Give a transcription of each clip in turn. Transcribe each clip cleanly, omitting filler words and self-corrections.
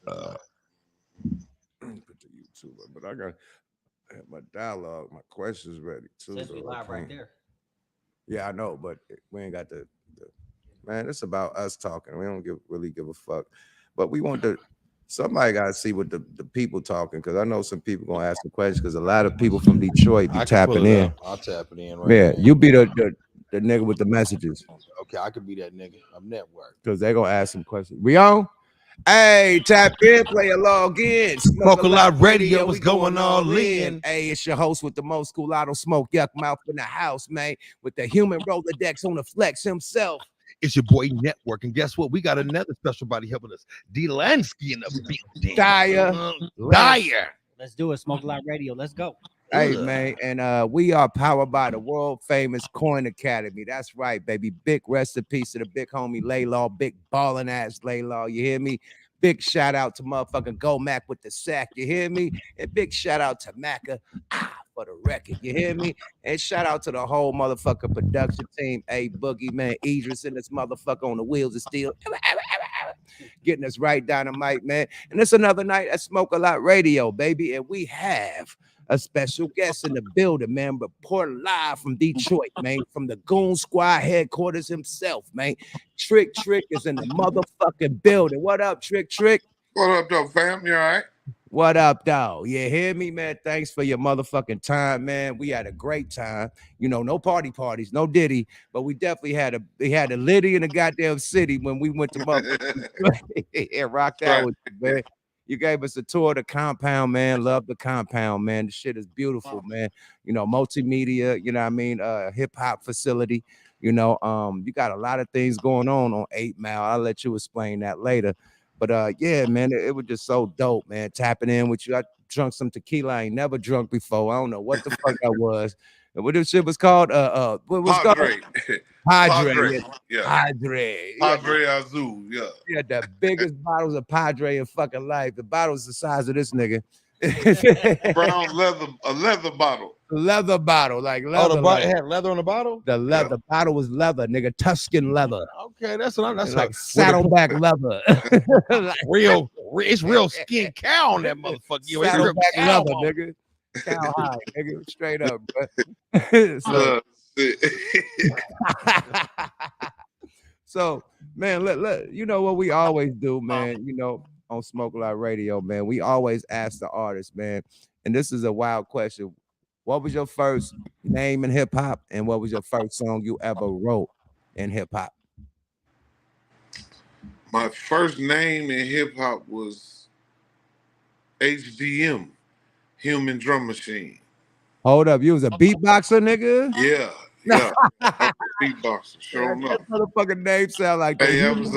Uh, put the YouTuber, but I got have my dialogue, my questions ready too, Says we though. live I right can't. there. Yeah, I know, but we ain't got the man. It's about us talking. We don't really give a fuck, but we want to. Somebody got to see what the people talking because I know some people gonna ask the questions because a lot of people from Detroit be I can pull tapping it in. up. I'll tap it in right Yeah, now. you be the nigga with the messages Okay, I could be that nigga. I'm network. because they gonna ask some questions. We on? Hey, tap in, play a log in. Smoke a Smoke a lot lot radio. radio We was going going all all in. in. Hey, it's your host with the most school. I don't smoke yuck mouth in the house, man. With the human Rolodex on the flex himself. It's your boy Network, and guess what? We got another special body helping us, D Lansky in the building. Dyer. Dyer. Let's do it. Smoke Live Radio. Let's go. Hey Ugh. man, and we are powered by the world famous Coin Academy. That's right, baby. Big rest in peace to the big homie Laylaw, big ballin' ass Laylaw. You hear me? Big shout out to motherfucking Go Mac with the sack. You hear me? And big shout out to Macca for the record. You hear me? And shout out to the whole motherfucking production team. Hey, Boogie man, Idris and this motherfucker on the wheels of steel. Getting us right dynamite, man. And it's another night at Smoke a Lot Radio, baby. And we have a special guest in the building, man. Reporting live from Detroit, man. From the Goon Squad headquarters himself, man. Trick is in the motherfucking building. What up, Trick? What up, though, fam? You all right? What up, dog? You hear me, man? Thanks for your motherfucking time, man. We had a great time. You know, no parties, no Diddy, but we definitely had a Liddy in the goddamn city when we went to motherfucking and rocked out Right. with you, man. You gave us a tour of the compound, man. Love the compound, man. The shit is beautiful, man. You know, multimedia, you know what I mean? Hip hop facility. You got a lot of things going on 8 Mile. I'll let you explain that later. But yeah, man, it was just so dope, man. Tapping in with you. I drunk some tequila I ain't never drunk before. I don't know what the fuck that was. And what this shit was called? What was called? Padre. Padre. Padre. Yeah. Yeah. Padre. Padre Azul. Yeah. He had the biggest bottles of Padre in fucking life. The bottle's the size of this nigga. Brown leather, a leather bottle. Leather bottle, like Oh, leather. the Like, it had leather on the bottle. the leather bottle was leather, nigga. Tuscan leather. Okay, that's what I'm. That's Like like saddleback leather. Like, real. It's real skin cow on that motherfucker. You ain't real saddleback cow leather, on it. nigga. Cow high, nigga. Straight up, bro. So, Shit. so man, you know what we always do, man. You know, on Smoke a Lot Radio, man. We always ask the artist, man. And this is a wild question. What was your first name in hip hop, and what was your first song you ever wrote in hip hop? My first name in hip hop was HDM, Human Drum Machine. Hold up, you was a beatboxer, nigga. Yeah. Yeah. I was a beatboxer, sure Man, enough. that motherfucking name sound like the Hey, that human, was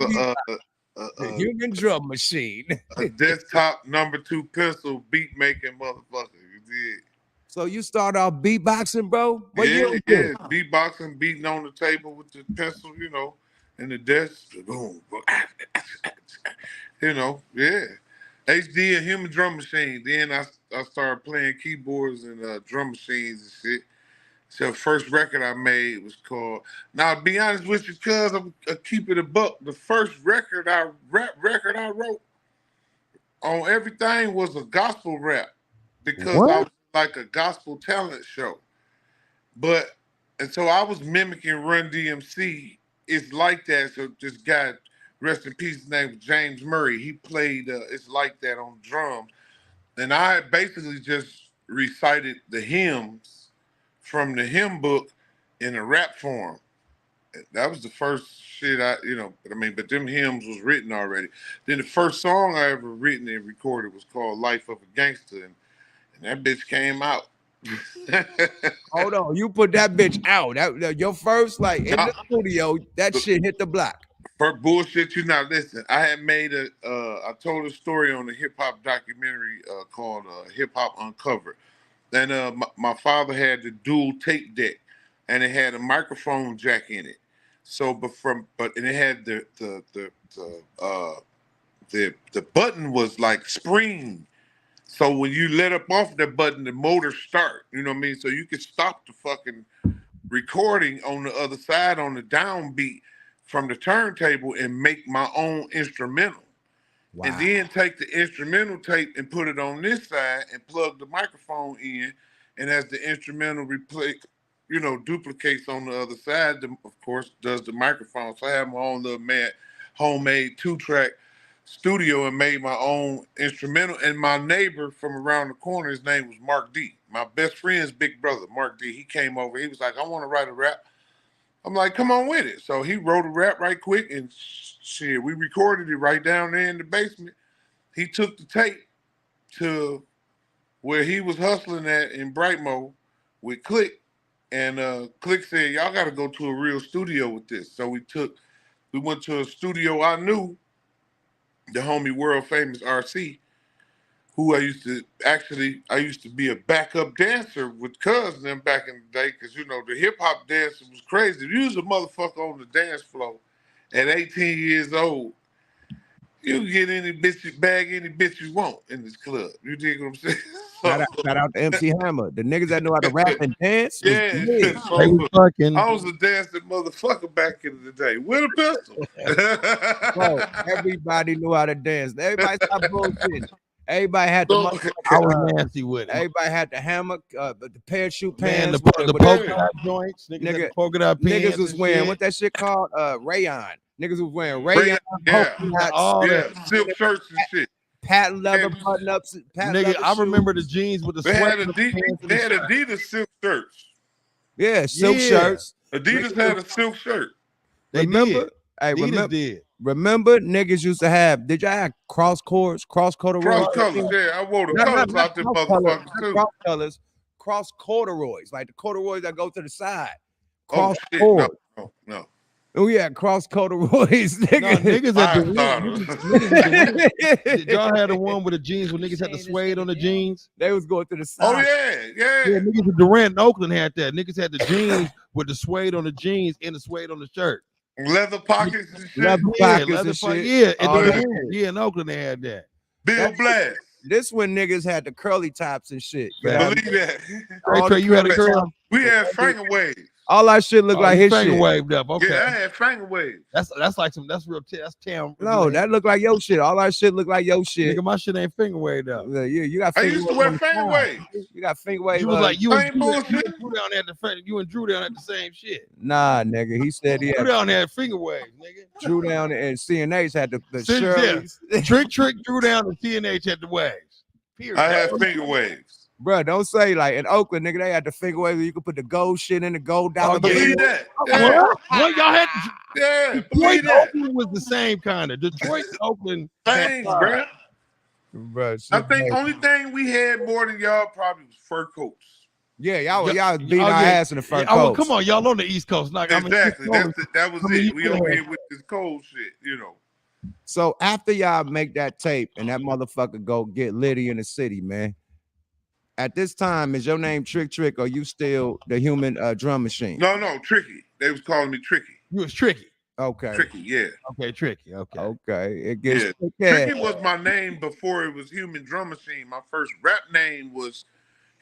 the human drum machine. a desktop #2 pencil beat making motherfucker. You did. So you start off beatboxing, bro? What Yeah, you yeah. do? Beatboxing, beating on the table with the pencil, and the desk. Boom. Yeah. HD and Human Drum Machine. Then I started playing keyboards and drum machines and shit. So the first record I made was called. Now, to be honest with you, cuz I'm keep it a buck. The first rap record I wrote on everything was a gospel rap because I What? was like a gospel talent show. But and so I was mimicking Run DMC. It's like that. So this guy, rest in peace, his name was James Murray. He played It's Like That on drums. And I basically just recited the hymns from the hymn book in a rap form. That was the first shit but them hymns was written already. Then the first song I ever written and recorded was called Life of a Gangster. And that bitch came out. Hold on, you put that bitch out. Your first, like in the studio, that shit hit the block. For bullshit, you not listen. I had made I told a story on the hip hop documentary called Hip Hop Uncovered. And my father had the dual tape deck, and it had a microphone jack in it. So, and it had the button was like spring. So when you let up off that button, the motor start. You know what I mean? So you could stop the fucking recording on the other side on the downbeat from the turntable and make my own instrumental. Wow. And then take the instrumental tape and put it on this side and plug the microphone in. And as the instrumental duplicates on the other side, of course, does the microphone. So I have my own little homemade 2-track studio and made my own instrumental. And my neighbor from around the corner, his name was Mark D. My best friend's big brother, Mark D. He came over. He was like, I want to write a rap. I'm like, come on with it. So he wrote a rap right quick, and shit, we recorded it right down there in the basement. He took the tape to where he was hustling at in Brightmo with Click, and Click said, y'all got to go to a real studio with this. So we went to a studio I knew, the homie world famous RC, who I used to be a backup dancer with Cuz them back in the day, because the hip hop dancer was crazy. If you was a motherfucker on the dance floor at 18 years old, you can get any bitch you want in this club. You dig what I'm saying? Shout out to MC Hammer. The niggas that know how to rap and dance. Yeah, So, They was fucking. I was a dancing motherfucker back in the day with a pistol. bro, everybody knew how to dance. Everybody stopped bullshitting. Everybody had the I was nasty with it. everybody had the hammer, the parachute Man, pants. the polka dot joints. Niggas had the polka dot pants. Niggas was and wearing shit. what that shit called? Rayon. Niggas was wearing rayon. all Yeah, that. silk shirts and shit. Patent leather button ups. Nigga, I remember the jeans with the They had sweat. Adidas silk shirts. Yeah, silk Yeah. shirts. Adidas had a silk shirt. They remember? did. Hey, Adidas did. remember niggas used to have. Did y'all have cross corduroys? Cross colors, yeah. I wore the colors out there, motherfuckers too. Cross colors, cross corduroys, like the corduroys that go to the side. Oh Cross shit, cord. no. Oh yeah, cross corduroys, No, nigga. niggas at the Five-star. Did y'all have the one with the jeans when niggas had the suede on the jeans? They was going to the side. Oh yeah. Yeah, niggas in Durant and Oakland had that. Niggas had the jeans with the suede on the jeans and the suede on the shirt. Leather pockets and shit. Leather Yeah, pockets and shit. yeah, and Oh, yeah, in Oakland they had that. Bill Blast. This when niggas had the curly tops and shit. You know what I mean? Believe that. Hey, Trey, you had a girl. We had finger waves. All that shit look like his finger shit. waved up. Okay, Yeah, I had finger waves. that's like some. That's real. That's town. No, that look like your shit. All that shit look like your shit. Nigga, my shit ain't finger waved up. Yeah, you got. I finger used to waves wear on the finger side. waves. You got finger waves. You was like you and Same Drew, bullshit. Drew down there at the front. You and Drew down at the same shit. Nah, nigga. He said he Drew had down there at finger waves, nigga. Drew down and CNA's had the Since Shirley's. Trick Drew down and TNH at the waves. Period. I had finger waves. Bro, don't say like in Oakland, nigga. They had the finger waves where you could put the gold shit in the gold dollar. yeah. Believe that. Yeah, What y'all had? yeah. Detroit, Believe that. Oakland was the same kind of. Detroit, and Oakland. Thing, bro. Bro, I think only thing we had more than y'all probably was fur coats. yeah, y'all was Yeah. beating our yeah. ass in the front Yeah, coats. come on, y'all on the East Coast. Not, Exactly. That was I mean, it. We you over know. here with this cold shit, So after y'all make that tape and that motherfucker go get Liddy in the city, man. At this time, is your name Trick or you still the human drum machine? No, Tricky. They was calling me Tricky. You was tricky. Okay. Tricky, yeah. Okay, tricky. Okay. Okay. It gets Yeah. tricky. Tricky was my name before it was Human Drum Machine. My first rap name was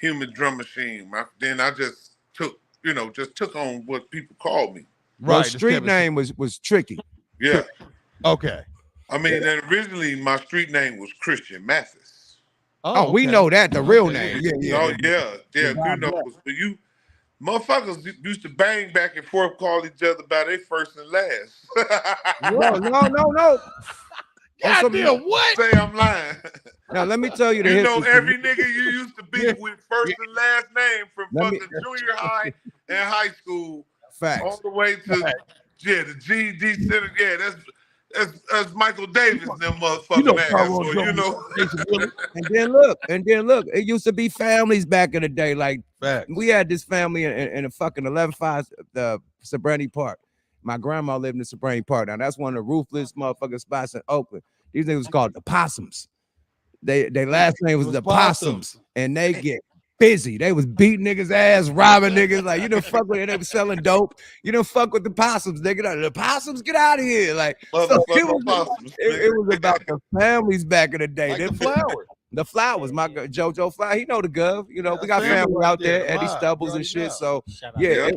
Human Drum Machine. Then I just took on what people called me. Right. Right. Street name was Tricky. Yeah. Okay. I mean, and originally my street name was Christian Mathis. Oh, we okay. know that the real Okay. name. Yeah. Oh, yeah. But you motherfuckers used to bang back and forth, call each other by their first and last. No. Goddamn, what? Say I'm lying. Now let me tell you the You know history. every nigga you used to be with first and last name from Let me- fucking junior high and high school all Facts. the way to the GED center. Yeah, that's Michael Davis, and them motherfucking ass. And then look, it used to be families back in the day. Like Fact. we had this family in a fucking 11-5 the Sobrani Park. My grandma lived in Sobrani Park. Now that's one of the ruthless motherfucking spots in Oakland. These niggas was called the Possums. They last name was the Possums, and they get busy. They was beating niggas ass, robbing niggas. Like, you don't fuck with it. They was selling dope. You don't fuck with the Possums, nigga. The Possums, get out of here. Like, so it was about the families back in the day. Like Them the flowers. The Flowers, my JoJo Flower, he know the gov. You know, Yeah, we got family family right out there, there, Eddie live. Stubbles You and shit. already know. So Shout out. yeah,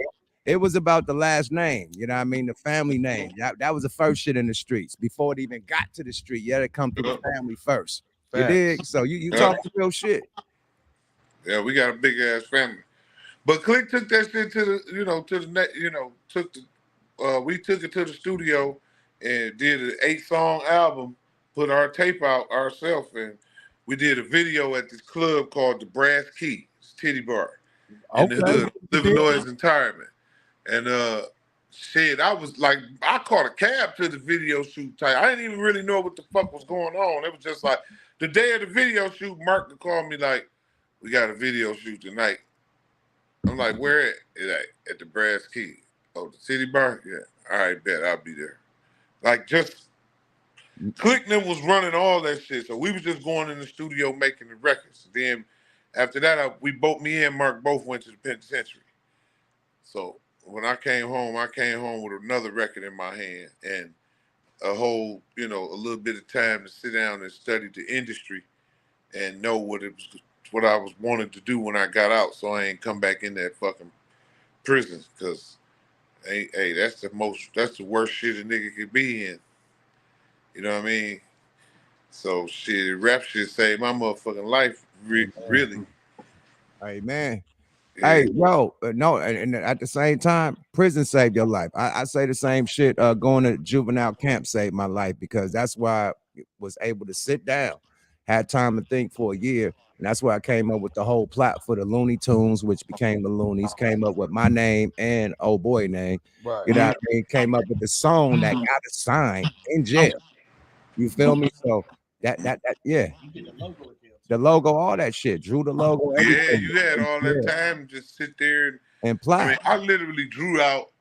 It was about the last name, you know what I mean? The family name. That was the first shit in the streets. Before it even got to the street, you had to come through the family first. You Facts. dig? So you Yeah. talking real shit. Yeah, we got a big ass family. But Click took that shit to the, to the net, we took it to the studio and did an 8-song album, put our tape out ourselves, and we did a video at this club called the Brass Key, it's Titty Bar, in the hood, Illinois Retirement. And shit, I was like, I caught a cab to the video shoot type. I didn't even really know what the fuck was going on. It was just like the day of the video shoot, Mark called me like, we got a video shoot tonight. I'm like, where at? At the Brass Key. Oh, the City Bar? Yeah. All right, bet I'll be there. Like, just Clickman was running all that shit. So we was just going in the studio making the records. Then after that, me and Mark both went to the penitentiary. So when I came home with another record in my hand and a whole, a little bit of time to sit down and study the industry and know what I was wanting to do when I got out, so I ain't come back in that fucking prison, because hey, that's the worst shit a nigga could be in. You know what I mean? So shit, rap shit saved my motherfucking life, really. Hey man. Yeah. Hey, yo, no, and at the same time, prison saved your life. I say the same shit. Going to juvenile camp saved my life, because that's why I was able to sit down, had time to think for a year, and that's why I came up with the whole plot for the Looney Tunes, which became the Loonies. Came up with my name and old boy name. Right. You know what I mean? Came up with the song that got us signed in jail. You feel me? So that yeah, the logo, all that shit, drew the logo, Yeah, everything. you had all that time to just sit there and plot. I mean, I literally drew out.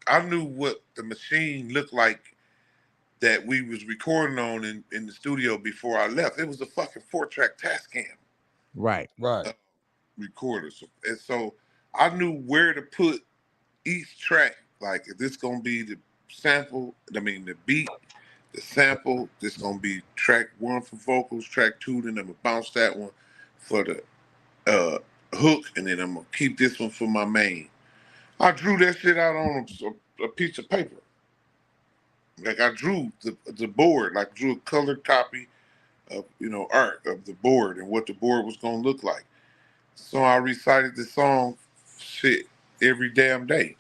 I knew what the machine looked like that we was recording on in the studio before I left. It was a fucking 4-track Tascam. Right. Recorder. So I knew where to put each track. Like, if this gonna be the sample, the beat, the sample, this gonna be track 1 for vocals, track 2, then I'm gonna bounce that one for the hook, and then I'm gonna keep this one for my main. I drew that shit out on a piece of paper. Like, I drew the board, like drew a colored copy of art of the board and what the board was gonna look like. So I recited the song shit every damn day.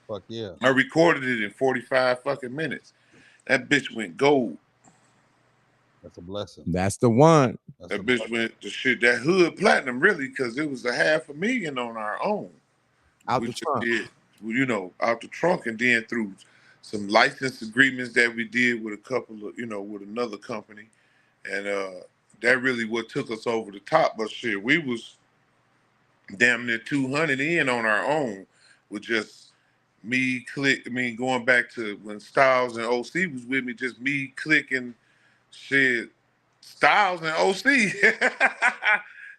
Fuck yeah. I recorded it in 45 fucking minutes. That bitch went gold. That's a blessing. That's the one. That bitch went to shit, that hood platinum, really, because it was $500,000 on our own. Out the trunk. Out the trunk, and then through some license agreements that we did with a couple of, with another company. And that really what took us over the top. But shit, we was damn near 200 in on our own with just me going back to when Styles and OC was with me, just me clicking shit, Styles and OC.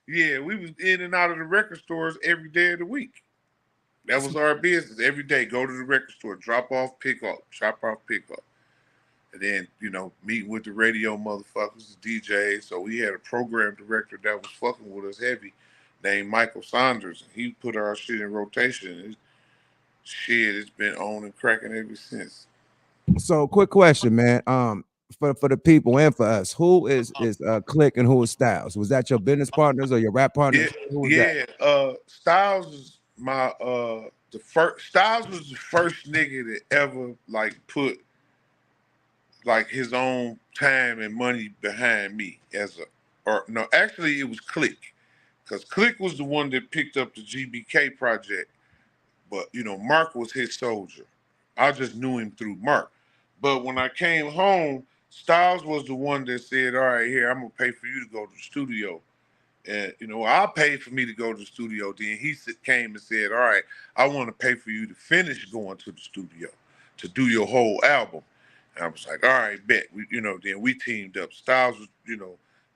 Yeah, we was in and out of the record stores every day of the week. That was our business. Every day, go to the record store, drop off, pick up, chop off, pick up. And then, meeting with the radio motherfuckers, the DJs. So we had a program director that was fucking with us heavy named Michael Saunders. And he put our shit in rotation. It's been on and cracking ever since. So, quick question, man. For the people and for us, who is Click and who is Styles? Was that your business partners or your rap partners? Styles is my Styles was the first nigga that ever put his own time and money behind me actually it was Click, because Click was the one that picked up the GBK project, but Mark was his soldier. I just knew him through Mark. But when I came home, Styles was the one that said, all right, here, I'm gonna pay for you to go to the studio. And I paid for me to go to the studio. Then he came and said, all right, I want to pay for you to finish going to the studio to do your whole album. And I was like, all right, bet. Then we teamed up. Styles was,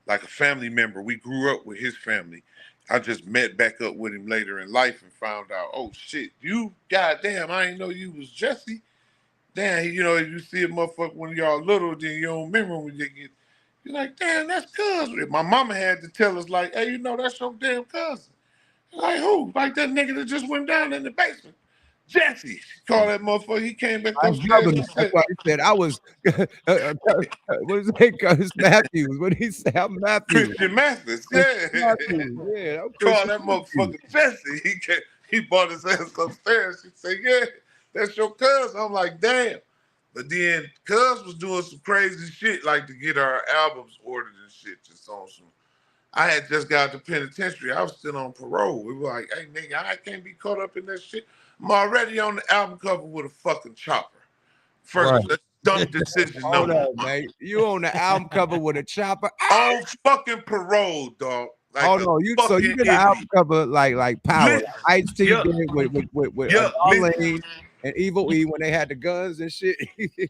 like a family member. We grew up with his family. I just met back up with him later in life and found out, oh shit, you goddamn, I didn't know you was Jesse. Damn, you see a motherfucker when y'all little, then you don't remember when you get. You're like, damn, that's cousin. My mama had to tell us, like, hey, that's your damn cousin. Like, who? Like that nigga that just went down in the basement. Jesse. She called that motherfucker. He came back I'm upstairs governor. and That's said, why he said I was. What is it? Curtis Matthews. What did he say? I'm Matthews. Christian Mathis. Christian Yeah. Matthews. Yeah, I'm Called Christian that Matthews. motherfucker Jesse. He brought his ass upstairs. She said, yeah, that's your cuz. I'm like, damn. But then cuz was doing some crazy shit, like to get our albums ordered and shit, just on some. I had just got to penitentiary. I was still on parole. We were like, hey, nigga, I can't be caught up in that shit. I'm already on the album cover with a fucking chopper. First, Right. that's dumb decision Hold number. on, man. You on the album cover with a chopper? On fucking parole, dog. Like Hold a on, you fucking did an album idiot. cover like Power, Listen, like Ice T yeah, did with yeah, listen, Darlene and Evil E when they had the guns and shit.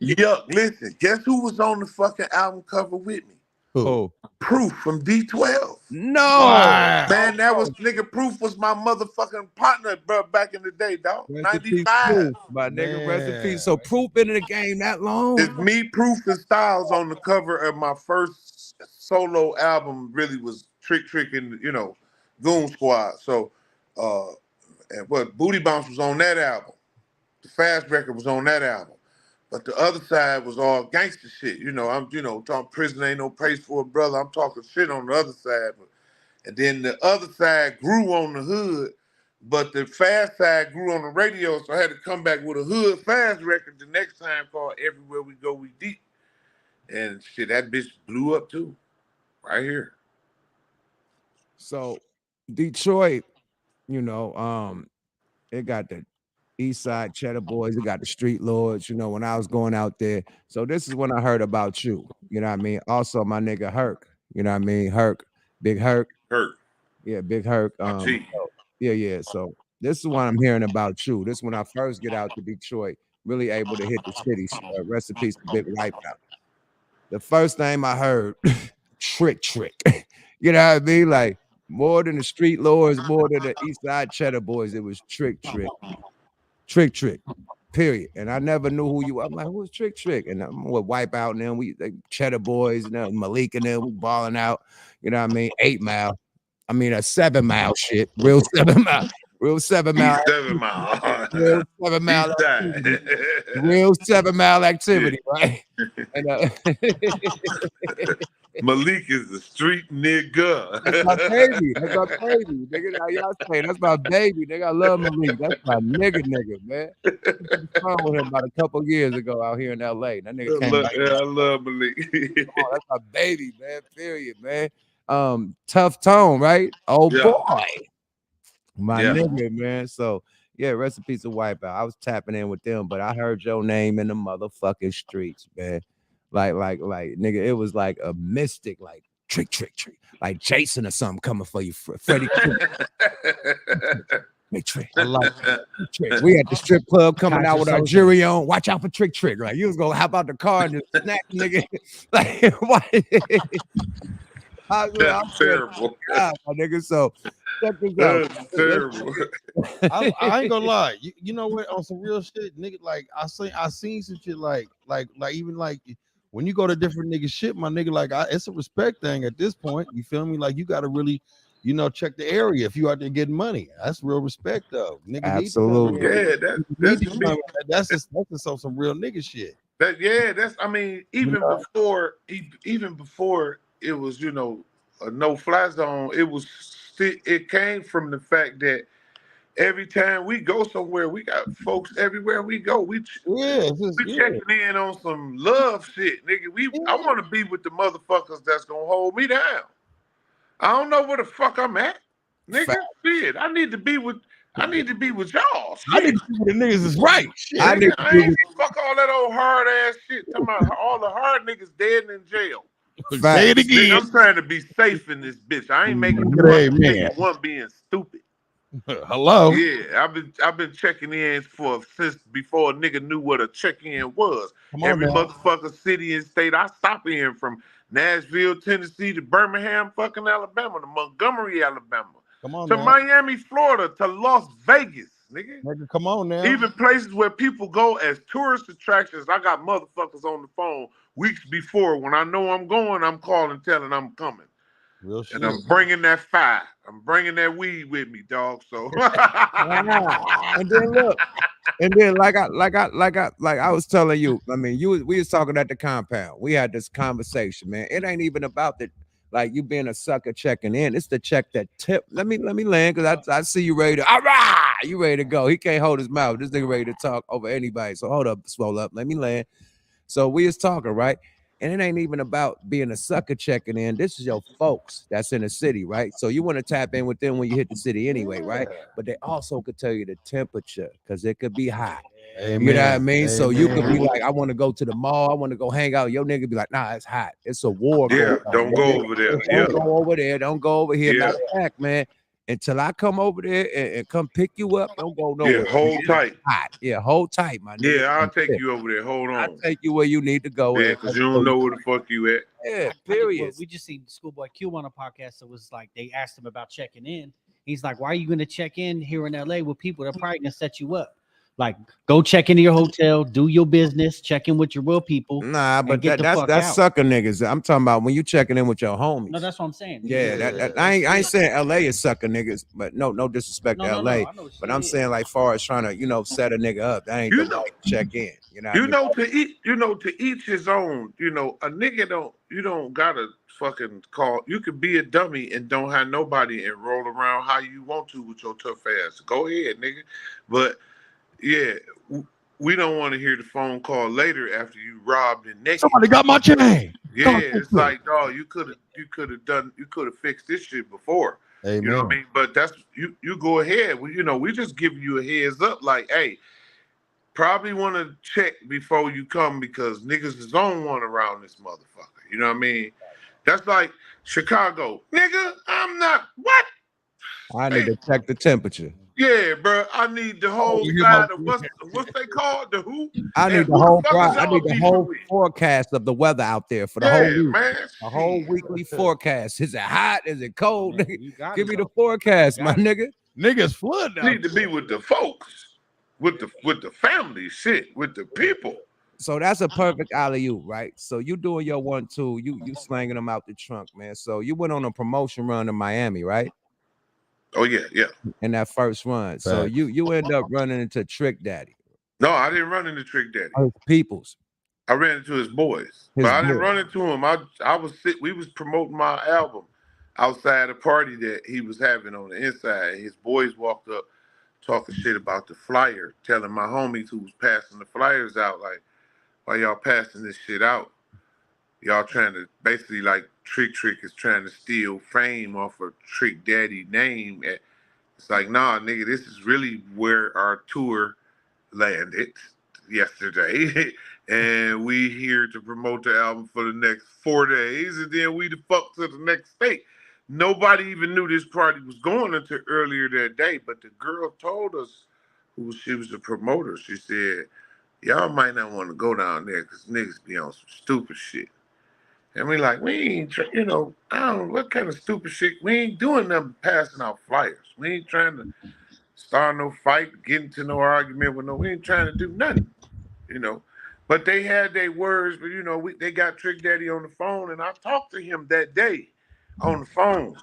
yeah, listen. Guess who was on the fucking album cover with me? Oh Proof from D12. no, Wow. Man, that was nigga. Proof was my motherfucking partner, bro, back in the day, dog. rest in peace, 95. Proof, my nigga. Rest in Man. peace. So Proof been in the game that long? It's me, Proof, and Styles on the cover of my first solo album. Really was Trick and Goon Squad. So, and what Booty Bounce was on that album. The Fast record was on that album. But the other side was all gangster shit. I'm talking prison ain't no place for a brother. I'm talking shit on the other side. And then the other side grew on the hood, but the Fast side grew on the radio. So I had to come back with a hood Fast record the next time called Everywhere We Go We Deep. And shit, that bitch blew up too. Right here. So Detroit, it got the East Side Cheddar Boys, it got the Street Lords, when I was going out there. So this is when I heard about you, you know what I mean? Also, my nigga Herc, you know what I mean? Herc, Big Herc. Hurt. Yeah, Big Herc. Gee. Yeah. So this is what I'm hearing about you. This is when I first get out to Detroit, really able to hit the city. Rest in peace to Big Wipeout. The first name I heard, Trick. You know what I mean? Like more than the Street Lords, more than the East Side Cheddar Boys, it was Trick. Period. And I never knew who you were. I'm like, who's Trick? And I'm with Wipeout and then we like Cheddar Boys and then Malik and then we balling out. You know what I mean? 8 Mile. I mean a 7 Mile shit. Real 7 Mile. Real 7 Mile. East 7 Mile. Real 7 Mile. East side. Real 7 Mile activity, right? And Malik is the street nigga. that's my baby. That's my baby. Nigga, how y'all say? That's my baby. Nigga, I love Malik. That's my nigga, man. I was with him about a couple years ago out here in LA. That nigga came back. I love Malik. Oh, that's my baby, man. Period, man. Tough Tone, right? Oh Yeah. boy. My Yeah. nigga, man. So yeah, rest in peace of Wipeout. I was tapping in with them, but I heard your name in the motherfucking streets, man. Like, nigga, it was like a mystic, like trick, like Jason or something coming for you, Freddie. Trick. I like Trick. We at the strip club coming out with our jury on. Watch out for Trick. Like you was gonna hop out the car and just snap, nigga. Like what? That's terrible. God, my nigga. So check this out. That's terrible. I ain't gonna lie. You know what? On some real shit, nigga. Like I seen some shit like even like when you go to different nigga shit, my nigga. Like it's a respect thing at this point. You feel me? Like you gotta really, check the area if you out there getting money. That's real respect, though. Nigga, Absolutely. Yeah, that's just some real nigga shit. That's. I mean, even before it was, a no-fly zone. It came from the fact that every time we go somewhere, we got folks everywhere we go. We checking in on some love shit, nigga. I want to be with the motherfuckers that's gonna hold me down. I don't know where the fuck I'm at, nigga. Shit, I need to be with y'all. Shit. I need to see what the niggas is right. Shit. I ain't fuck all that old hard ass shit. Talking about all the hard niggas dead and in jail. Say it again. Nigga, I'm trying to be safe in this bitch. I ain't making one being stupid. Hello. Yeah, I've been checking in since before a nigga knew what a check-in was. Every motherfucker city and state I stop in, from Nashville, Tennessee to Birmingham, fucking Alabama, to Montgomery, Alabama, to Miami, Florida, to Las Vegas, nigga. Come on now. Even places where people go as tourist attractions, I got motherfuckers on the phone weeks before. When I know I'm going, I'm calling, telling I'm coming. Real shit. And I'm bringing that fire. I'm bringing that weed with me, dog. So And then look, and then like I was telling you, I mean, we was talking at the compound. We had this conversation, man. It ain't even about the like you being a sucker checking in. It's the check that tip. Let me land because I see you ready to you ready to go. He can't hold his mouth. This nigga ready to talk over anybody. So hold up, swell up. Let me land. So we is talking, right? And it ain't even about being a sucker checking in. This is your folks that's in the city, right? So you want to tap in with them when you hit the city anyway, right? But they also could tell you the temperature because it could be hot. Amen. You know what I mean? Amen. So you could be like, I want to go to the mall. I want to go hang out. Your nigga be like, nah, it's hot. It's a war going on. don't go over there. Don't go over there. Don't go over here. Yeah. Matter of fact, man, until I come over there and come pick you up, don't go nowhere. Yeah, hold tight. Hot. Yeah, hold tight, my nigga. Yeah, I'll take you over there. Hold I'll on. take you where you need to go. Yeah, because you don't know where the fuck you at. Yeah, Well, period. we just seen Schoolboy Q on a podcast that was like they asked him about checking in. He's like, "Why are you going to check in here in LA with people that are probably going to set you up? Like, go check into your hotel, do your business, check in with your real people." Nah, but get the that's fuck out. sucker niggas. I'm talking about when you checking in with your homies. No, that's what I'm saying. Yeah, that I ain't saying LA is sucker niggas, but no disrespect to LA. I know what But she I'm is. saying like far as trying to, set a nigga up. That ain't You the know- way to check in. You know, what I mean? To each his own. A nigga you don't gotta fucking call. You could be a dummy and don't have nobody and roll around how you want to with your tough ass. Go ahead, nigga. But yeah, we don't want to hear the phone call later after you robbed and naked. Somebody got my chain. Yeah, it's like, dog, you could have fixed this shit before. Amen. You know what I mean? But that's you go ahead. We just giving you a heads up, like, hey, probably want to check before you come because niggas is on one around this motherfucker. You know what I mean? That's like Chicago. Nigga, I'm not what? I need to check the temperature. Yeah, bro. I need the whole side of what's they called? The who? I need And the who whole fuck is I y'all need the beefing whole with? forecast of the weather out there for the whole week. Man. The whole weekly forecast. Is it hot? Is it cold? Man, Nigga? you got Give it, me the though. forecast, my got it. nigga. Niggas flood out. Need to be with the folks, with the family, shit, with the people. So that's a perfect alley-oop, right? So you doing your 1-2, you slanging them out the trunk, man. So you went on a promotion run to Miami, right? Oh yeah. In that first run. So Facts. you end up running into Trick Daddy. No, I didn't run into Trick Daddy. His peoples. I ran into his boys, but I didn't run into him. I was we was promoting my album outside a party that he was having on the inside. His boys walked up talking shit about the flyer, telling my homies who was passing the flyers out, like, why y'all passing this shit out? Y'all trying to basically like Trick is trying to steal fame off of Trick Daddy name. It's like, nah, nigga, this is really where our tour landed yesterday. And we here to promote the album for the next 4 days, and then we the fuck to the next state. Nobody even knew this party was going until earlier that day, but the girl told us she was the promoter. She said, y'all might not want to go down there because niggas be on some stupid shit. And we like, we ain't, I don't know what kind of stupid shit. We ain't doing nothing passing out flyers. We ain't trying to start no fight, get into no argument with we ain't trying to do nothing, But they had their words, but they got Trick Daddy on the phone, and I talked to him that day on the phone.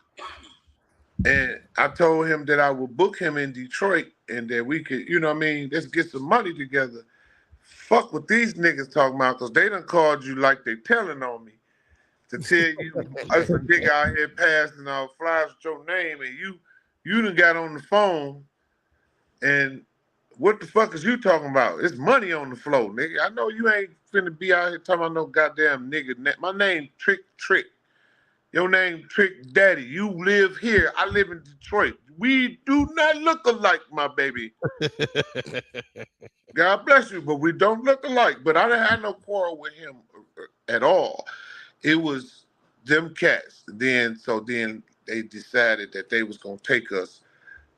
And I told him that I would book him in Detroit and that we could, let's get some money together. Fuck what these niggas talking about, because they done called you like they telling on me to tell you us a nigga out here passing out flyers with your name, and you done got on the phone, and what the fuck is you talking about? It's money on the floor, nigga. I know you ain't finna be out here talking about no goddamn nigga. My name Trick. Your name Trick Daddy. You live here. I live in Detroit. We do not look alike, my baby. God bless you, but we don't look alike. But I didn't have no quarrel with him at all. It was them cats. Then they decided that they was gonna take us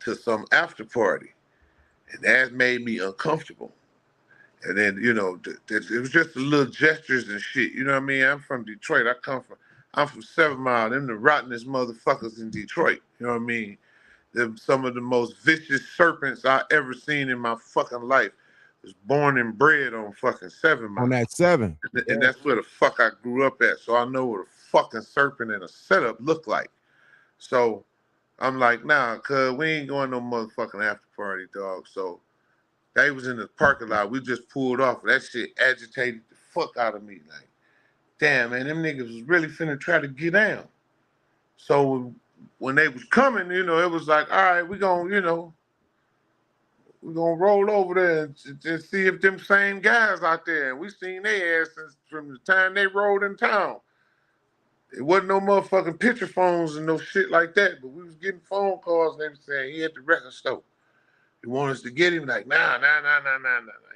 to some after party. And that made me uncomfortable. And then, it was just the little gestures and shit. You know what I mean? I'm from Detroit. I'm from 7 Mile. Them the rottenest motherfuckers in Detroit. You know what I mean? They're some of the most vicious serpents I ever seen in my fucking life. Was born and bred on fucking 7 Mile. On that 7. And that's where the fuck I grew up at. So I know where the fucking serpent and a setup look like. So I'm like, nah, cuz we ain't going no motherfucking after party, dog. So they was in the parking lot. We just pulled off. That shit agitated the fuck out of me. Like, damn, man, them niggas was really finna try to get down. So when they was coming, it was like, all right, we're gonna roll over there and just see if them same guys out there. And we seen their asses from the time they rolled in town. It wasn't no motherfucking picture phones and no shit like that, but we was getting phone calls and they was saying he at the record store. He want us to get him. Like, nah.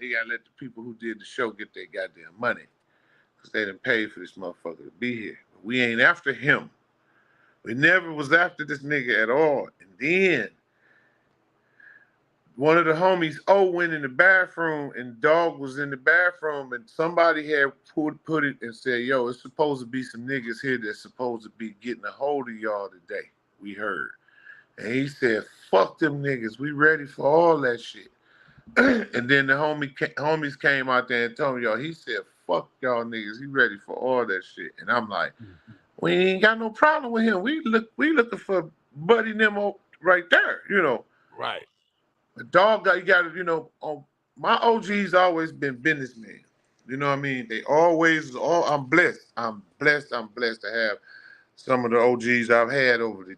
He gotta let the people who did the show get their goddamn money. Because they didn't pay for this motherfucker to be here. But we ain't after him. We never was after this nigga at all. And then one of the homies, went in the bathroom and dog was in the bathroom and somebody had put it and said, yo, it's supposed to be some niggas here that's supposed to be getting a hold of y'all today. We heard. And he said, fuck them niggas. We ready for all that shit. And then the homies came out there and told me, yo, he said, fuck y'all niggas. He ready for all that shit. And I'm like, we ain't got no problem with him. We looking for Buddy Nemo right there, Right. The dog got, you got to, my OG's always been businessmen. You know what I mean? They always, I'm blessed. I'm blessed to have some of the OGs I've had over the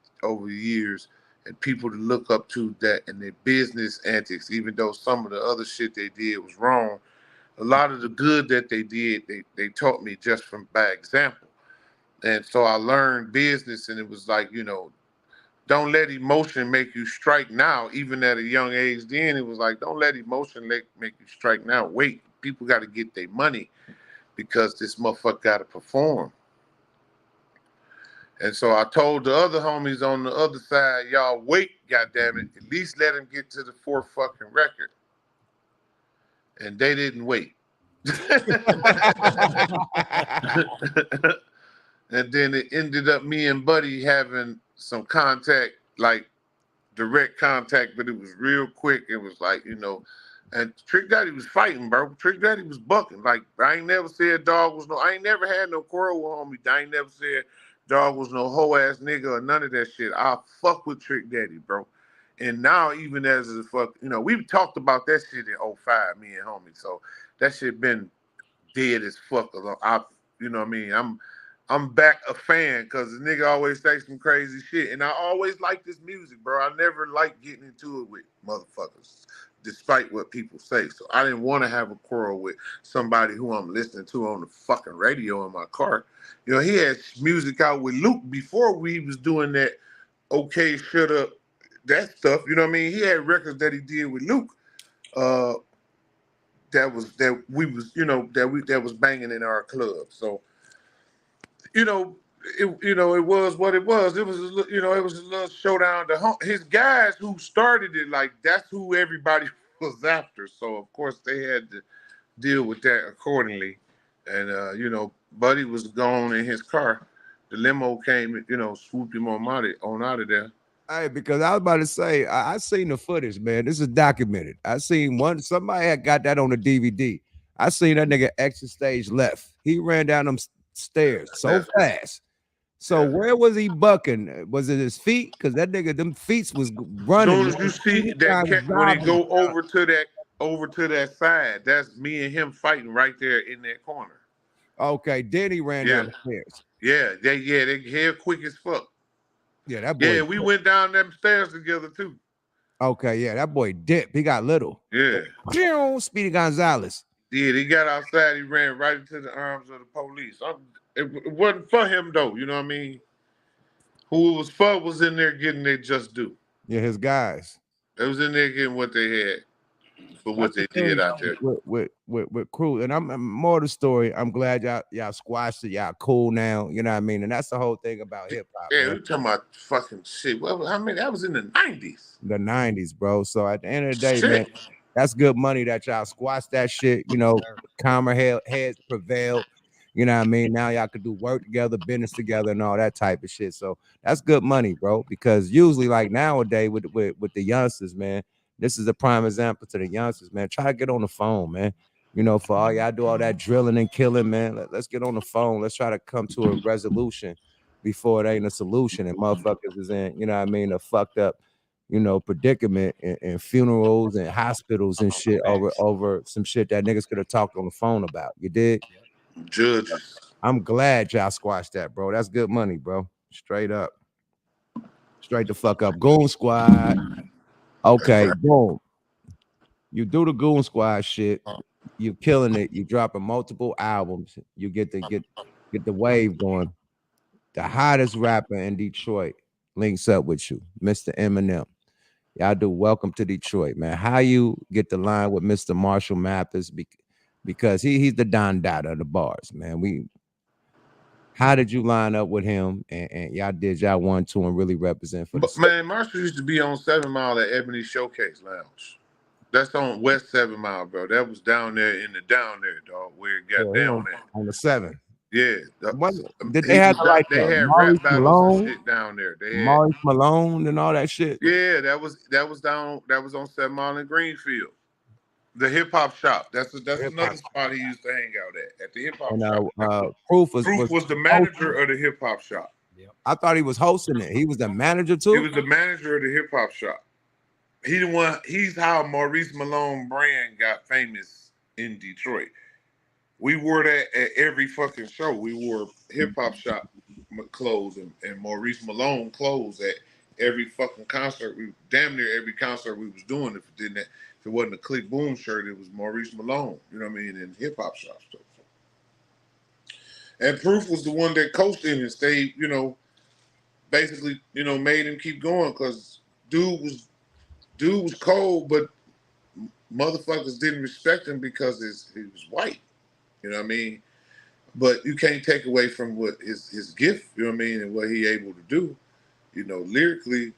years and people to look up to that and their business antics, even though some of the other shit they did was wrong. A lot of the good that they did, they taught me just from by example. And so I learned business and it was like, don't let emotion make you strike now, even at a young age. Then it was like, don't let emotion make you strike now. Wait, people got to get their money because this motherfucker got to perform. And so I told the other homies on the other side, y'all wait, goddammit, at least let him get to the fourth fucking record. And they didn't wait. And then it ended up me and Buddy having some contact, like direct contact, but it was real quick. It was like, and Trick Daddy was fighting, bro. Trick Daddy was bucking. Like, I ain't never said dog was I ain't never had no quarrel with homie. I ain't never said dog was no hoe ass nigga or none of that shit. I fuck with Trick Daddy, bro. And now, even as a fuck, we've talked about that shit in '05, me and homie. So that shit been dead as fuck. You know what I mean? I'm back a fan because the nigga always say some crazy shit. And I always like this music, bro. I never like getting into it with motherfuckers, despite what people say. So I didn't want to have a quarrel with somebody who I'm listening to on the fucking radio in my car. He had music out with Luke before we was doing that okay, shut up, that stuff. You know what I mean? He had records that he did with Luke. That was banging in our club. So it was what it was. It was it was a little showdown. His guys who started it, like that's who everybody was after. So of course they had to deal with that accordingly. And Buddy was gone in his car. The limo came, swooped him on out of there. Hey, because I was about to say, I seen the footage, man. This is documented. I seen somebody had got that on the DVD. I seen that nigga exit stage left. He ran down them stairs so fast. So where was he bucking? Was it his feet? Because that nigga, them feet was running. As soon as you see that cat, when he go over to that side, that's me and him fighting right there in that corner. Okay, then he ran down the stairs. Yeah, they head quick as fuck. Yeah, that boy. Yeah, we went down them stairs together too. Okay, yeah, that boy dipped. He got little. Yeah. Speedy Gonzalez. Yeah, he got outside. He ran right into the arms of the police. It wasn't for him though. You know what I mean? Who it was for was in there getting their just due. Yeah, his guys. They was in there getting what they had for what they did out there with crew. And I'm more of the story. I'm glad y'all squashed it. Y'all cool now. You know what I mean? And that's the whole thing about hip hop. Yeah, we talking about fucking shit. Well, I mean, that was in the 90s. The 90s, bro. So at the end of the day, man, that's good money that y'all squashed that shit. Calmer heads prevailed. You know what I mean? Now y'all could do work together, business together, and all that type of shit. So that's good money, bro. Because usually, like nowadays, with the youngsters, man, this is a prime example to the youngsters, man. Try to get on the phone, man. For all y'all do all that drilling and killing, man. Let's get on the phone. Let's try to come to a resolution before it ain't a solution. And motherfuckers is in, a fucked up, predicament in funerals and hospitals and shit over some shit that niggas could have talked on the phone about. You did? Judges. I'm glad y'all squashed that, bro. That's good money, bro. Straight up. Straight the fuck up. Goon Squad. Okay, boom. You do the Goon Squad shit. You killing it. You dropping multiple albums. You get the wave going. The hottest rapper in Detroit links up with you, Mr. Eminem. Y'all do Welcome to Detroit, man. How you get the line with Mr. Marshall Mathers because he's the Don Dada of the bars, man. How did you line up with him and y'all did y'all 1-2 and really represent for the city? Man, Marshall used to be on 7 Mile at Ebony Showcase Lounge. That's on West 7 Mile, bro. That was down there down there, dog, where it got down there. On the 7. Yeah. Did they have they had Maurice rap battles Malone, and shit down there. They had, Maurice Malone and all that shit? Yeah, that was on 7 Mile in Greenfield. The hip hop shop. That's another spot he used to hang out at the hip hop shop. Proof was the manager of the hip hop shop. Yep. I thought he was hosting it. He was the manager too. He was the manager of the hip hop shop. He's how Maurice Malone brand got famous in Detroit. We wore that at every fucking show. We wore hip hop shop clothes and Maurice Malone clothes at every fucking concert. Damn near every concert we was doing. If it wasn't a Click Boom shirt, it was Maurice Malone. You know what I mean? In hip hop shop stuff. And Proof was the one that coached him and stayed. Basically, made him keep going because dude was cold, but motherfuckers didn't respect him because he was white. You know what I mean? But you can't take away from what his gift, you know what I mean, and what he able to do. Lyrically,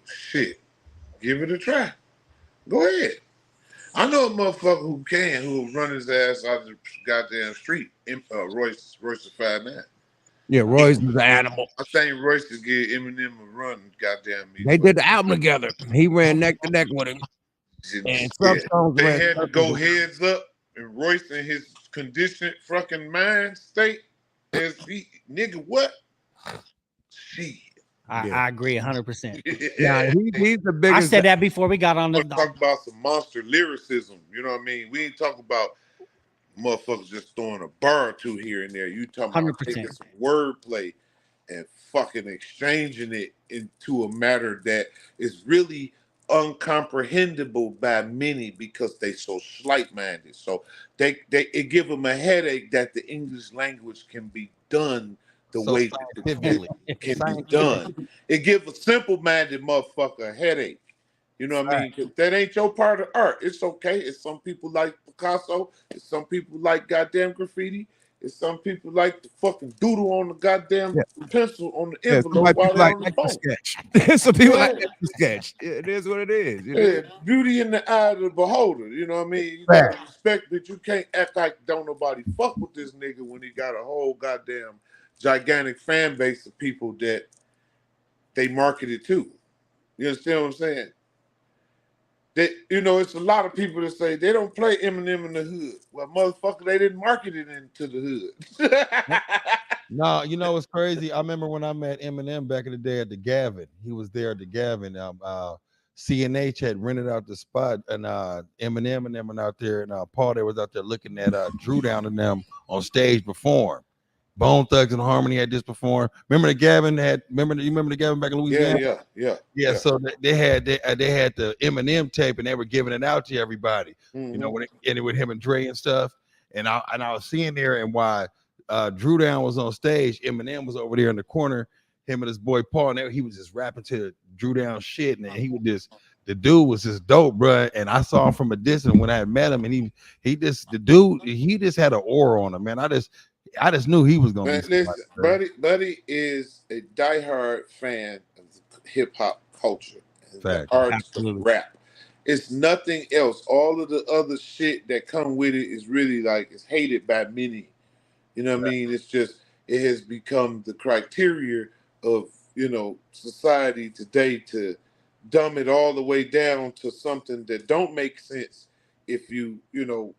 shit, give it a try. Go ahead. I know a motherfucker who will run his ass out of the goddamn street. Royce the 5'9". Yeah, Royce is an animal. I think Royce could give Eminem a run. Goddamn me. They did the album together. He ran neck to neck with him. And some songs they had to go heads up, and Royce in his conditioned fucking mind state as nigga what? Shit. I agree 100%. Yeah, he's the biggest. I said that before we got on the. Talk about some monster lyricism. You know what I mean? We ain't talking about motherfuckers just throwing a bar or two here and there. You talking about 100%. Taking some wordplay and fucking exchanging it into a matter that is really uncomprehendable by many because they so slight-minded. So it give them a headache that the English language can be done the way it can be done. It give a simple-minded motherfucker a headache. You know what I mean? 'Cause that ain't your part of art. It's okay. It's some people like Picasso. It's some people like goddamn graffiti. It's some people like the fucking doodle on the goddamn pencil on the envelope while they're on the phone. Sketch. Some people like the sketch. It is what it is. Beauty in the eye of the beholder. You know what I mean? You gotta respect that. You can't act like don't nobody fuck with this nigga when he got a whole goddamn gigantic fan base of people that they marketed to. You understand what I'm saying? That it's a lot of people that say they don't play Eminem in the hood. Well, motherfucker, they didn't market it into the hood. No, it's crazy. I remember when I met Eminem back in the day at the Gavin. He was there at the Gavin. CNH had rented out the spot, and Eminem and them were out there, and Paul there was out there looking at Drew Down and them on stage perform. Bone Thugs and Harmony had just performed. Remember the Gavin you remember the Gavin back in Louisiana? Yeah. So they had the Eminem tape and they were giving it out to everybody. Mm-hmm. When it ended with him and Dre and stuff. And I was seeing there and why Drew Down was on stage, Eminem was over there in the corner, him and his boy Paul, and he was just rapping to Drew Down shit, and he would just. The dude was just dope, bro. And I saw him from a distance when I had met him, and he just had an aura on him, man. I just knew he was gonna be. Listen, Buddy is a diehard fan of hip hop culture, and the art of rap. It's nothing else. All of the other shit that come with it is really like it's hated by many. You know what I mean? It's just it has become the criteria of society today to dumb it all the way down to something that don't make sense if you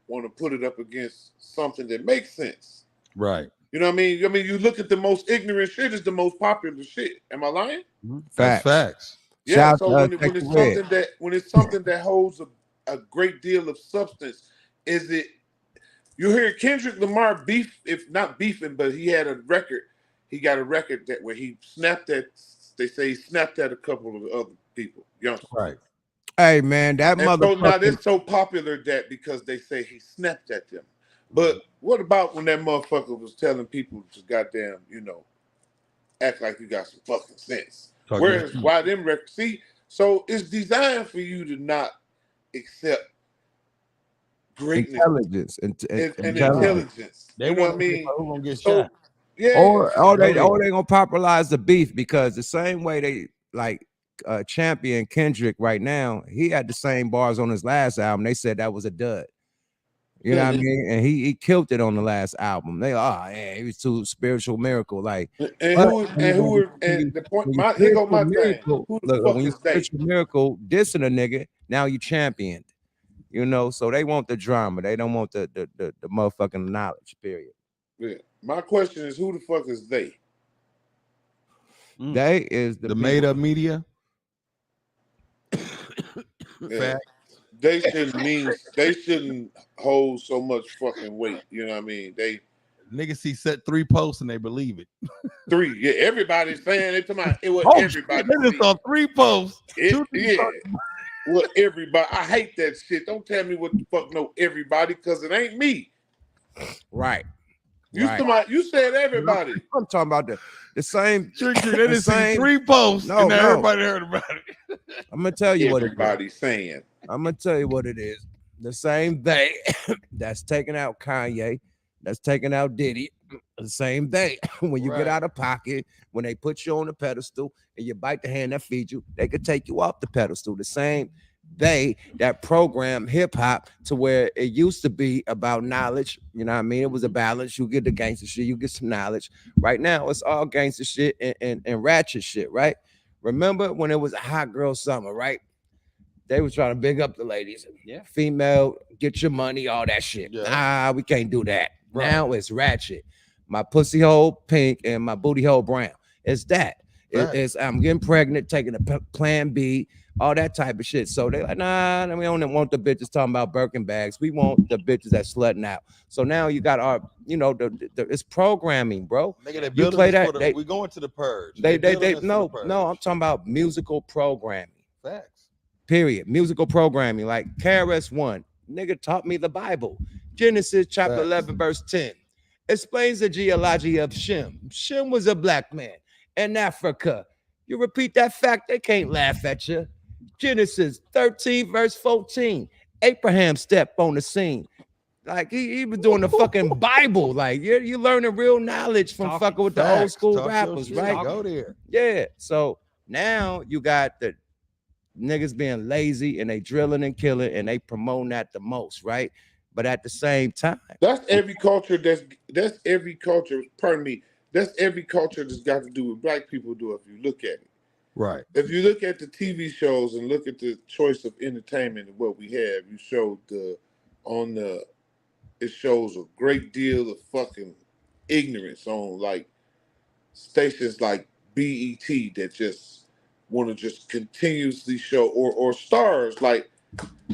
want to put it up against something that makes sense. Right. You know what I mean? I mean, you look at the most ignorant shit is the most popular shit. Am I lying? That's Facts. facts. Yeah. Shout out So to when it's Sexy Red. something that holds a great deal of substance, is it? You hear Kendrick Lamar beef, if not beefing, but he had a record. He got a record that where he snapped at. They say he snapped at a couple of other people, youngsters. Right. Hey man, that And so now motherfucker. it's so popular that because they say he snapped at them. But what about when that motherfucker was telling people to goddamn, act like you got some fucking sense? Talking Whereas shit. why them records? See, so it's designed for you to not accept greatness Intelligence and intelligence. intelligence. They You know what want I to mean? who gonna get So shot. yeah, Go Or they gonna popularize the beef because the same way they like champion Kendrick right now, he had the same bars on his last album. They said that was a dud. You know what I mean? And he killed it on the last album. They yeah, he was too spiritual miracle. Like, and but and the point. when you Here go spiritual my thing. miracle, Who the look, fuck when you is they? spiritual miracle dissing a nigga, now you championed. So they want the drama. They don't want the motherfucking knowledge, period. Yeah. My question is, who the fuck is they? They is the the made people. up media. Yeah. They shouldn't hold so much fucking weight. You know what I mean? They Niggas see set 3 posts and they believe it. 3. Yeah, everybody's saying it to my it was Oh shit, everybody. they just saw 3 posts. Yeah. Well, everybody. I hate that shit. Don't tell me what the fuck no everybody, because it ain't me. Right. You said everybody. I'm talking about the same. They just see 3 posts and now everybody heard about it. I'm gonna tell you what everybody's saying. I'm gonna tell you what it is. The same they that's taking out Kanye, that's taking out Diddy. The same they when you get out of pocket, when they put you on the pedestal and you bite the hand that feeds you, they could take you off the pedestal. The same they that program hip hop to where it used to be about knowledge. You know what I mean? It was a balance. You get the gangster shit, you get some knowledge. Right now, it's all gangster shit and ratchet shit, right? Remember when it was a hot girl summer, right? They was trying to big up the ladies. Yeah. Female, get your money, all that shit. Yeah. Nah, we can't do that. Right. Now it's ratchet. My pussy hole pink and my booty hole brown. It's that. It's I'm getting pregnant, taking a plan B, all that type of shit. So they like, nah, we don't want the bitches talking about Birkin bags. We want the bitches that slutting out. So now you got our, it's programming, bro. Nigga, You play that. We going to the purge. They no, I'm talking about musical programming. Facts. Period. Musical programming. Like KRS-One, nigga taught me the Bible. Genesis chapter 11, verse 10. Explains the genealogy of Shem. Shem was a black man in Africa. You repeat that fact, they can't laugh at you. Genesis 13, verse 14. Abraham stepped on the scene. Like he was doing the fucking Bible. Like you learning real knowledge from fucking with the old school rappers, right? Go there. Yeah. So now you got the niggas being lazy and they drilling and killing and they promoting that the most, right? But at the same time, that's every culture. That's every culture. Pardon me. That's every culture that's got to do with black people. Do if you look at it, right? If you look at the TV shows and look at the choice of entertainment and what we have, it shows a great deal of fucking ignorance on like stations like BET that just want to just continuously show or stars like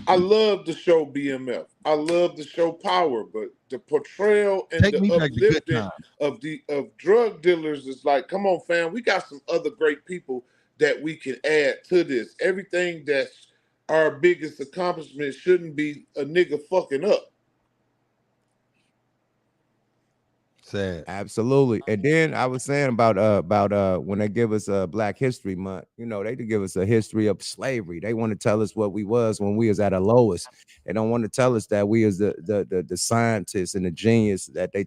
I love the show BMF. I love the show Power, but the portrayal and the uplifting of drug dealers is like, come on, fam, we got some other great people that we can add to this. Everything that's our biggest accomplishment shouldn't be a nigga fucking up. Sad. Absolutely. And then I was saying about when they give us a Black History Month, they could give us a history of slavery. They want to tell us what we was when we was at our lowest. They don't want to tell us that we as the scientists and the genius that they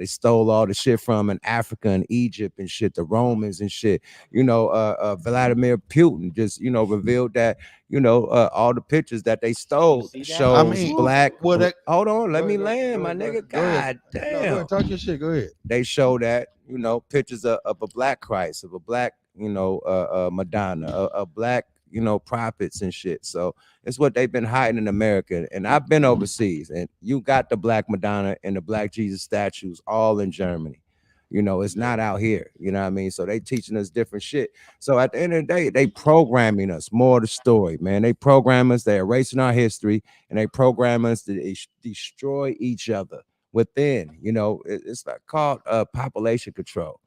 stole all the shit from in Africa and Egypt and shit, the Romans and shit. Vladimir Putin just revealed that all the pictures that they stole shows black. Hold on, let me land, my nigga. God damn. No, go ahead, talk your shit. Go ahead. They show that pictures of a black Christ, of a black Madonna, a black profits and shit. So it's what they've been hiding in America. And I've been overseas, and you got the Black Madonna and the Black Jesus statues all in Germany. It's not out here. You know what I mean? So they teaching us different shit. So at the end of the day, they programming us more of the story, man. They program us, they're erasing our history, and they program us to destroy each other within. It's like called population control.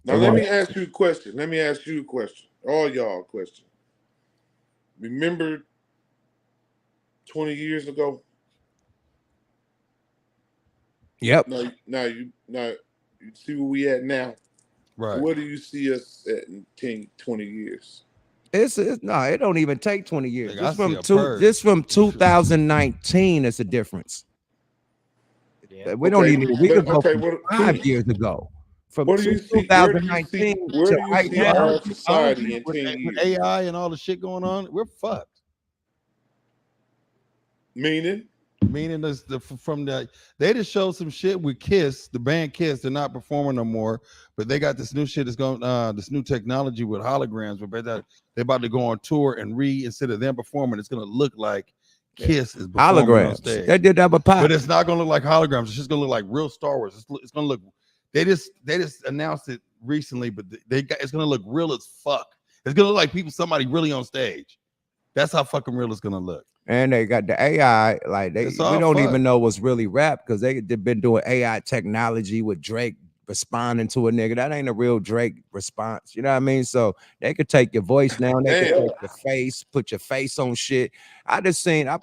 Now let me ask you a question. All y'all a question. Remember 20 years ago? Yep. Now you see where we at now. Right. Where do you see us at in 10, 20 years? It's no, it don't even take 20 years. Like, Just from 2019, it's a difference. Yeah. We don't even. We could go okay, from 5 years ago. From What do you see? 2019 Where to do you right see now. our society in 10 with years? AI and all the shit going on, we're fucked. Meaning This they just showed some shit with Kiss, the band Kiss. They're not performing no more, but they got this new shit that's going this new technology with holograms, but they're about to go on tour and instead of them performing, it's gonna look like Kiss is performing holograms. On stage. They did that with Pop. But it's not gonna look like holograms, it's just gonna look like real Star Wars. It's gonna look they just announced it recently, but it's gonna look real as fuck. It's gonna look like somebody really on stage. That's how fucking real it's gonna look. And they got the AI, like we don't even know what's really rap because they've been doing AI technology with Drake responding to a nigga. That ain't a real Drake response. You know what I mean? So they could take your voice now, they could take your face, put your face on shit. I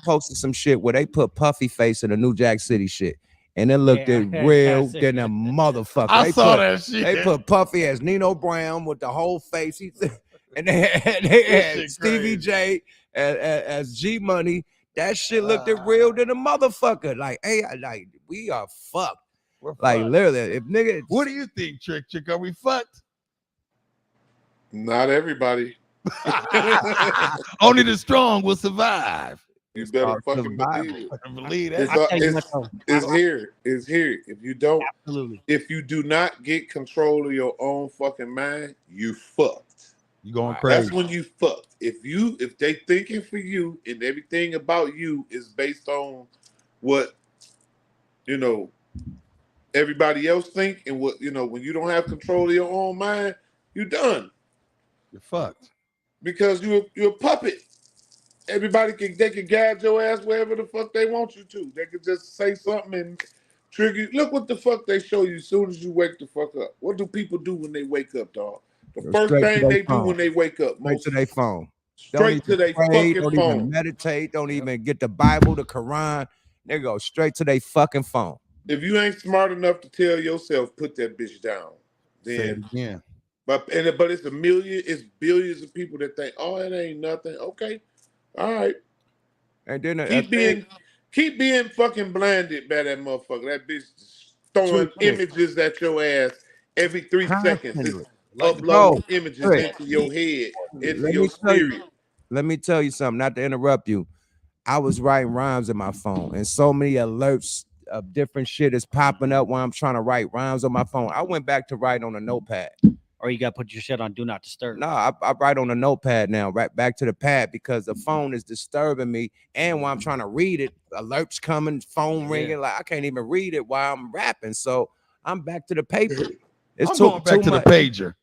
posted some shit where they put Puffy face in the New Jack City shit. And it looked real than a motherfucker. I saw that shit. They put Puffy as Nino Brown with the whole face. And they had Stevie J as G Money. That shit looked real than a motherfucker. Like, hey, like we are fucked. We're like fucked. Literally, if nigga. What do you think, Trick? Are we fucked? Not everybody. Only the strong will survive. You better fucking believe it. Believe that. It's here. It's here. Absolutely. If you do not get control of your own fucking mind, you fucked. You going crazy. That's when you fucked. If they thinking for you and everything about you is based on what everybody else think and what when you don't have control of your own mind, you done. You're fucked. Because you're a puppet. Everybody can guide your ass wherever the fuck they want you to. They could just say something and trigger you. Look what the fuck they show you as soon as you wake the fuck up. What do people do when they wake up, dog? The first thing they do when they wake up, straight to their phone. Straight to their fucking phone. Don't even meditate. Don't even get the Bible, the Quran. They go straight to their fucking phone. If you ain't smart enough to tell yourself, put that bitch down. Then say it again. But it's billions of people that think, oh, it ain't nothing. Okay, all right. And then keep being fucking blinded by that motherfucker. That bitch throwing images at your ass every 3 seconds. It's uploading images into your head, into your spirit. Let me tell you something, not to interrupt you. I was writing rhymes in my phone, and so many alerts of different shit is popping up while I'm trying to write rhymes on my phone. I went back to write on a notepad. Or you got to put your shit on do not disturb. No, I write on a notepad now, right back to the pad, because the phone is disturbing me. And while I'm trying to read it, alerts coming, phone ringing, like I can't even read it while I'm rapping. So I'm back to the paper. I'm going back to the pager.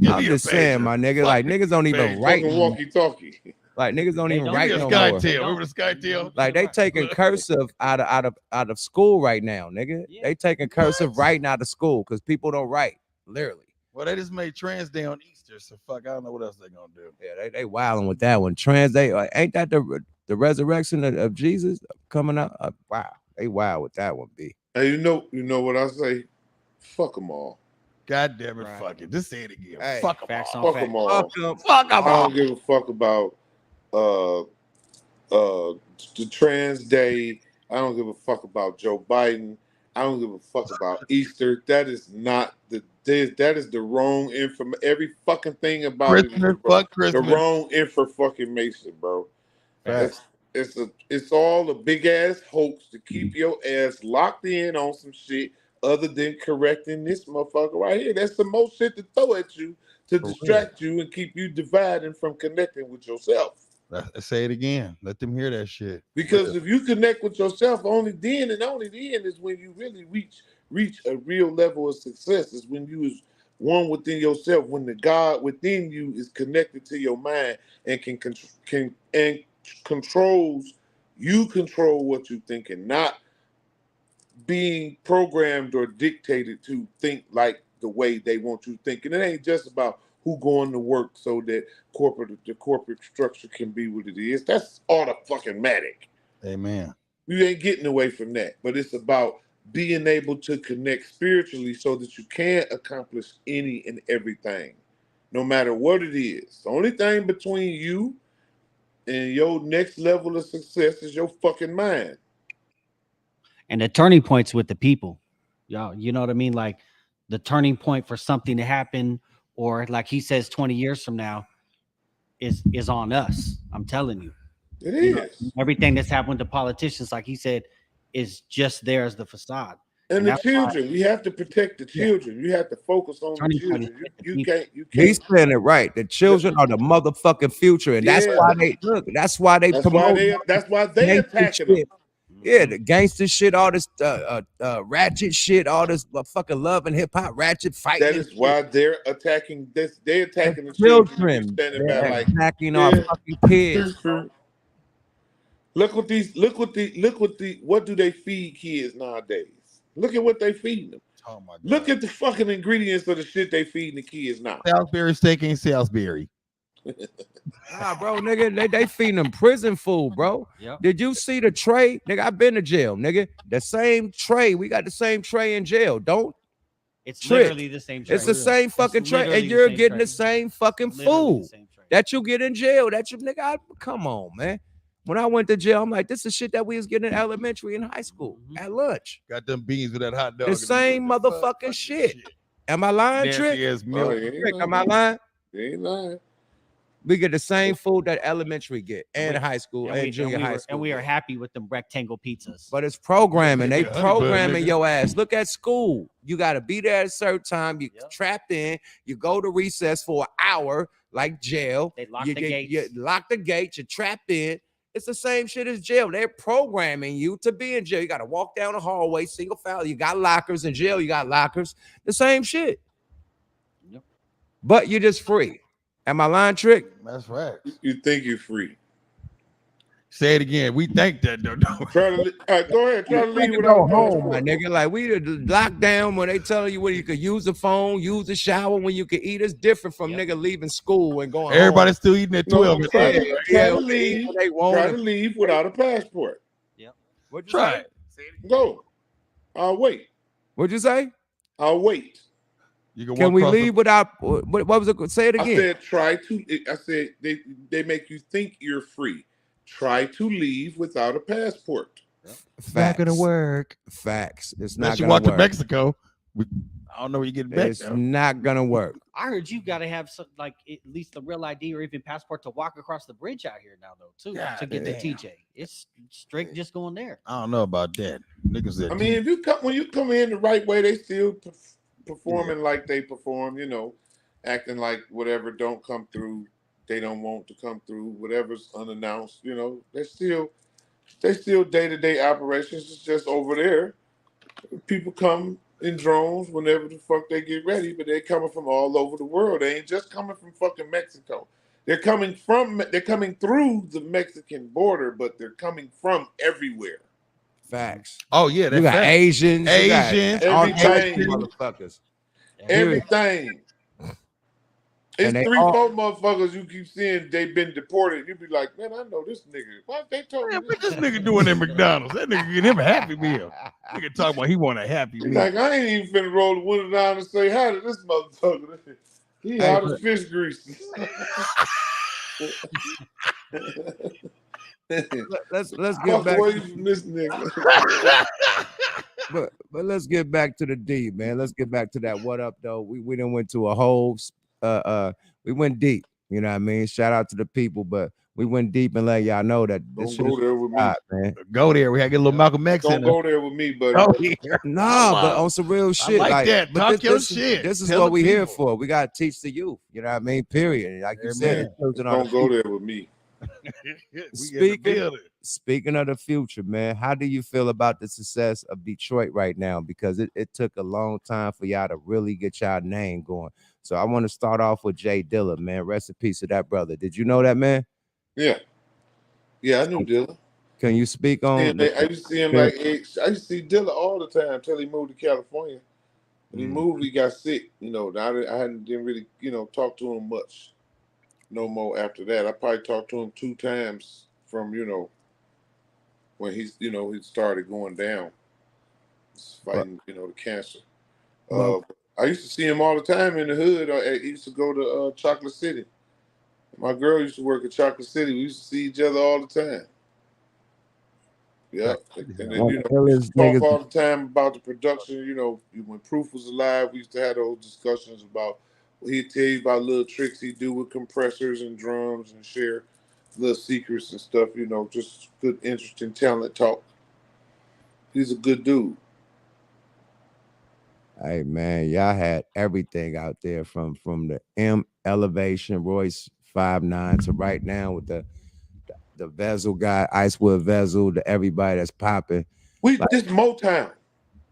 I'm just saying, my nigga, like niggas don't even write. Walkie-talkie. Like niggas don't even write no more. Remember the SkyTail? Like they taking cursive out of school right now, nigga. Yeah. They taking cursive writing out of school because people don't write. Literally. Well, they just made Trans Day on Easter, so fuck, I don't know what else they're gonna do. Yeah, they wilding with that one. Trans Day, ain't that the resurrection of Jesus coming up? Wow, they wild with that one, B. Hey, you know what I say? Fuck them all. God damn it, fuck it. Just say it again. Hey, fuck them all. Fuck them all. Fuck them all. I don't give a fuck about the Trans Day. I don't give a fuck about Joe Biden. I don't give a fuck about Easter. That is not that is the wrong information. Every fucking thing about Christmas, it, the wrong information, bro. It's all a big ass hoax to keep your ass locked in on some shit other than correcting this motherfucker right here. That's the most shit to throw at you to For real. distract you and keep you dividing from connecting with yourself. Say it again. Let them hear that shit. Because if you connect with yourself, only then and only then is when you really reach a real level of success. Is when you is one within yourself, when the God within you is connected to your mind and can controls you control what you think and not being programmed or dictated to think like the way they want you to think. And it ain't just about who going to work so that the corporate structure can be what it is. That's all the fucking matic. Amen. You ain't getting away from that. But it's about being able to connect spiritually so that you can accomplish any and everything, no matter what it is. The only thing between you and your next level of success is your fucking mind. And the turning points with the people, y'all, you know what I mean? Like the turning point for something to happen, or like he says, 20 years from now, is on us. I'm telling you. It You know, is. everything that's happened to politicians, like he said, is just there as the facade. And the that's why children, we have to protect the children. You have to focus on the turning point is children. with the You people. can't. You He's can't. saying it right. The children are the motherfucking future, and that's Yeah, why they look. That's why they promote That's why they gangster attacking them. shit. Yeah, the gangster shit, all this ratchet shit, all this fucking love and hip hop, ratchet fighting. That and is shit. why they're attacking this. They're attacking the Children, children. You standing by they're like, attacking our yeah. fucking kids. Look what what do they feed kids nowadays? Look at what they feeding them. Oh my God. Look at the fucking ingredients of the shit they feeding the kids now. Salisbury steak ain't Salisbury. Nah, bro, nigga, they feeding them prison food, bro. Yep. Did you see the tray? Nigga, I've been to jail, nigga. The same tray. We got the same tray in jail. Don't It's trick. literally the same tray. It's the same fucking tray, and you're getting the same fucking food that you get in jail. That you nigga, come on, man. When I went to jail, I'm like, this is shit that we was getting in elementary and high school at lunch. Got them beans with that hot dog. The same motherfucking shit. Am I lying, Trick? Milk. Trick, am I lying? They ain't lying. We get the same food that elementary get and high school and junior high school. And we are happy with them rectangle pizzas. But it's programming. They Yeah, programming nigga. your ass. Look at school. You got to be there at a certain time. You trapped in. You go to recess for an hour, like jail. They lock the gates. You lock the gates. You're trapped in. It's the same shit as jail. They're programming you to be in jail. You got to walk down the hallway, single file. You got lockers in jail. You got lockers. The same shit. Yep. But you're just free. Am I lying, Trick? That's right. You think you're free. Say it again. We think that though. Try to go ahead. Try to leave You without go home, my nigga. Like we locked down when they tell you when you could use the phone, use the shower, when you could eat. It's different from nigga leaving school and going. Everybody's still eating at 12. Try to leave without a passport. Yep. What'd you Try say? it. Go. I'll wait. What'd you say? I'll wait. You Can we leave without? What was it? Say it again. I said try to. I said they make you think you're free. Try to leave without a passport. Facts. Not gonna work. Facts. It's Unless not you gonna walk work. to Mexico. I don't know where you get back. It's not gonna work. I heard you got to have some, like at least the real ID or even passport to walk across the bridge out here now, though, too, to get the TJ. It's strict just going there. I don't know about that. Niggas that I mean, when you come in the right way, they still performing like they perform. You know, acting like whatever don't come through, they don't want to come through. Whatever's unannounced, you know, they still day-to-day operations. It's just over there. People come in drones whenever the fuck they get ready, but they're coming from all over the world. They ain't just coming from fucking Mexico. They're coming through the Mexican border, but they're coming from everywhere. Facts. Oh yeah, you got facts. Asians, Asians, everything, motherfuckers, everything. It's they 3-4 motherfuckers you keep seeing they've been deported. You be like, man, I know this nigga. Why they told me What this nigga doing at McDonald's? That nigga get him a Happy Meal. Nigga talk about he want a Happy Meal. Like, I ain't even finna roll the window down and say hi to this motherfucker. He hot as fish grease. let's get back away from this nigga. but let's get back to the D, man. Let's get back to that. What up, though? We done went to a whole we went deep. You know what I mean? Shout out to the people, but we went deep and let y'all know that this Don't shit go there with me. hot, man. Go there. We had to get a little Malcolm X in Don't there. go there with me, buddy. Go here. Nah, but Wow. on some real I shit. like that. But Talk your this shit. This is Tell what the we here people. for. We gotta teach the youth. You know what I mean? Period. Like you said, Amen. the children are the Don't go there with me. We in the building. Speaking of the future, man, how do you feel about the success of Detroit right now? Because it took a long time for y'all to really get y'all name going. So I want to start off with Jay Dilla, man. Rest in peace to that brother. Did you know that, man? Yeah. Yeah, I knew Dilla. Can you speak on? I used to see him like I used to see Dilla all the time until he moved to California. When he moved, he got sick. You know, didn't really, talk to him much no more after that. I probably talked to him 2 times from, when he started going down, fighting, the cancer. Well, I used to see him all the time in the hood. I used to go to Chocolate City. My girl used to work at Chocolate City. We used to see each other all the time. Yeah, and then we used to talk all the time about the production. When Proof was alive, we used to have those discussions about. He'd tell you about little tricks he'd do with compressors and drums and share little secrets and stuff. Just good, interesting talent talk. He's a good dude. Hey man, y'all had everything out there from the M Elevation Royce 5'9" to right now with the Vezel guy, Icewood Vezel, to everybody that's popping. This Motown.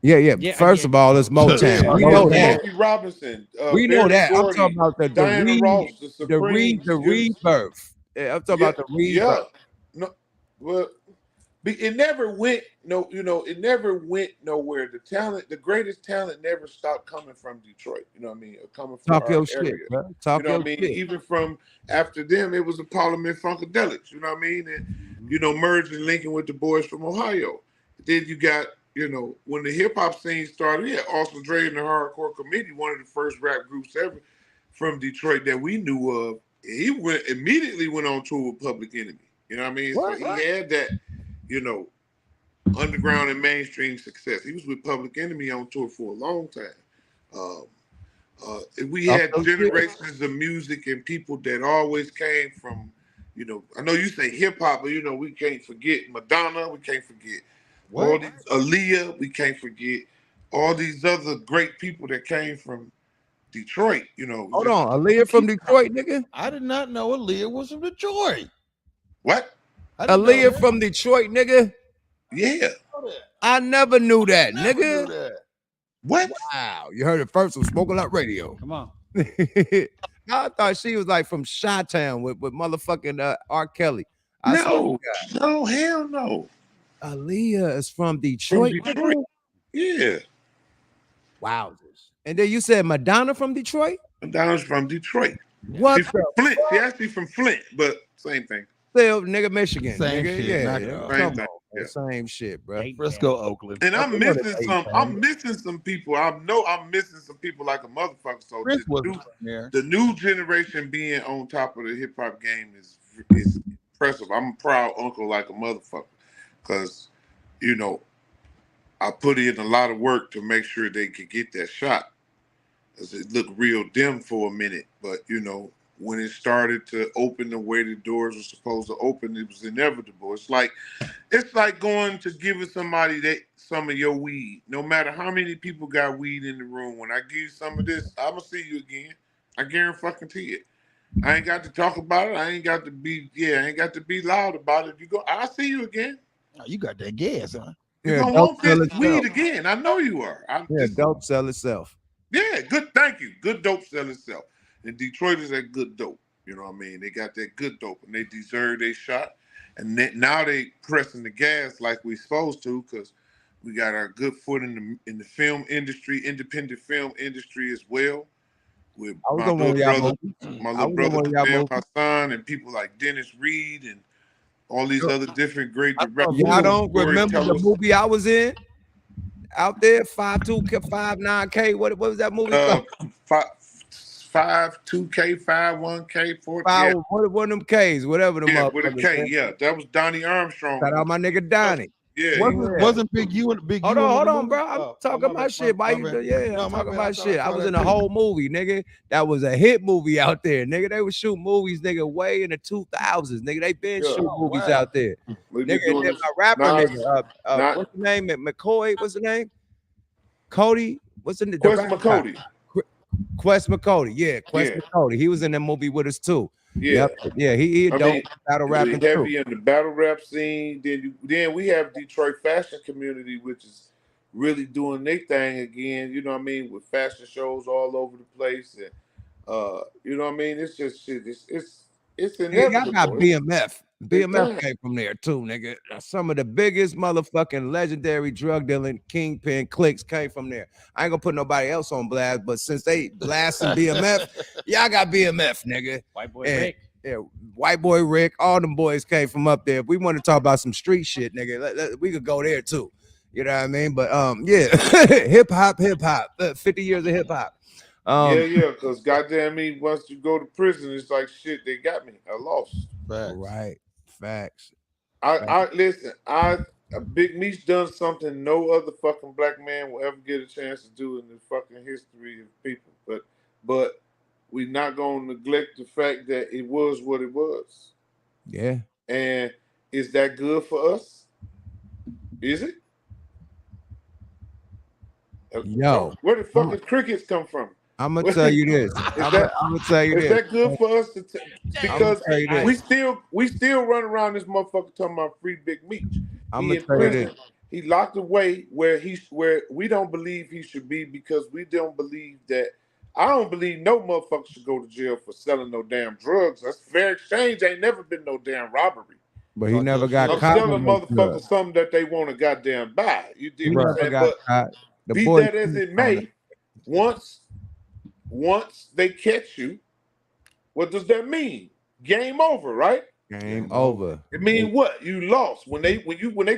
Yeah. First of all, it's Motown. We know that. Smokey Robinson. We know that. I'm talking about the Diana Ross, the Supremes, the rebirth. Yeah, I'm talking about the rebirth. No, well, it never went. No, it never went nowhere. The greatest talent, never stopped coming from Detroit. You know what I mean? Coming from Talk our your area. shit, bro. Talk you know your what I mean? shit. Even from after them, it was the Parliament Funkadelics. You know what I mean? And merged and linking with the boys from Ohio. Then you got. When the hip hop scene started, yeah, Austin Dre and the Hardcore Committee, one of the first rap groups ever from Detroit that we knew of. He immediately went on tour with Public Enemy. You know what I mean? So he had that, underground and mainstream success. He was with Public Enemy on tour for a long time. We had generations of music and people that always came from, I know you say hip hop, but we can't forget Madonna, we can't forget all these Aaliyah, we can't forget all these other great people that came from Detroit. Hold on, Aaliyah from Detroit, nigga. I did not know Aaliyah was from Detroit. What? Aaliyah from Detroit, nigga. Yeah, I never knew that, nigga. Knew that. What? Wow, you heard it first on Smoking Out Radio. Come on. I thought she was like from Chi-Town with motherfucking R. Kelly. No, hell no. Aaliyah is from Detroit. From Detroit. Yeah. Wowzers. And then you said Madonna from Detroit? Madonna's from Detroit. What? She's from Flint. She actually from Flint, but same thing. Still, nigga, Michigan. Same nigga. shit, Yeah. same thing. Same shit, bro. Frisco, Oakland. And I'm missing some people. I know I'm missing some people like a motherfucker. So the new generation being on top of the hip hop game is impressive. I'm a proud uncle like a motherfucker. Because, I put in a lot of work to make sure they could get that shot. Because it looked real dim for a minute. But, when it started to open the way the doors were supposed to open, it was inevitable. It's like going to giving somebody some of your weed. No matter how many people got weed in the room, when I give you some of this, I'm gonna see you again. I guarantee it. I ain't got to talk about it. I ain't got to be loud about it. I'll see you again. Oh, you got that gas, huh? You're gonna want this weed again. I know you are. Dope sell itself. Yeah, good. Thank you. Good dope sell itself. And Detroit is that good dope. You know what I mean? They got that good dope, and they deserve their shot. And now they pressing the gas like we supposed to, because we got our good foot in the film industry, independent film industry as well. With my little brother, Camille Hassan, and people like Dennis Reed and all these other different great directors. Y'all don't remember the movie I was in? Out there, 5'2", 5'9", What was that movie called? 5'2", 5'1", 4. One of them K's, whatever the with a K. Yeah, that was Donnie Armstrong. Shout out my nigga Donnie. Yeah. Wasn't Big U and Big U? Hold on, bro. I'm talking about shit. Why you? Yeah, I'm talking about shit. I was in a whole movie, nigga. That was a hit movie out there, nigga. They would shoot movies, nigga, way in the 2000s, nigga. They been shooting movies out there, nigga. And then my rapper, nigga, what's the name? McCoy. What's the name? Cody. What's the name? Quest McCody. Quest McCody. Yeah, Quest McCody. He was in that movie with us too. Yeah, he dope battle rapping heavy too. in the battle rap scene. Then we have Detroit fashion community, which is really doing their thing again. You know what I mean, with fashion shows all over the place, and you know what I mean. It's just shit. It's inevitable. Y'all got BMF. BMF came from there too, nigga. Some of the biggest motherfucking legendary drug dealing kingpin cliques came from there. I ain't gonna put nobody else on blast, but since they blasting BMF, y'all got BMF, nigga. White Boy Rick. Yeah, White Boy Rick, all them boys came from up there. If we want to talk about some street shit, nigga, we could go there too. You know what I mean? But yeah, hip hop, 50 years of hip hop. Yeah, because goddamn me, once you go to prison, it's like shit. They got me. I lost. Right. Facts. I listen. Big Meech done something no other fucking black man will ever get a chance to do in the fucking history of people. But we're not gonna neglect the fact that it was what it was. Yeah. And is that good for us? Is it? Yo, where the fucking crickets come from? I'm gonna tell you this. I'm gonna tell you this. Is that good for us? Because we still run around this motherfucker talking about free Big Meech. I'm gonna tell you this. He locked away where we don't believe he should be because we don't believe that. I don't believe no motherfucker should go to jail for selling no damn drugs. That's fair exchange. Ain't never been no damn robbery. But he never got I'm caught. selling motherfuckers something that they want to goddamn buy. You did what I'm saying? But be that as it may, once they catch you, what does that mean? Game over, right? Game over. It mean what? You lost. When they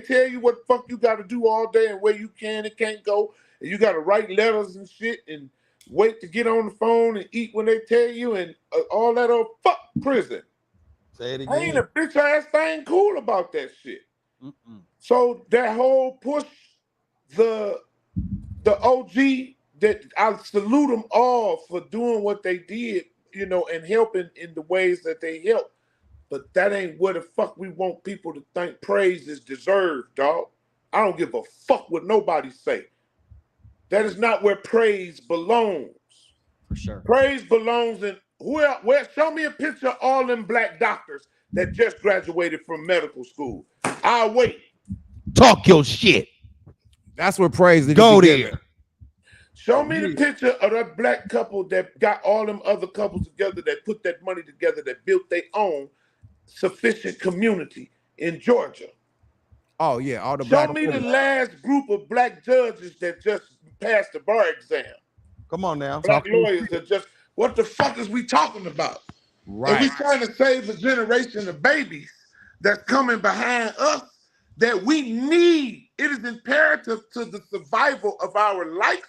tell you what the fuck you got to do all day and where you can and can't go, and you got to write letters and shit and wait to get on the phone and eat when they tell you and all that old fuck prison. Say it again. Ain't a bitch ass thing cool about that shit. So that whole push, the OG, that I salute them all for doing what they did, you know, and helping in the ways that they help. But that ain't what the fuck we want people to think praise is deserved, dog. I don't give a fuck what nobody say. That is not where praise belongs. For sure. Praise belongs in where show me a picture of all them black doctors that just graduated from medical school. I'll wait. Talk your shit. That's where praise go there. Show me the picture of that black couple that got all them other couples together that put that money together that built their own sufficient community in Georgia. Oh yeah, all the show me the last group of black judges that just passed the bar exam. Come on now. Black lawyers that just what the fuck is we talking about? Right. And we trying to save a generation of babies that's coming behind us that we need. It is imperative to the survival of our life,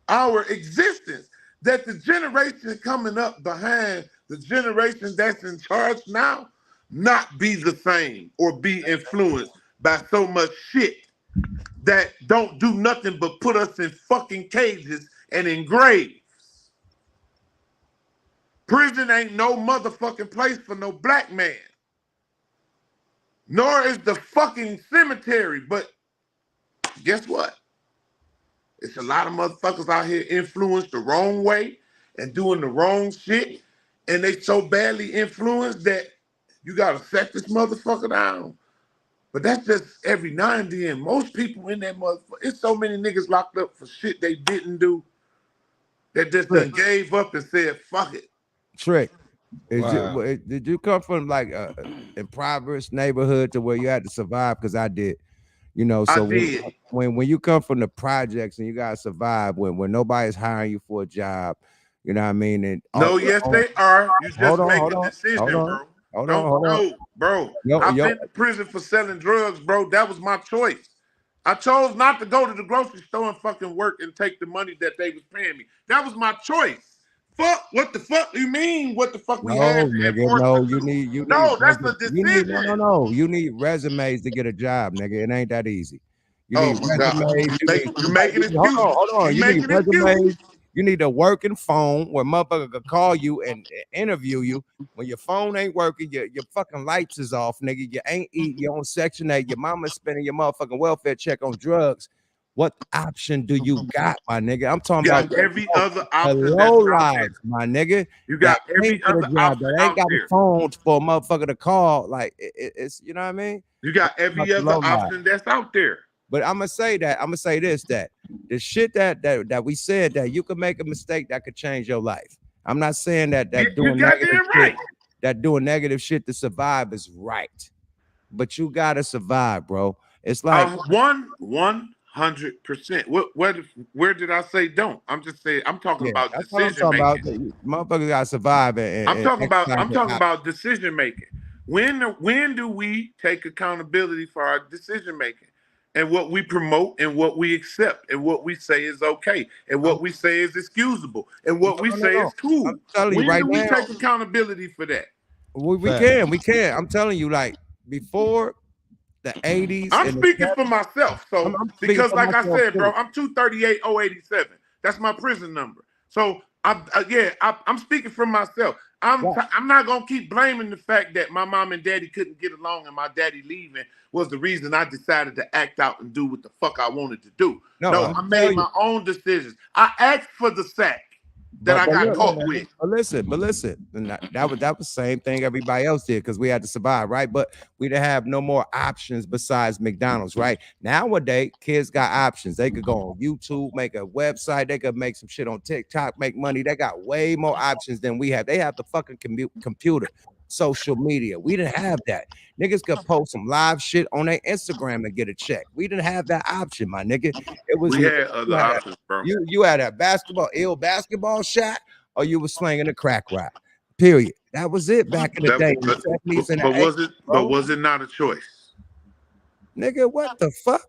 our existence, that the generation coming up behind the generation that's in charge now not be the same or be influenced by so much shit that don't do nothing but put us in fucking cages and in graves. Prison ain't no motherfucking place for no black man. Nor is the fucking cemetery. But guess what? It's a lot of motherfuckers out here influenced the wrong way and doing the wrong shit. And they so badly influenced that you gotta set this motherfucker down. But that's just every now and then. Most people in that motherfucker, it's so many niggas locked up for shit they didn't do that just done gave up and said, fuck it. Trick. Did you come from like a impoverished neighborhood to where you had to survive? Because I did. You know, so when you come from the projects and you gotta survive when nobody's hiring you for a job, you know what I mean? And yes, they are. You just make a decision, bro. Hold on. Bro. I've been to prison for selling drugs, bro. That was my choice. I chose not to go to the grocery store and fucking work and take the money that they was paying me. That was my choice. fuck? What the fuck do you mean? What the fuck we No, had to nigga, enforce no. the You truth? need No, that's the no, decision. no. You need resumes to get a job, nigga. It ain't that easy. You Oh need my god, resumes. you're making excuses. Hold on. You're You need making excuses. resumes. You need a working phone where motherfucker could call you and interview you. When your phone ain't working, your fucking lights is off, nigga. You ain't eating. You on Section 8. Your mama's spending your motherfucking welfare check on drugs. What option do you got, my nigga? I'm talking You about got every other the option low that's out there. lives, my nigga. You That got ain't every get a other job. option That ain't out got a there. phone for a motherfucker to call. Like it's you know what I mean? You got I'm talking every about the other low lives. option that's out there. But I'm gonna say that I'm gonna say this that the shit that we said that you could make a mistake that could change your life. I'm not saying that You doing negative goddamn shit, right. that doing negative shit to survive is right. But you gotta survive, bro. It's like 100%. Where did I say don't? I'm just saying I'm talking yeah, about that's what I'm decision talking about. making. Motherfuckers gotta survive I'm and talking about exercise I'm their talking options. about decision making. When do we take accountability for our decision making and what we promote and what we accept and what we say is okay and what we say is excusable and what we say No. is cool? I'm telling you When right do we now, take accountability for that? we Fact. can, we can. I'm telling you, like before the 80s I'm and the speaking for 70s, myself. So I'm speaking because for like I myself said, bro, too. I'm 238087. That's my prison number. So I'm speaking for myself. Right. I'm not gonna keep blaming the fact that my mom and daddy couldn't get along and my daddy leaving was the reason I decided to act out and do what the fuck I wanted to do. No, No, I'm I telling made you, my own decisions. I asked for the sack that I but got look, caught with. but listen, and that was the same thing everybody else did because we had to survive, right? But we didn't have no more options besides McDonald's, right? Nowadays, kids got options. They could go on YouTube, make a website, they could make some shit on TikTok, make money. They got way more options than we have. They have the fucking computer, social media. We didn't have that. Niggas could post some live shit on their Instagram and get a check. We didn't have that option, my nigga. It was We either had you other had a options, bro. you had a basketball shot, or you was slinging a crack rock. Period. That was it back in the That, day, in the 70s and the but 80s, bro. was it not a choice? Nigga, what the fuck?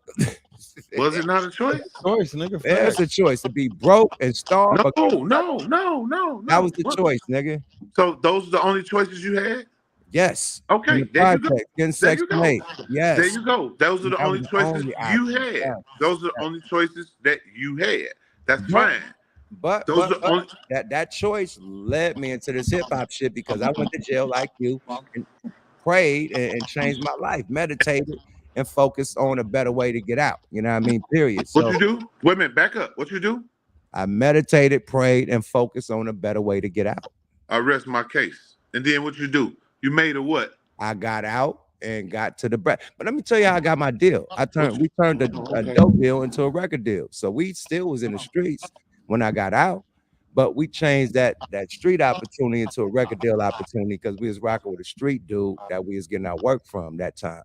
Was it not a choice? Choice, nigga. There's Fact. a choice to be broke and starve. No, Or get money. That no. was the choice, nigga. So those are the only choices you had? Yes. In Okay, the there you go. project, getting There you Section go. 8. There Yes. you go. Those are the That was only the choices only you option. had. Yes. Those are the only choices that you had. That's But fine. but Those but are the but only. that choice led me into this hip hop shit because I went to jail like you and prayed and changed my life, meditated and focused on a better way to get out. You know what I mean? Period. What So you do? Wait a minute. Back up. What you do? I meditated, prayed, and focused on a better way to get out. I rest my case. And then what you do? You made a what? I got out and got to the bread. But let me tell you how I got my deal. What We turned a dope deal into a record deal. So we still was in the streets when I got out, but we changed that street opportunity into a record deal opportunity because we was rocking with a street dude that we was getting our work from that time.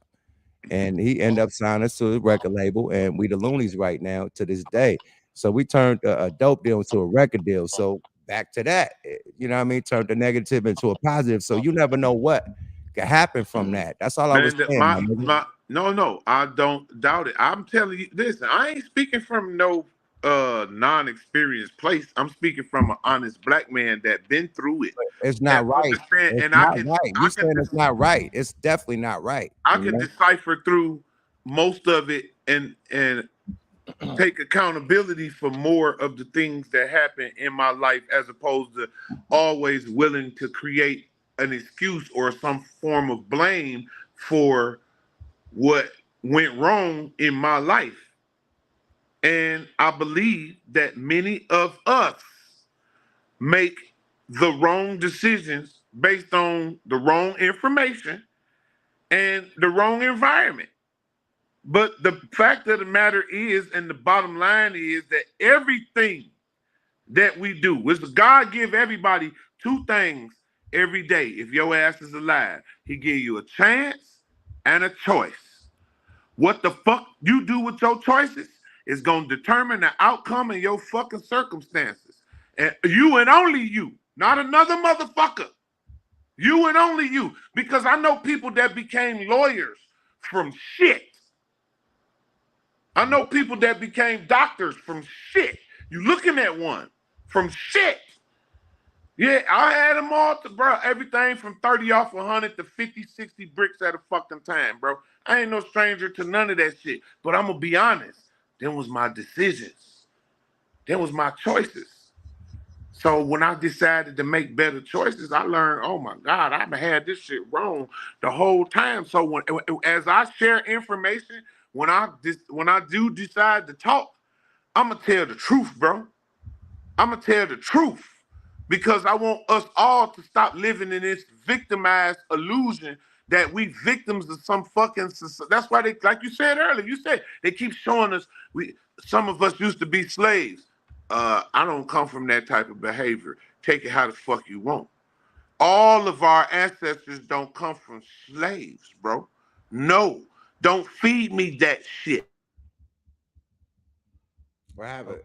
And he ended up signing us to the record label, and we the Loonies right now to this day. So we turned a dope deal into a record deal. So back to that, you know what I mean? Turned the negative into a positive. So you never know what could happen from that. That's all I was Man, saying, my nigga. no, I don't doubt it. I'm telling you, listen, I ain't speaking from no non-experienced place. I'm speaking from an honest black man that been through it It's and not right. understand. It's And not right. You saying it's not right. It's definitely not right. I You can know? decipher through most of it and take accountability for more of the things that happen in my life as opposed to always willing to create an excuse or some form of blame for what went wrong in my life. And I believe that many of us make the wrong decisions based on the wrong information and the wrong environment. But the fact of the matter is, and the bottom line is that everything that we do, which God give everybody two things every day. If your ass is alive, He give you a chance and a choice. What the fuck you do with your choices is gonna determine the outcome of your fucking circumstances. And you and only you, not another motherfucker. You and only you. Because I know people that became lawyers from shit. I know people that became doctors from shit. You looking at one from shit. Yeah, I had them all, bro. Everything from 30 off 100 to 50, 60 bricks at a fucking time, bro. I ain't no stranger to none of that shit. But I'm gonna be honest. Them was my decisions. Them was my choices. So when I decided to make better choices, I learned, oh my God, I've had this shit wrong the whole time. So as I share information, when I do decide to talk, I'm gonna tell the truth, bro. I'm gonna tell the truth because I want us all to stop living in this victimized illusion that we victims of some fucking. That's why they, like you said earlier, you said they keep showing us we. Some of us used to be slaves. I don't come from that type of behavior. Take it how the fuck you want. All of our ancestors don't come from slaves, bro. No, don't feed me that shit. What happened?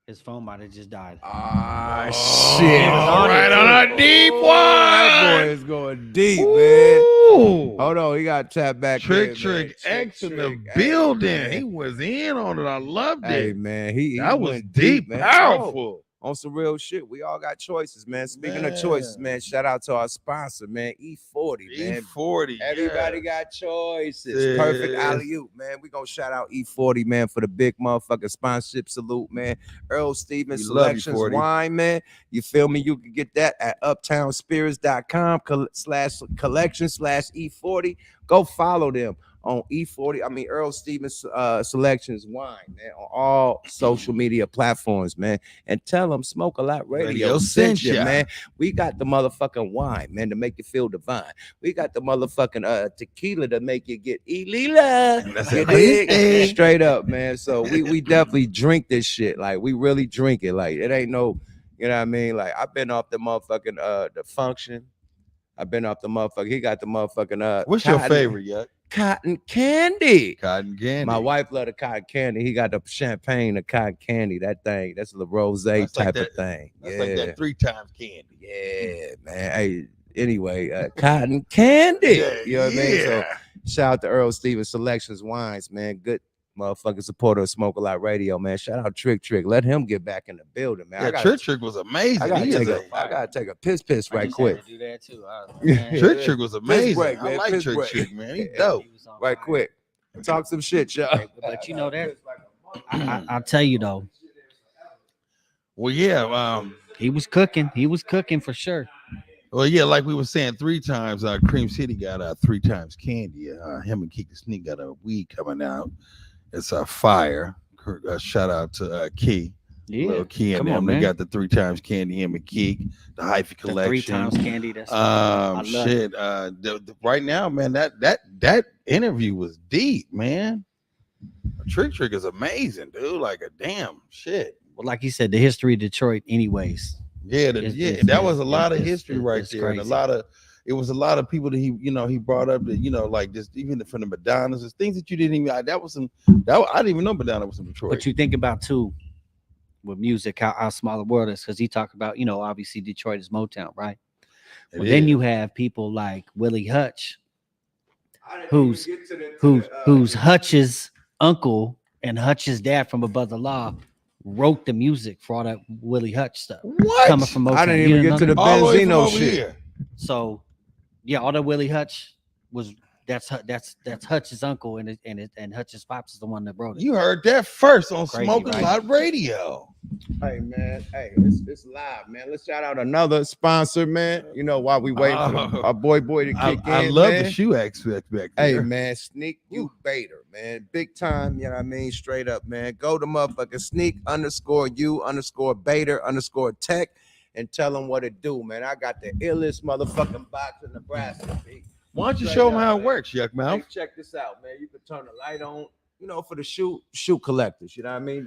His phone might have just died. Ah, Oh, shit. all right, on a deep one. That boy is going deep, man. Ooh. Hold on, he got to tap back Trick in, man. X in the Trick. building. Hey, He was in on it. I loved hey, it. man, he That was went deep, man. powerful. On some real shit. We all got choices, man. Speaking of choices, man, shout out to our sponsor, man, E40, man. E40. Everybody got choices. Yes. Perfect alley-oop, man. We gonna shout out E40, man, for the big motherfucking sponsorship salute, man. Earl Stevens We love Selections E40. Wine, man. You feel me? You can get that at uptownspirits.com/collection/E40. Go follow them on E40. I mean Earl Stevens Selections Wine, man, on all social media platforms, man. And tell them Smoke a Lot Radio sent you, man. We got the motherfucking wine, man, to make you feel divine. We got the motherfucking tequila to make you get elila. You dig? Straight up, man. So we definitely drink this shit. Like we really drink it. Like it ain't no, you know what I mean? Like I've been off the motherfucking the function. I've been off the motherfucker. He got the motherfucking What's your favorite, Yuck? Cotton candy. Cotton candy. My wife loved the cotton candy. He got the champagne, the cotton candy. That thing, that's the rose type of thing. That's like that 3 times candy. Yeah, man. Hey, anyway, cotton candy. You know what I mean? So shout out to Earl Stevens Selections Wines, man. Good motherfucking supporter of Smoke a Lot Radio, man. Shout out Trick. Let him get back in the building, man. Yeah, Trick was amazing. I gotta take a piss right quick. Do that too. Trick was amazing. Break, I like Trick, man. He dope. Right quick. Talk some shit, y'all. But you know that I'll tell you though. Well, yeah, he was cooking. He was cooking for sure. Well, yeah, like we were saying 3 times. Cream City got 3 times candy. Him and Keek the Sneak got a weed coming out. It's a fire. Shout out to Key. Yeah, Little Key and come them. on, They man. got the 3 times candy. Him and Keek, the hyphy collection. 3 times candy. That's I love shit. it. Right now, man, that interview was deep, man. Trick is amazing, dude. Like a damn shit. Well, like you said, the history of Detroit, anyways. Yeah, that was a lot of history right there, and it was a lot of people that he brought up that like just even from the Madonnas, it's things that you didn't even. I didn't even know Madonna was from Detroit. But you think about too with music how small the world is, because he talked about obviously Detroit is Motown, right? Well, then you have people like Willie Hutch, who's Hutch's uncle and Hutch's dad from Above the Law wrote the music for all that Willie Hutch stuff. What? Coming from Motown. I didn't even get to the Benzino shit. Here. So, yeah, all that Willie Hutch was that's Hutch's uncle, and Hutch's pops is the one that wrote it. You heard that first on Crazy, Smoking right? Lot Radio. Hey man, it's live, man. Let's shout out another sponsor, man. While we waiting for our boy to kick in. I love man. the shoe aspect back Hey there. man, Sneak you Bader, man. Big time, you know what I mean? Straight up, man. Go to motherfucking Sneak_you_Bader_tech and tell them what it do, man. I got the illest motherfucking box in Nebraska. Why don't you show them how it works, Yuck Mouth? Hey, check this out, man. You can turn the light on, for the shoe collectors, you know what I mean?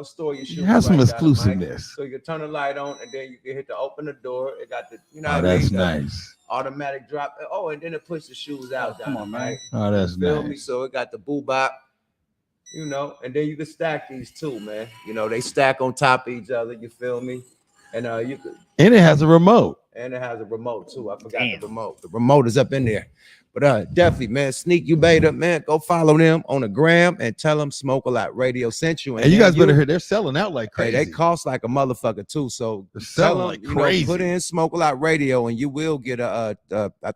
Store your shoes. Have some right exclusiveness. So you can turn the light on and then you can hit open the door. It got the, That's nice. Automatic drop. Oh, and then it pushes the shoes out. Come on, man. Right? Oh, that's Feel nice. me? So it got the boo bop, and then you can stack these too, man. They stack on top of each other. You feel me? And you could. And it has a remote. And it has a remote too. I forgot the remote. The remote is up in there. But definitely, man, Sneak You Beta, man, go follow them on the gram and tell them Smoke a Lot Radio sent you. And you guys better hear they're selling out like Hey, crazy. they cost like a motherfucker too. So They're tell selling them, like you know, crazy. put in Smoke a Lot Radio, and you will get I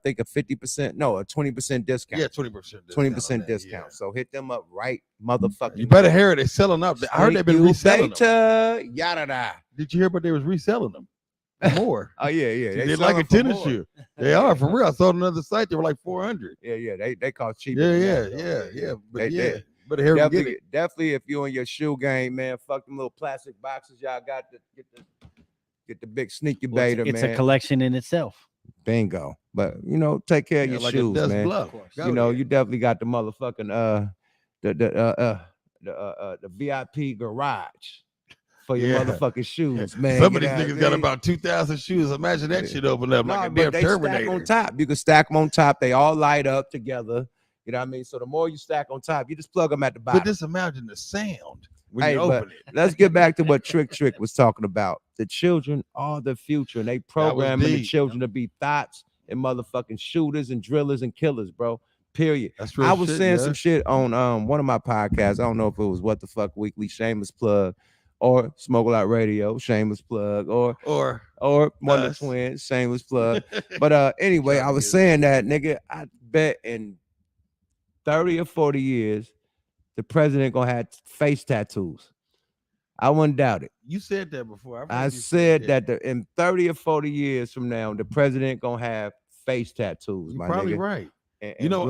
think a 50%, no, a 20% discount. Yeah, 20%. 20% discount. So hit them up right, motherfucking. You better hear it. They're selling up. I heard they've been reselling them. Yada. Did you hear? But they was reselling them more. Oh yeah. They like a tennis shoe. They are for real. I saw another site. They were like 400. Yeah. They cost cheaper. Yeah. But They- but here we get it. Definitely, if you on your shoe game, man, fuck them little plastic boxes y'all got to get the big Sneaky Beta, It's man. a collection in itself. Bingo. But you know, take care of your like shoes, a dust man. glove. You know, you definitely got the motherfucking the VIP garage for your motherfucking shoes, man. Some of these niggas got about 2,000 shoes. Imagine that shit open up like a damn they Terminator. stack on top. You can stack them on top. They all light up together. You know what I mean? So the more you stack on top, you just plug them at the bottom. But just imagine the sound when Hey, you but open it. let's get back to what Trick was talking about. The children are the future, and they programming the deep. children to be thoughts and motherfucking shooters and drillers and killers, bro. Period. That's real I was shit, saying yeah. some shit on one of my podcasts. I don't know if it was What the Fuck Weekly, shameless plug, or Smoke a Lot Radio, shameless plug, or one of us. the twins, shameless plug. But anyway, I was saying that, nigga, I bet in 30 or 40 years, the president gonna have face tattoos. I wouldn't doubt it. You said that before. I said that in 30 or 40 years from now, the president gonna have face tattoos. You're my probably nigga. right. And, You know,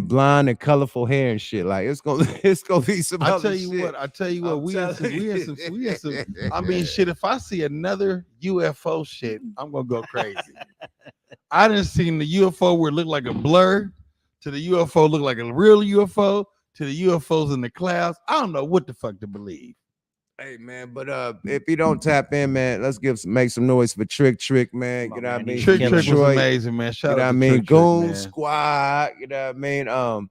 blonde and colorful hair and shit. Like it's gonna be some. I other tell you shit. what. I tell you what. I'm We in some. I mean, shit. If I see another UFO shit, I'm gonna go crazy. I done seen the UFO where it looked like a blur, to the UFO look like a real UFO, to the UFOs in the clouds. I don't know what the fuck to believe. Hey man, but if you don't tap in, man, let's make some noise for Trick, man. Come You know on, what I man, mean? he's Trick killing was Detroit, amazing, man. Shout you know out what I to mean? Trick, Goon man. Squad, you know what I mean?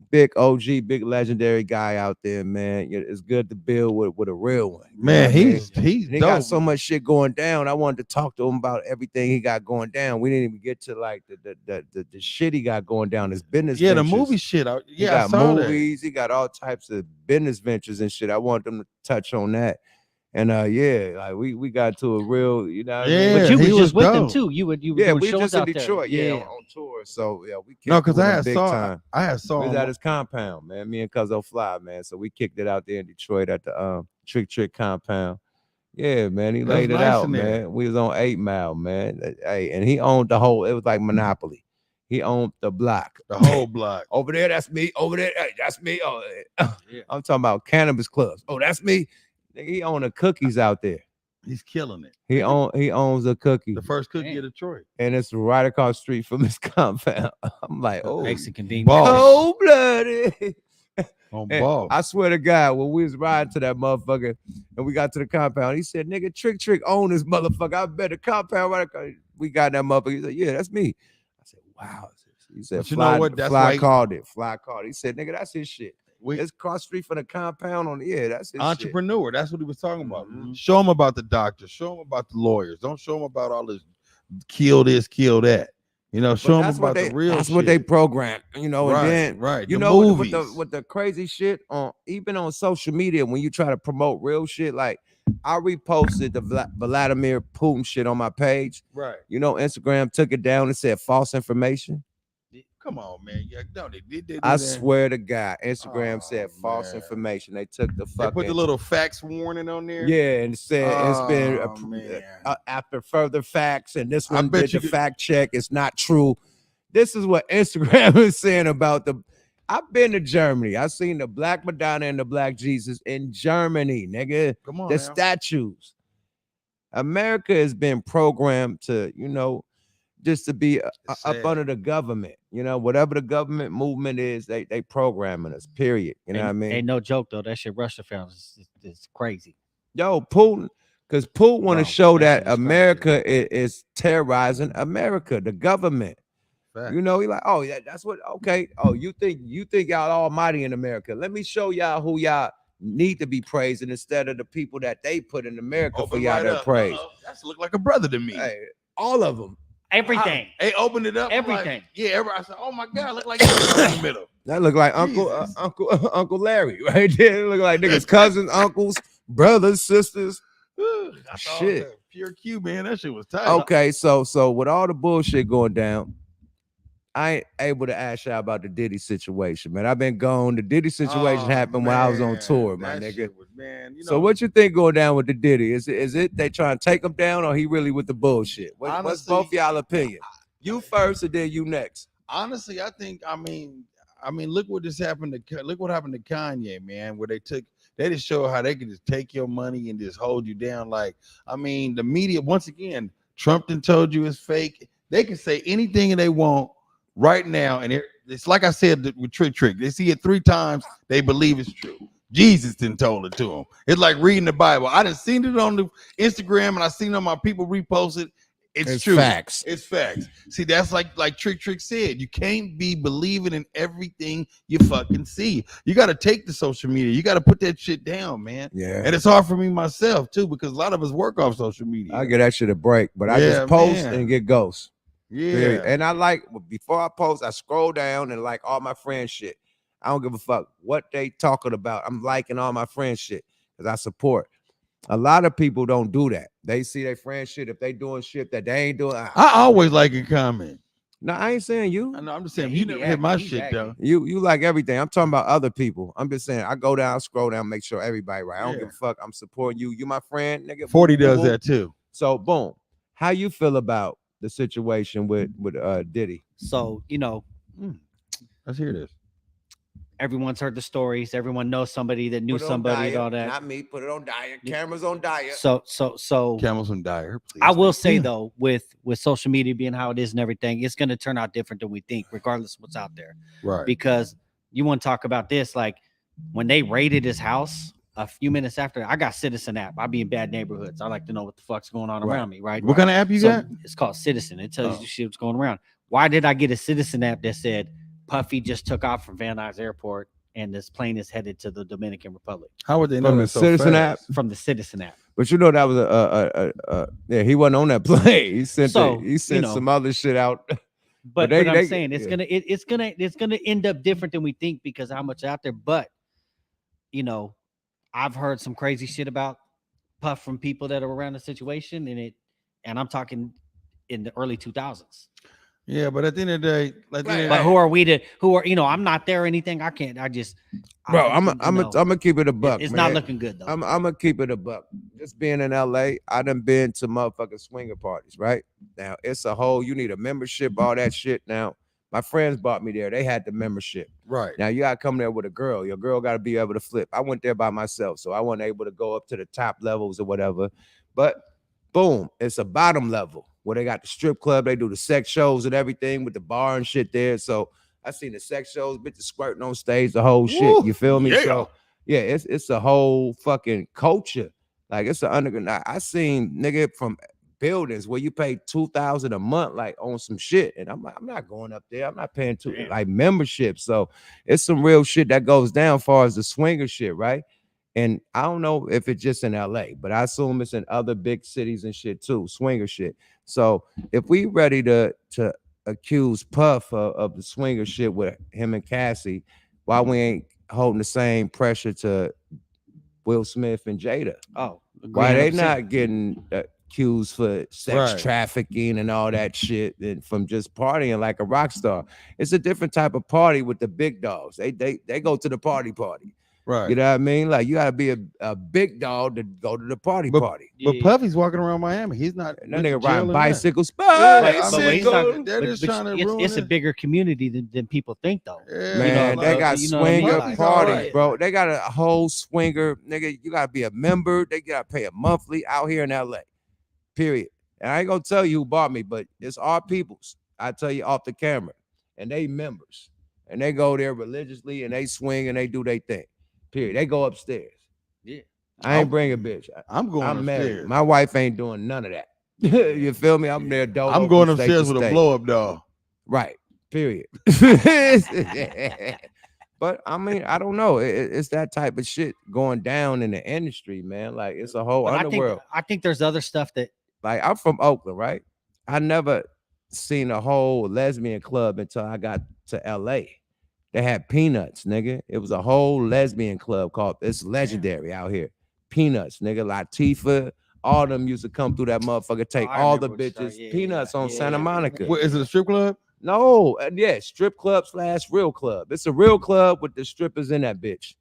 Big OG, big legendary guy out there, man. It's good to build with a real one. You know Man, what I mean? he's And he dope. got so much shit going down. I wanted to talk to him about everything he got going down. We didn't even get to like the shit he got going down. His business. Yeah, the ventures. movie shit. He Yeah, I got saw movies. He got all types of business ventures and shit. I want them to touch on that. And yeah, like we got to a real, you know. What I mean? Yeah, But you he was just was with them dope. too. You were Yeah, doing we shows just in out Detroit, there. on tour. So yeah, we kicked No, it because with I him had big saw time. him. We was at his compound, man. Me and Cuzzo Fly, man. So we kicked it out there in Detroit at the Trick compound. Yeah, man. He That was laid it nice out, in there. man. We was on 8 Mile, man. Hey, and he owned the whole. It was like Monopoly. He owned the block. The whole block. Over there, that's me. Over there, hey, that's me. Oh, Yeah. I'm talking about cannabis clubs. Oh, that's me. Nigga, he owned the cookies out there. He's killing it. He owns a cookie, The first cookie Damn. of Detroit. and it's right across the street from his compound. I'm like, oh, Makes it convenient. Boss. cold blooded. On And ball. I swear to God, when we was riding to that motherfucker and we got to the compound, he said, nigga, Trick own this motherfucker. I bet the compound right across. We got that motherfucker. He said, yeah, that's me. I said, wow. He said, But you know what? That's Fly why- called it. Fly called it. He said, nigga, that's his shit. We, It's cross street from the compound on that's his entrepreneur. That's what he was talking about. Mhm. Show him about the doctor. Show him about the lawyers. Don't show him about all this kill this, kill that. You know, shit. show But him that's about what the real That's shit. what they program, you know, right, and then right. you The know movies. with the crazy shit on even on social media when you try to promote real shit, like I reposted the Vladimir Putin shit on my page. right. You know, Instagram took it down and said false information. Come on, man. Yeah, no, they did do I that. swear to God, Instagram Oh, said false man. information. They took the They fucking put the little facts warning on there. yeah, and said it's been Oh, man. after further facts, and this I one bet did you the could- fact check. It's not true. This is what Instagram is saying about the. I've been to Germany. I've seen the Black Madonna and the Black Jesus in Germany, nigga. Come on, The now. statues. America has been programmed to, you know, just to be It's up sad. under the government. You know, whatever the government movement is, they programming us. Period. You know what I mean? Ain't no joke though. That shit Russia found is crazy. Yo, Putin, because Putin want to Bro, show that that shit is crazy. America is terrorizing America, the government. Facts. You know, he like, oh yeah, that's what. Okay, oh you think y'all almighty in America? Let me show y'all who y'all need to be praising instead of the people that they put in America for Open y'all right to up. praise. Uh-oh. That's look like a brother to me. Hey, all of them. Everything. They opened it up. I'm like, Everything. yeah, everybody. I said, oh my god, look like in the middle. That look like Uncle Jesus. Uncle Larry right there. It look like niggas, cousins, uncles, brothers, sisters. I thought Shit. that pure Q, man. That shit was tight. Okay, so with all the bullshit going down, I ain't able to ask y'all about the Diddy situation, man. I've been gone. The Diddy situation happened when I was on man, tour, my that nigga. shit was, man, you know, So what you think going down with the Diddy? Is it they trying to take him down, or he really with the bullshit? What's Honestly, both y'all opinion? You first, and then you next. honestly, I think, I mean, look what happened to Kanye, man, where they just show how they can just take your money and just hold you down. Like, I mean, the media, once again, Trump done told you it's fake. They can say anything they want right now, and it's like I said with Trick. They see it 3 times, they believe it's true. Jesus didn't told it to them. It's like reading the Bible. I done seen it on the Instagram, and I seen on my people repost it. It's true. Facts. It's facts. See, that's like Trick said. You can't be believing in everything you fucking see. You got to take the social media. You got to put that shit down, man. Yeah. And it's hard for me myself too, because a lot of us work off social media. I get that shit a break, but I Yeah, just post man. and get ghosts. Yeah. Period. And I like, before I post, I scroll down and like all my friends shit. I don't give a fuck what they talking about. I'm liking all my friends shit because I support. A lot of people don't do that. They see their friend shit. If they doing shit that they ain't doing, I always like a comment. no, I ain't saying you. I know, I'm just saying, Yeah, you he never be hit my acting, he shit be though. acting. You like everything. I'm talking about other people. I'm just saying I go down, scroll down, make sure everybody right. I don't Yeah. give a fuck. I'm supporting you. You my friend, nigga. 40 Boom, boom, does boom. that too. So boom. How you feel about the situation with Diddy? So, Let's hear this. everyone's heard the stories. Everyone knows somebody that knew Put it on somebody and diet, all that. Not me. Put it on diet. Cameras on diet. So Camels and Dyer, please. I will Thank say you. though, with social media being how it is and everything, it's going to turn out different than we think, regardless of what's out there. Right. Because you want to talk about this, like when they raided his house a few minutes after, I got Citizen app. I be in bad neighborhoods. I like to know what the fuck's going on Right. around me, right? What kind of app you So got? it's called Citizen. It tells Oh. you shit what's going around. Why did I get a Citizen app that said Puffy just took off from Van Nuys Airport and this plane is headed to the Dominican Republic? How would they know From that the so Citizen fast? From the Citizen app. But you know that was yeah, he wasn't on that plane. He sent So, he sent you know. some other shit out. But they- I'm they- saying it's yeah. it's gonna end up different than we think because of how much out there. But I've heard some crazy shit about Puff from people that are around the situation, and I'm talking in the early 2000s. Yeah, but at the end of the day, But who are we to? I'm not there or anything. I can't. Bro, I'm gonna keep it a buck. It's man. not looking good though. I'm gonna keep it a buck. Just being in LA, I done been to motherfucking swinger parties, right? Now it's a whole, you need a membership, all that shit. Now, my friends bought me there. They had the membership. right. Now you gotta come there with a girl. Your girl gotta be able to flip. I went there by myself, so I wasn't able to go up to the top levels or whatever. But boom, it's a bottom level where they got the strip club, they do the sex shows and everything with the bar and shit there. So I seen the sex shows, bitches squirting on stage, the whole shit. Woo, You feel me? yeah. So yeah, it's a whole fucking culture. Like it's an underground. I seen nigga from buildings where you pay $2,000 a month, like on some shit, and I'm like, I'm not going up there. I'm not paying like membership. So it's some real shit that goes down as far as the swinger shit, right? And I don't know if it's just in LA, but I assume it's in other big cities and shit too, swinger shit. So if we ready to accuse Puff of the swinger shit with him and Cassie, why we ain't holding the same pressure to Will Smith and Jada? Oh, Why they 100%. not getting accused for sex Right. trafficking and all that shit and from just partying like a rock star? It's a different type of party with the big dogs. They go to the party. Right. You know what I mean? Like you gotta be a big dog to go to the party. But Yeah. Puffy's walking around Miami. He's not. That went to nigga jail riding or bicycles. Yeah, I But mean, he's not- Bicycle. they're but- just but trying to ruin it's a it. bigger community than people think though. Yeah, Man, they like, got you know what I mean? swinger Puffy's parties, alright. bro. They got a whole swinger, nigga. You gotta be a member. They gotta pay a monthly out here in LA. Period. And I ain't gonna tell you who bought me, but it's our peoples. I tell you off the camera, and they members, and they go there religiously, and they swing and they do their thing. Period. They go upstairs. Yeah. I ain't bring a bitch. I'm going I'm married. upstairs. My wife ain't doing none of that. You feel me? I'm there. I'm going upstairs with a blow up doll. Right. Period. But I mean, I don't know. It's that type of shit going down in the industry, man. Like it's a whole But underworld. I think there's other stuff that Like I'm from Oakland, right? I never seen a whole lesbian club until I got to LA. They had Peanuts, nigga. It was a whole lesbian club called, it's legendary out here. Peanuts, nigga. Latifah, all them used to come through that motherfucker, take I all the remember what you're bitches. talking- yeah, Peanuts yeah, on yeah, Santa yeah, Monica. yeah. What, is it a strip club? No, yeah, strip club / real club. It's a real club with the strippers in that bitch.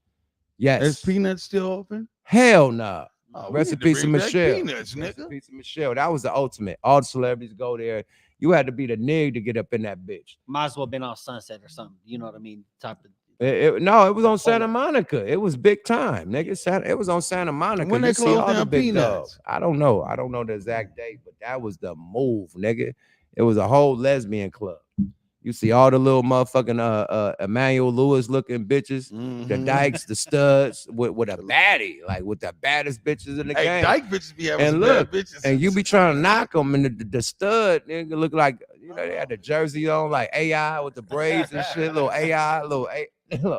Yes. Is Peanuts still open? Hell nah. Oh, Rest we in need to peace to bring back Michelle. Peanuts, Rest in nigga. peace to Michelle. That was the ultimate. All the celebrities go there. You had to be the nigga to get up in that bitch. Might as well been on Sunset or something. You know what I mean? Type of. No, it was on Santa Polo. Monica. It was big time, nigga. It was on Santa Monica. When they You see closed all the down big Peanuts? dogs. I don't know. I don't know the exact date, but that was the move, nigga. It was a whole lesbian club. You see all the little motherfucking Emmanuel Lewis looking bitches, the Mhm. dykes, the studs, with a baddie, like with the baddest bitches in the Hey, game. dyke bitches be having And some look, bad bitches. and you be trying to knock them, and the stud nigga look like, you know, they had the jersey on like AI with the braids and shit, little AI, little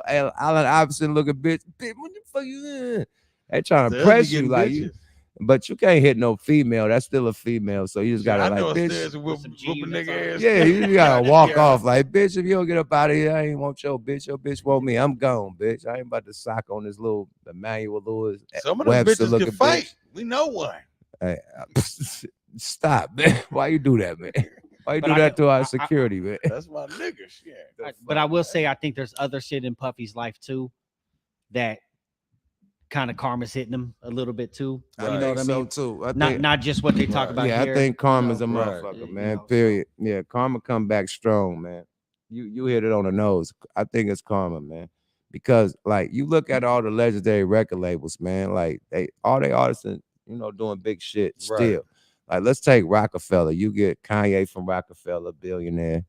Allen Iverson looking bitch. Bitch, what the fuck you in? They trying to Studs be press you getting like bitches. you, but you can't hit no female. That's still a female, so you just Shit, gotta I like, know bitch. stairs and With some whoop a G-units nigga on. ass. Yeah, you gotta walk Yeah. off like, bitch. If you don't get up out of here, I ain't want your bitch. Your bitch want me. I'm gone, bitch. I ain't about to sock on this little Emmanuel Lewis Some of them Webster bitches looking can fight. bitch. We know one. Hey, stop, man. Why you do that, man? Why you But do I that can- to our I- security, man? That's my nigga. Shit. But I will say, I think there's other shit in Puffy's life too that kind of karma's hitting him a little bit too. I You know think what I so mean? too. I Not think, not just what they talk Right. about yeah, here. I think karma's a you know, right. motherfucker, you man. know, so- Period. Yeah, karma come back strong, man. You hit it on the nose. I think it's karma, man. Because like you look at all the legendary record labels, man, like all they artists, doing big shit still. Like let's take Rockefeller. You get Kanye from Rockefeller, billionaire.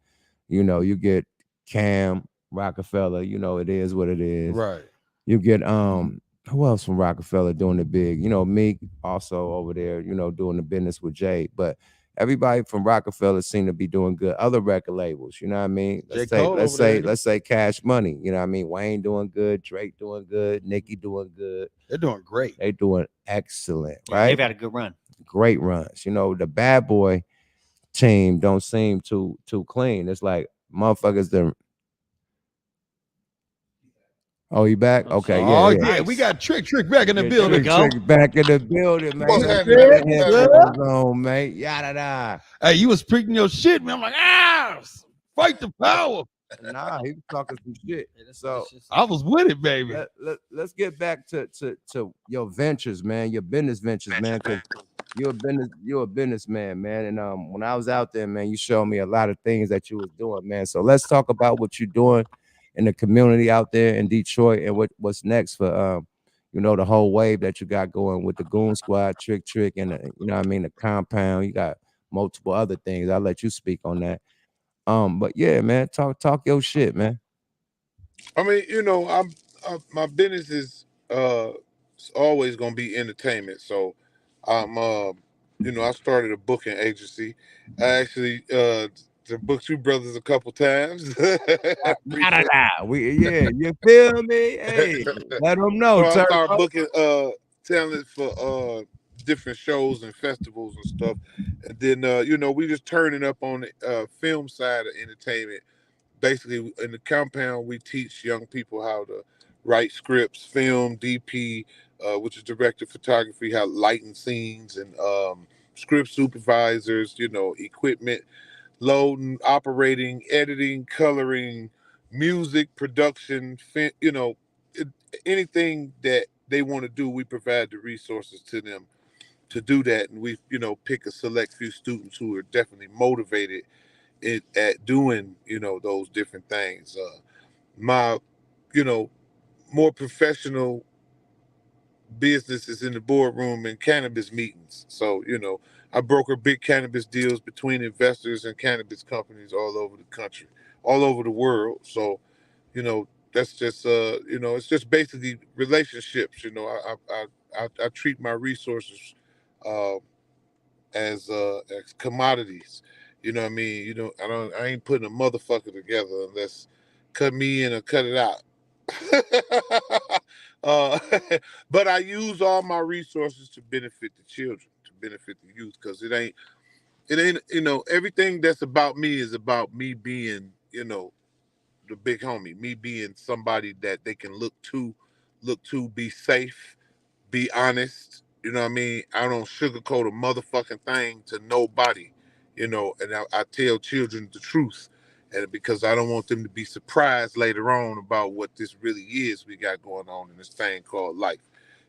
You get Cam Rockefeller. It is what it is. Right. You get who else from Rockefeller doing it big? Meek also over there, doing the business with Jay. But everybody from Rockefeller seem to be doing good. Other record labels, you know what I mean? J. Cole Let's over there. say Cash Money, you know what I mean? Wayne doing good, Drake doing good, Nicki doing good. They're doing great. They doing excellent, Yeah, right? they've had a good run. Great runs. The Bad Boy team don't seem too clean. It's like motherfuckers them. Oh, you back? Oh, Okay, shit. Oh, yeah. yeah. We got Trick back in the Yeah, building. Trick back in the building, man. What's Get happening, the man? headphones on, mate. Yada da. Hey, you was preaching your shit, man. I'm like, fight the power. Nah, he was talking some shit. So I was with it, baby. let's get back to your ventures, man. Your business ventures, man. Because you're a businessman, man. And when I was out there, man, you showed me a lot of things that you was doing, man. So let's talk about what you're doing in the community out there in Detroit and what's next for the whole wave that you got going with the Goon Squad, Trick, and the compound. You got multiple other things. I'll let you speak on that. But yeah, man, talk your shit, man. I mean, my business is it's always gonna be entertainment. So I started a booking agency. I actually to booked you brothers a couple times. Appreciate You feel me? Hey, let them know. So I Turn started up. booking talent for different shows and festivals and stuff. And then we just turning up on the film side of entertainment. Basically, in the compound, we teach young people how to write scripts, film, DP, which is directed photography, how lighting scenes, and script supervisors, equipment, loading, operating, editing, coloring, music production, it, anything that they want to do, we provide the resources to them to do that. And we, pick a select few students who are definitely motivated at doing, those different things. My, you know, more professional business is in the boardroom and cannabis meetings. So, I broker big cannabis deals between investors and cannabis companies all over the country, all over the world. So, that's just it's just basically relationships. I treat my resources uh, as commodities. You know what I mean? I ain't putting a motherfucker together unless cut me in or cut it out. uh, but I use all my resources to benefit the children, to benefit the youth, because It ain't, everything that's about me is about me being, the big homie, me being somebody that they can look to, be safe, be honest. You know what I mean? I don't sugarcoat a motherfucking thing to nobody, and I tell children the truth. And because I don't want them to be surprised later on about what this really is we got going on in this thing called life.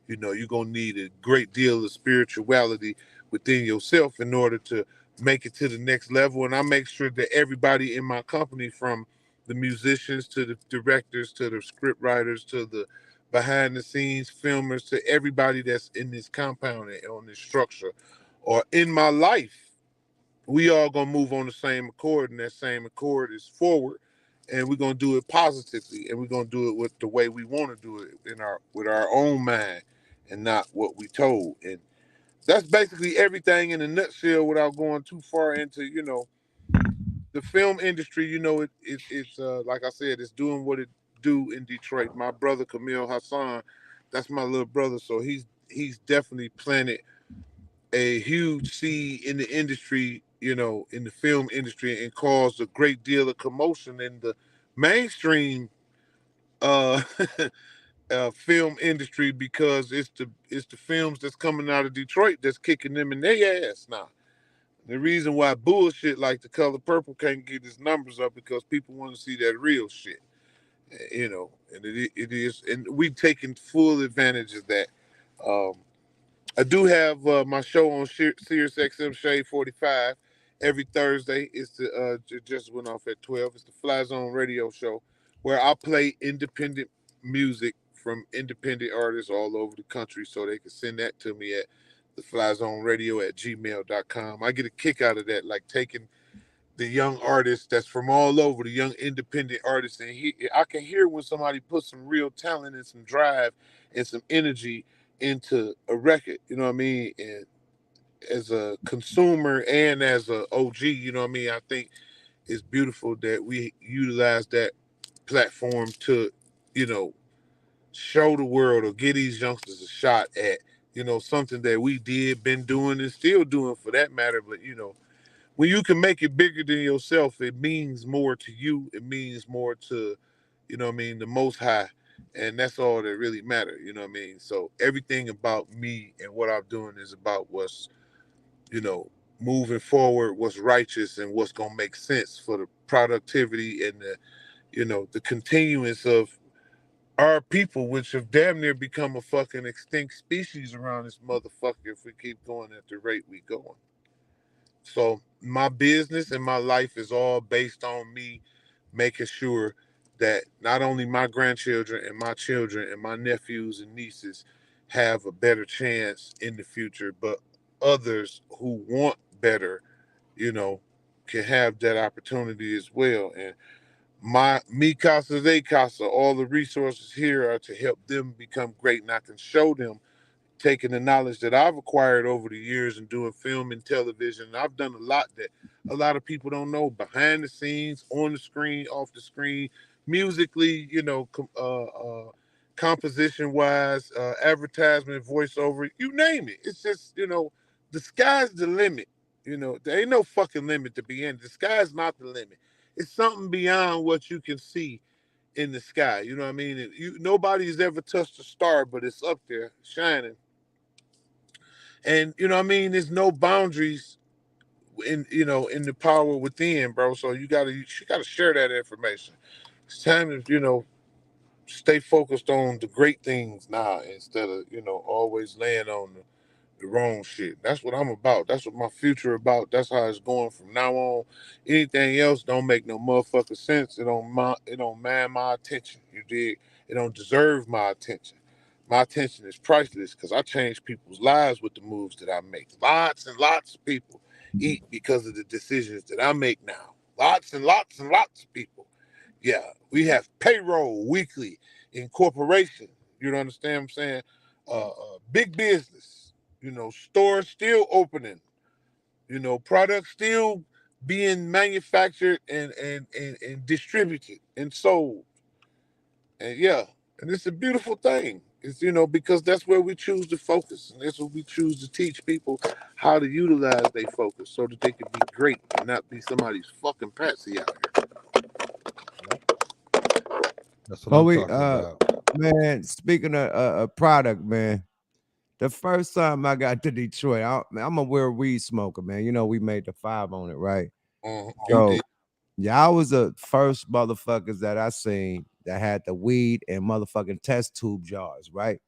You're gonna need a great deal of spirituality within yourself in order to make it to the next level. And I make sure that everybody in my company, from the musicians to the directors to the script writers to the behind the scenes filmers to everybody that's in this compound and on this structure or in my life, we all gonna move on the same accord, and that same accord is forward, and we're gonna do it positively, and we're gonna do it with the way we want to do it with our own mind, and not what we told. And that's basically everything in a nutshell, without going too far into the film industry. It's like I said, it's doing what it do in Detroit. My brother Camille Hassan, that's my little brother, so he's definitely planted a huge seed in the industry, in the film industry, and caused a great deal of commotion in the mainstream uh, film industry, because it's the films that's coming out of Detroit that's kicking them in their ass now. The reason why bullshit like The Color Purple can't get its numbers up, because people want to see that real shit, and it is, and we've taken full advantage of that. Um, I do have my show on Sirius XM Shade 45 every Thursday. It's just went off at 12. It's the Fly Zone Radio Show, where I play independent music from independent artists all over the country, so they can send that to me at theflyzoneradio@gmail.com. I get a kick out of that, like taking the young artists that's from all over, the young independent artists, and I can hear when somebody puts some real talent and some drive and some energy into a record. You know what I mean? And as a consumer and as a OG, you know what I mean? I think it's beautiful that we utilize that platform to, you know, show the world or give these youngsters a shot at, something that we did, been doing, and still doing for that matter. But when you can make it bigger than yourself, it means more to you. It means more to, what I mean, the Most High, and that's all that really matters. You know what I mean? So everything about me and what I'm doing is about what's, you know, moving forward, what's righteous, and what's gonna make sense for the productivity and the continuance of our people, which have damn near become a fucking extinct species around this motherfucker if we keep going at the rate we going. So my business and my life is all based on me making sure that not only my grandchildren and my children and my nephews and nieces have a better chance in the future, but others who want better, you know, can have that opportunity as well. And my me casa they casa, all the resources here are to help them become great, and I can show them, taking the knowledge that I've acquired over the years and doing film and television. I've done a lot that a lot of people don't know, behind the scenes, on the screen, off the screen, musically, composition wise, advertisement, voiceover, you name it. It's just, the sky's the limit. There ain't no fucking limit to be in. The sky's not the limit. It's something beyond what you can see in the sky. You know what I mean? Nobody's ever touched a star, but it's up there shining. And you know what I mean, there's no boundaries in the power within, bro. So you gotta share that information. It's time to, stay focused on the great things now, instead of, always laying on the wrong shit. That's what I'm about. That's what my future about. That's how it's going from now on. Anything else don't make no motherfucking sense. It don't man my attention. You dig? It don't deserve my attention. My attention is priceless, because I change people's lives with the moves that I make. Lots and lots of people eat because of the decisions that I make now. Lots and lots and lots of people. Yeah, we have payroll weekly in corporation. You don't understand what I'm saying? Big business. Stores still opening. Products still being manufactured and distributed and sold. And yeah, and it's a beautiful thing. It's because that's where we choose to focus, and that's what we choose to teach people how to utilize their focus so that they can be great and not be somebody's fucking patsy out here. That's what But I'm we talking about. man, speaking of a product, man. The first time I got to Detroit, I'm a real weed smoker, man. You know, we made the 5 on it, right? You So did. y'all was the first motherfuckers that I seen that had the weed and motherfucking test tube jars, right?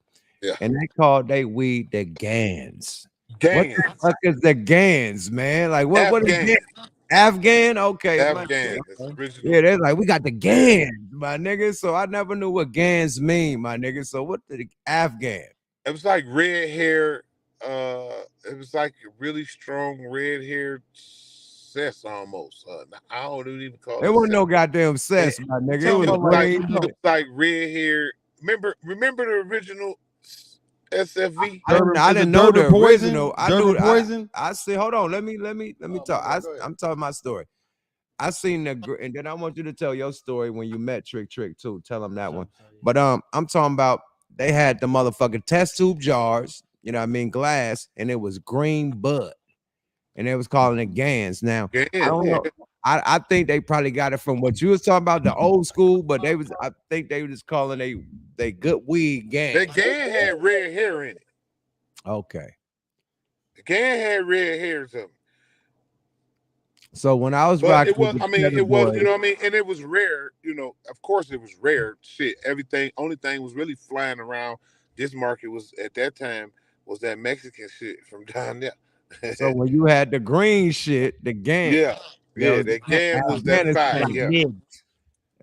Yeah. And they called they weed the Gans. What the Gans. fuck is the Gans, man? Like what is Afghan. Gans? Afghan? Okay, my Afghan. That's original. yeah, they're like, we got the Gans, my nigga. So I never knew what Gans mean, my nigga. So what the Afghan? It was like red hair. It was like a really strong red hair cess almost. I don't even call It it wasn't cess. no goddamn cess, And my nigga. It Talking was about like like, green. you know, it was like red hair. Remember the original SFV? I Is didn't it know the Durban poison? original. I knew Durban poison? I see. Hold on, let me Oh, talk. my bad, go ahead. I'm telling my story. I seen and then I want you to tell your story when you met Trick too. Tell him that one. But I'm talking about they had the motherfucking test tube jars. You know what I mean, glass, and it was green bud, and they was calling it Gans. Now I don't know. I think they probably got it from what you was talking about, the old school, but I think they were just calling they good weed Gans. That Gan had red hair in it. Okay. The Gan had red hairs of them. So when I was But rocking it was, with I the mean, Cheddar it was, Boys, you know what I mean? And it was rare, of course it was rare. Shit, everything, only thing was really flying around this market was at that time was that Mexican shit from down there. so when you had the green shit, the Gan, Yeah, that was that Gan was that fire. Afghanistan. Yeah,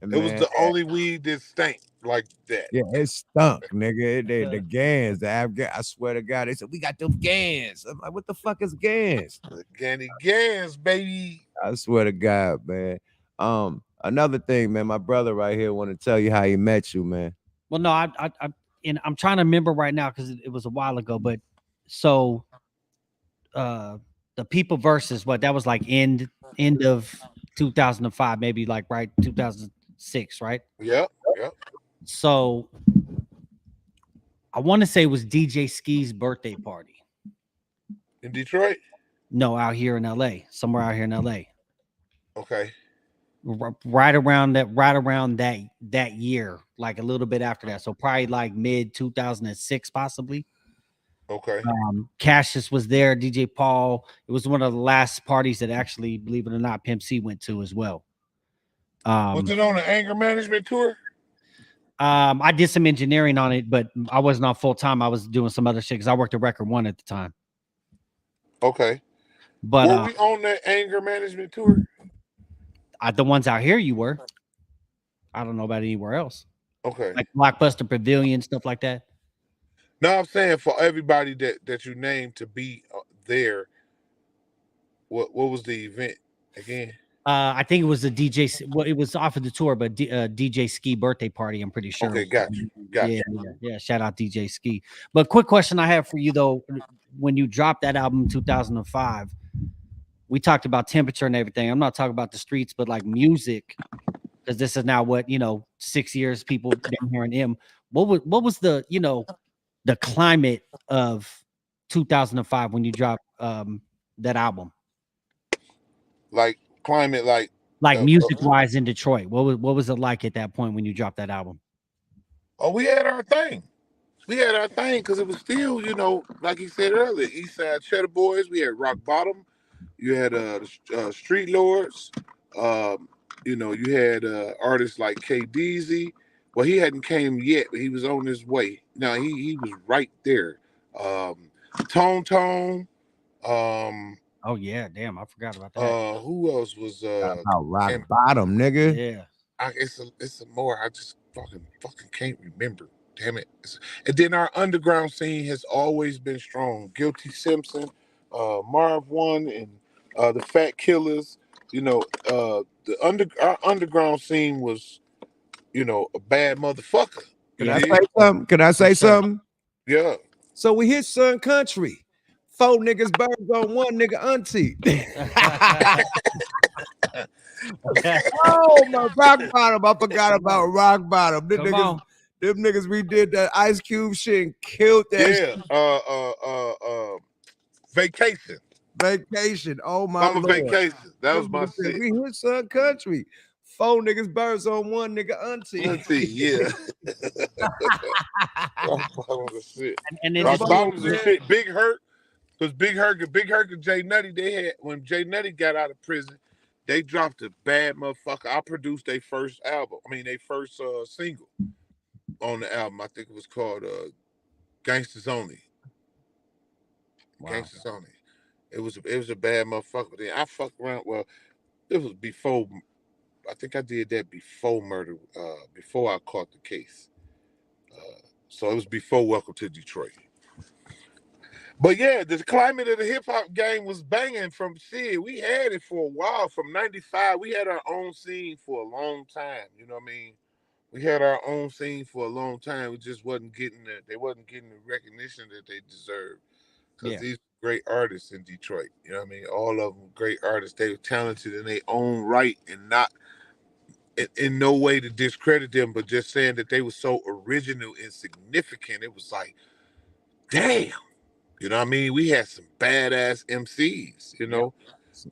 it was Man, the only weed that stank like that. yeah, it stunk, nigga. The Gans, the Afghan. I swear to God, they said we got them Gans. I'm like, what the fuck is Gans? The Ganny Gans, baby. I swear to God, man. Another thing, man, my brother right here want to tell you how he met you, man. Well, no, and I'm trying to remember right now because it was a while ago. But so, the People versus what that was like end of 2005, maybe like right 2006, right? Yep, yep. So I want to say it was DJ Ski's birthday party. In Detroit? No, out here in LA, somewhere out here in LA. Okay. Right around that year, like a little bit after that. So probably like mid 2006, possibly. Okay. Cassius was there, DJ Paul. It was one of the last parties that actually, believe it or not, Pimp C went to as well. Was it on an anger management tour? I did some engineering on it, but I wasn't on full time. I was doing some other shit because I worked at Record One at the time. Okay. But were we on that anger management tour? The ones out here you were. I don't know about anywhere else. Okay. Like Blockbuster Pavilion, stuff like that. No, I'm saying for everybody that you named to be there, what was the event again? I think it was a DJ. Well, it was off of the tour, but DJ Ski birthday party. I'm pretty sure. Okay, got you. Yeah. Shout out DJ Ski. But quick question I have for you though: when you dropped that album in 2005, we talked about temperature and everything. I'm not talking about the streets, but like music, because this is now what 6 years people been hearing him. What was the the climate of 2005 when you dropped that album? Like climate, like music wise in Detroit. What was it like at that point when you dropped that album? Oh, we had our thing. We had our thing because it was still, like he said earlier, East Side Cheddar Boys. We had Rock Bottom. You had Street Lords. You had artists like K Deezy. Well, he hadn't came yet, but he was on his way. Now he was right there. Tone Tone. Oh yeah, damn, I forgot about that. Who else was about Rock Bottom, nigga? Yeah. It's a more. I just fucking can't remember. Damn it. And then our underground scene has always been strong. Guilty Simpson, Marv One, and the Fat Killers. Our underground scene was, a bad motherfucker. Can I say something? Can I say something? Yeah. So we hit Sun Country. 4 niggas birds on 1 nigga auntie. Oh my Rock Bottom! I forgot about Rock Bottom. The Them niggas redid that Ice Cube shit and killed that Yeah. Vacation. Vacation. Oh my Summer lord. Vacation. That Them was my niggas said, shit. we hit Sun Country. 4 niggas birds on one nigga auntie. Auntie, yeah. Rock bottom was shit. And then Rock just bottoms and shit. Big Hurt. Because Big Hurt and Jay Nutty, they had when Jay Nutty got out of prison, they dropped a bad motherfucker. I produced their first album. I mean, their first single on the album. I think it was called Gangsters Only. Wow. Gangsters Only. It was a bad motherfucker. But then I fucked around. Well, it was before. I think I did that before murder. Before I caught the case. So it was before Welcome to Detroit. But yeah, the climate of the hip hop game was banging from shit. We had it for a while. From '95, we had our own scene for a long time. You know what I mean? We had our own scene for a long time. We just wasn't getting they wasn't getting the recognition that they deserved. Because Yeah. these great artists in Detroit. You know what I mean? All of them great artists. They were talented in their own right and not in no way to discredit them, but just saying that they were so original and significant. It was like, damn. You know what I mean? We had some badass MCs, you know.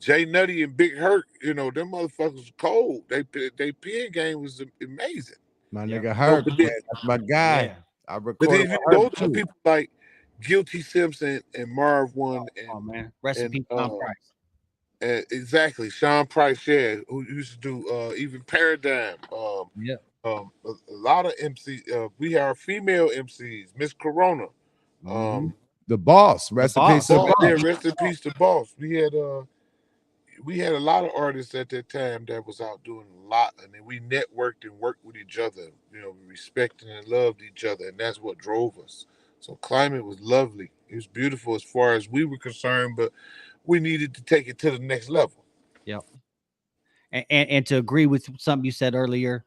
Jay Nutty and Big Hurt, you know, them motherfuckers was cold. They pen game was amazing. My Yep. nigga So, Herb, but man, then, that's my guy. Yeah. I but recorded then you with Herb go to too. people like Guilty Simpson and Marv One Oh and man, recipe Tom Price. exactly Sean Price, yeah, who used to do even Paradigm. Yeah. A lot of MCs. We have female MCs, Miss Corona. Mhm. The boss. Rest in peace. Boss. To Boss, yeah, boss. rest in peace to Boss. We had a lot of artists at that time that was out doing a lot, and then we networked and worked with each other. You know, we respected and loved each other, and that's what drove us. So climate was lovely. It was beautiful as far as we were concerned, but we needed to take it to the next level. Yep. And to agree with something you said earlier,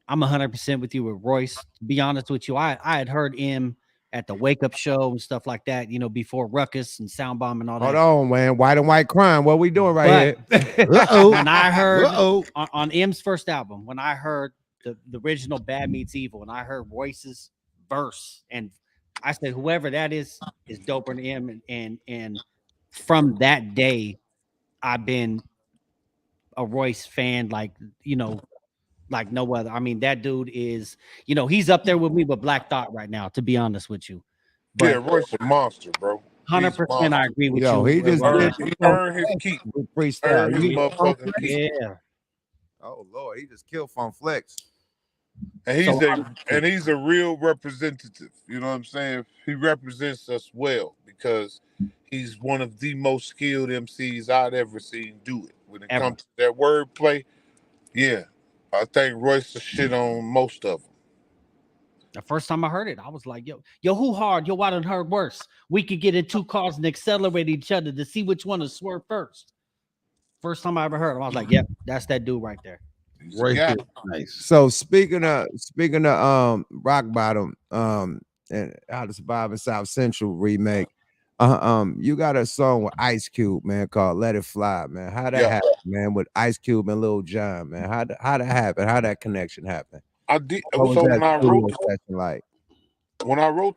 I'm 100% with you with Royce. To be honest with you, I had heard him at the Wake Up Show and stuff like that, you know, before Ruckus and Soundbomb and all Hold that. on, man. White and white crime. What we doing right But here? when I heard Uh-oh. on M's first album, when I heard the original Bad Meets Evil, and I heard Royce's verse, and I said, whoever that is doper than M. And from that day, I've been a Royce fan, like, you know, like no other. I mean, that dude is, you know, he's up there with me with Black Thought right now, to be honest with you. Yeah, But Royce a monster, bro. He's a 100% I monster. agree with Yo, you. he just did He earned his keep. with freestyle. Earned his You- motherfucking keep. Yeah. Oh Lord, he just killed Fun Flex. And he's So, he's a real representative. You know what I'm saying? He represents us well because he's one of the most skilled MCs I'd ever seen do it. When it Ever. comes to that wordplay, yeah, I think Royce the shit on most of them. the first time I heard it, I was like, yo, who hard? Yo, I done heard worse. We could get in two cars and accelerate each other to see which one to swerve first. First time I ever heard him, I was like, yep, that's that dude right there. He's a Right guy. there. Nice. So speaking of Rock Bottom and How to Survive in South Central remake, you got a song with Ice Cube, man, called Let It Fly, man. How that Yeah. happen, man, with Ice Cube and Lil Jon, man? How that happen? How that connection happened? I did. What was So that when I studio wrote session like?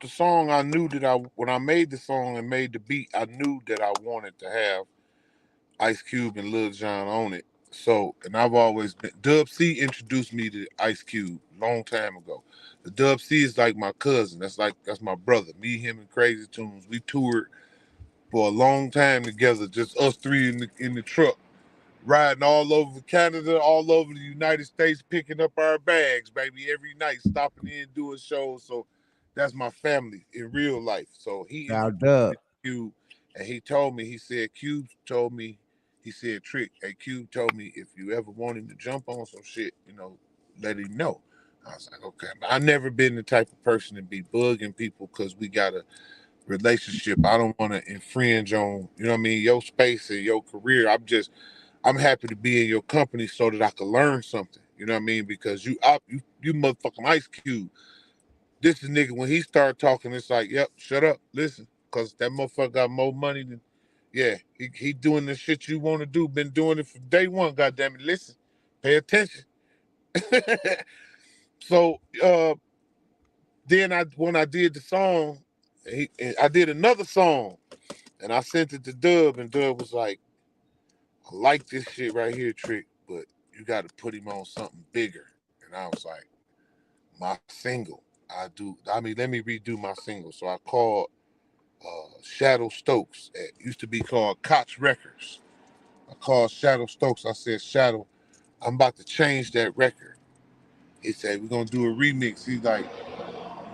the song, I knew that when I made the song and made the beat, I knew that I wanted to have Ice Cube and Lil Jon on it. So, and I've always been Dub C introduced me to Ice Cube long time ago. The Dub C is like my cousin. That's my brother. Me, him, and Crazy Tunes. We toured for a long time together, just us three in the truck, riding all over Canada, all over the United States, picking up our bags, baby, every night, stopping in, doing shows. So that's my family in real life. So he Now, introduced Dub. me to Cube, and he told me, he said, Cube told me, he said, Trick, hey, Cube told me if you ever want him to jump on some shit, you know, let him know. I was like, okay. But I've never been the type of person to be bugging people because we got a relationship. I don't want to infringe on, you know what I mean, your space and your career. I'm happy to be in your company so that I can learn something. You know what I mean? Because you motherfucking Ice Cube. This is nigga when he started talking, it's like, yep, shut up, listen, because that motherfucker got more money than, yeah, he doing the shit you want to do. Been doing it from day one. Goddamn it, listen, pay attention. So then when I did the song, I did another song, and I sent it to Dub, and Dub was like, "I like this shit right here, Trick, but you got to put him on something bigger." And I was like, "My single, I do. I mean, let me redo my single." So I called Shadow Stokes. It used to be called Koch Records. I called Shadow Stokes. I said, Shadow, I'm about to change that record. He said, we're gonna do a remix. He's like,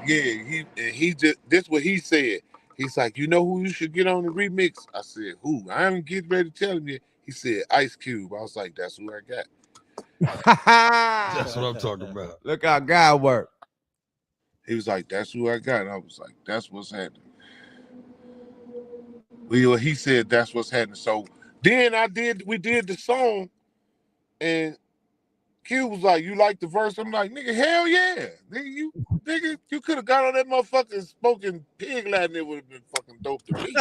yeah, he just this what he said. He's like, you know who you should get on the remix? I said, who? I haven't get ready to tell him yet. He said, Ice Cube. I was like, that's who I got. That's what I'm talking about. Look how God work. He was like, that's who I got. I was like, that's what's happening. Well, he said that's what's happening. So then we did the song, and Q was like, "You like the verse?" I'm like, "Nigga, hell yeah, nigga, you could have got on that motherfucker spoken pig Latin. It would have been fucking dope to me.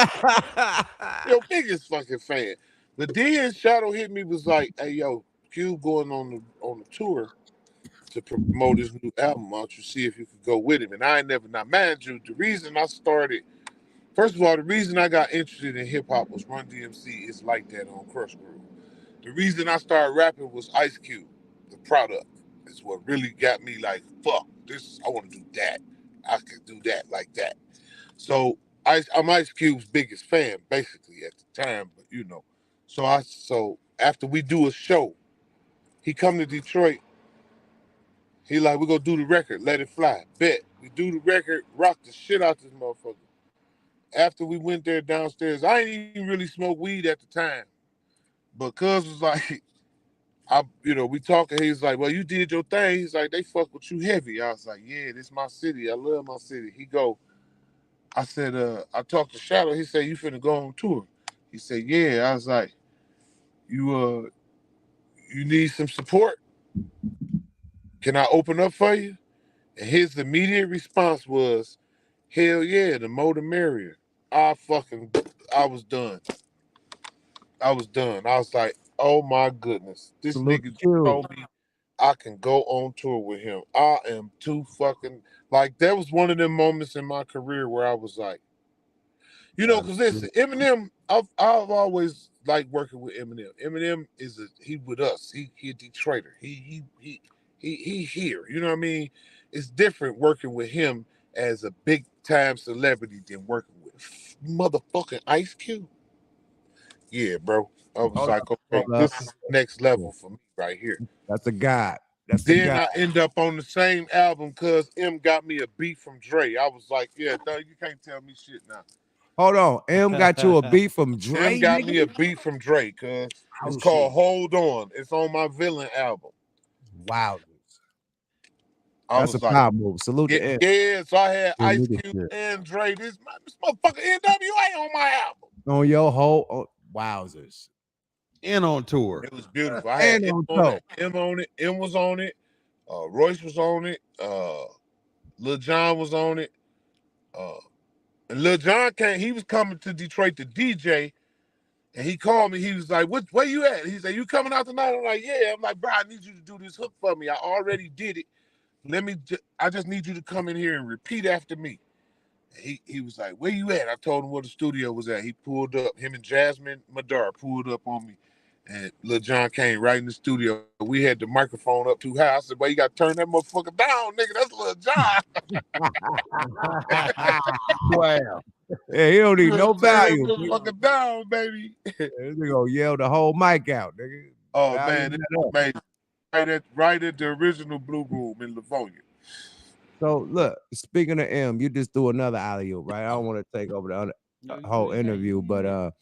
Yo, biggest fucking fan." But then Shadow hit me was like, "Hey, yo, Q going on the tour to promote his new album. Why don't you see if you could go with him?" And I ain't never. Now, mind you, the reason I started. First of all, the reason I got interested in hip hop was Run DMC is like that on Crush Groove. The reason I started rapping was Ice Cube, the product. Is what really got me like, fuck, this I want to do that. I could do that like that. So I'm Ice Cube's biggest fan, basically, at the time, but you know. So after we do a show, he come to Detroit, he like, we're gonna do the record, let it fly. Bet. We do the record, rock the shit out this motherfucker. After we went there downstairs, I ain't even really smoke weed at the time. But cuz was like, we talking. He's like, well, you did your thing. He's like, they fuck with you heavy. I was like, yeah, this my city. I love my city. He go, I said, I talked to Shadow. He said, you finna go on tour. He said, yeah. I was like, you need some support? Can I open up for you? And his immediate response was, hell yeah, the more the merrier. I was done. I was done. I was like, oh my goodness. This Salute nigga just you. told me I can go on tour with him. I am too fucking like that was one of them moments in my career where I was like, because listen, Eminem, I've always liked working with Eminem. Eminem he with us. He a Detroiter. He here. You know what I mean? It's different working with him as a big time celebrity than working with motherfucking Ice Cube. Yeah, bro. I was Hold like, up, okay, hold up. this is next level for me right here. That's a God. That's a Then God. I end up on the same album because M got me a beat from Dre. I was like, yeah, no, you can't tell me shit now. Hold on. M got you a beat from M Dre, got me a nigga. beat from Dre because it's Oh called shit. Hold On. It's on my Villain album. Wow. I That's a was like, power move. Salute yeah, to M. yeah. So I had Give Ice me this Cube shit. and Dre. This motherfucker NWA on my album. On your whole wowzers. And on tour. It was beautiful. I had And M on on top. it. M on it. M was on it. Royce was on it. Lil Jon was on it. Uh, and Lil Jon came. He was coming to Detroit to DJ, and he called me. He was like, where you at?" He said, "You coming out tonight?" I'm like, "Yeah." I'm like, "Bro, I need you to do this hook for me. I already did it. I just need you to come in here and repeat after me." He was like, "Where you at?" I told him where the studio was at. He pulled up. Him and Jasmine Madar pulled up on me, and Lil Jon came right in the studio. We had the microphone up too high. I said, "Well, you got to turn that motherfucker down, nigga. That's Lil Jon. Wow. Yeah, he don't You need got no to turn that value. motherfucker down, baby." This nigga gonna yell the whole mic out, nigga. Oh Value man, this that is up. amazing. Right at the original Blue Room in Livonia. So look, speaking of M, you just do another alley oop, right? I don't want to take over the No, you whole good. Yeah, interview, you but good.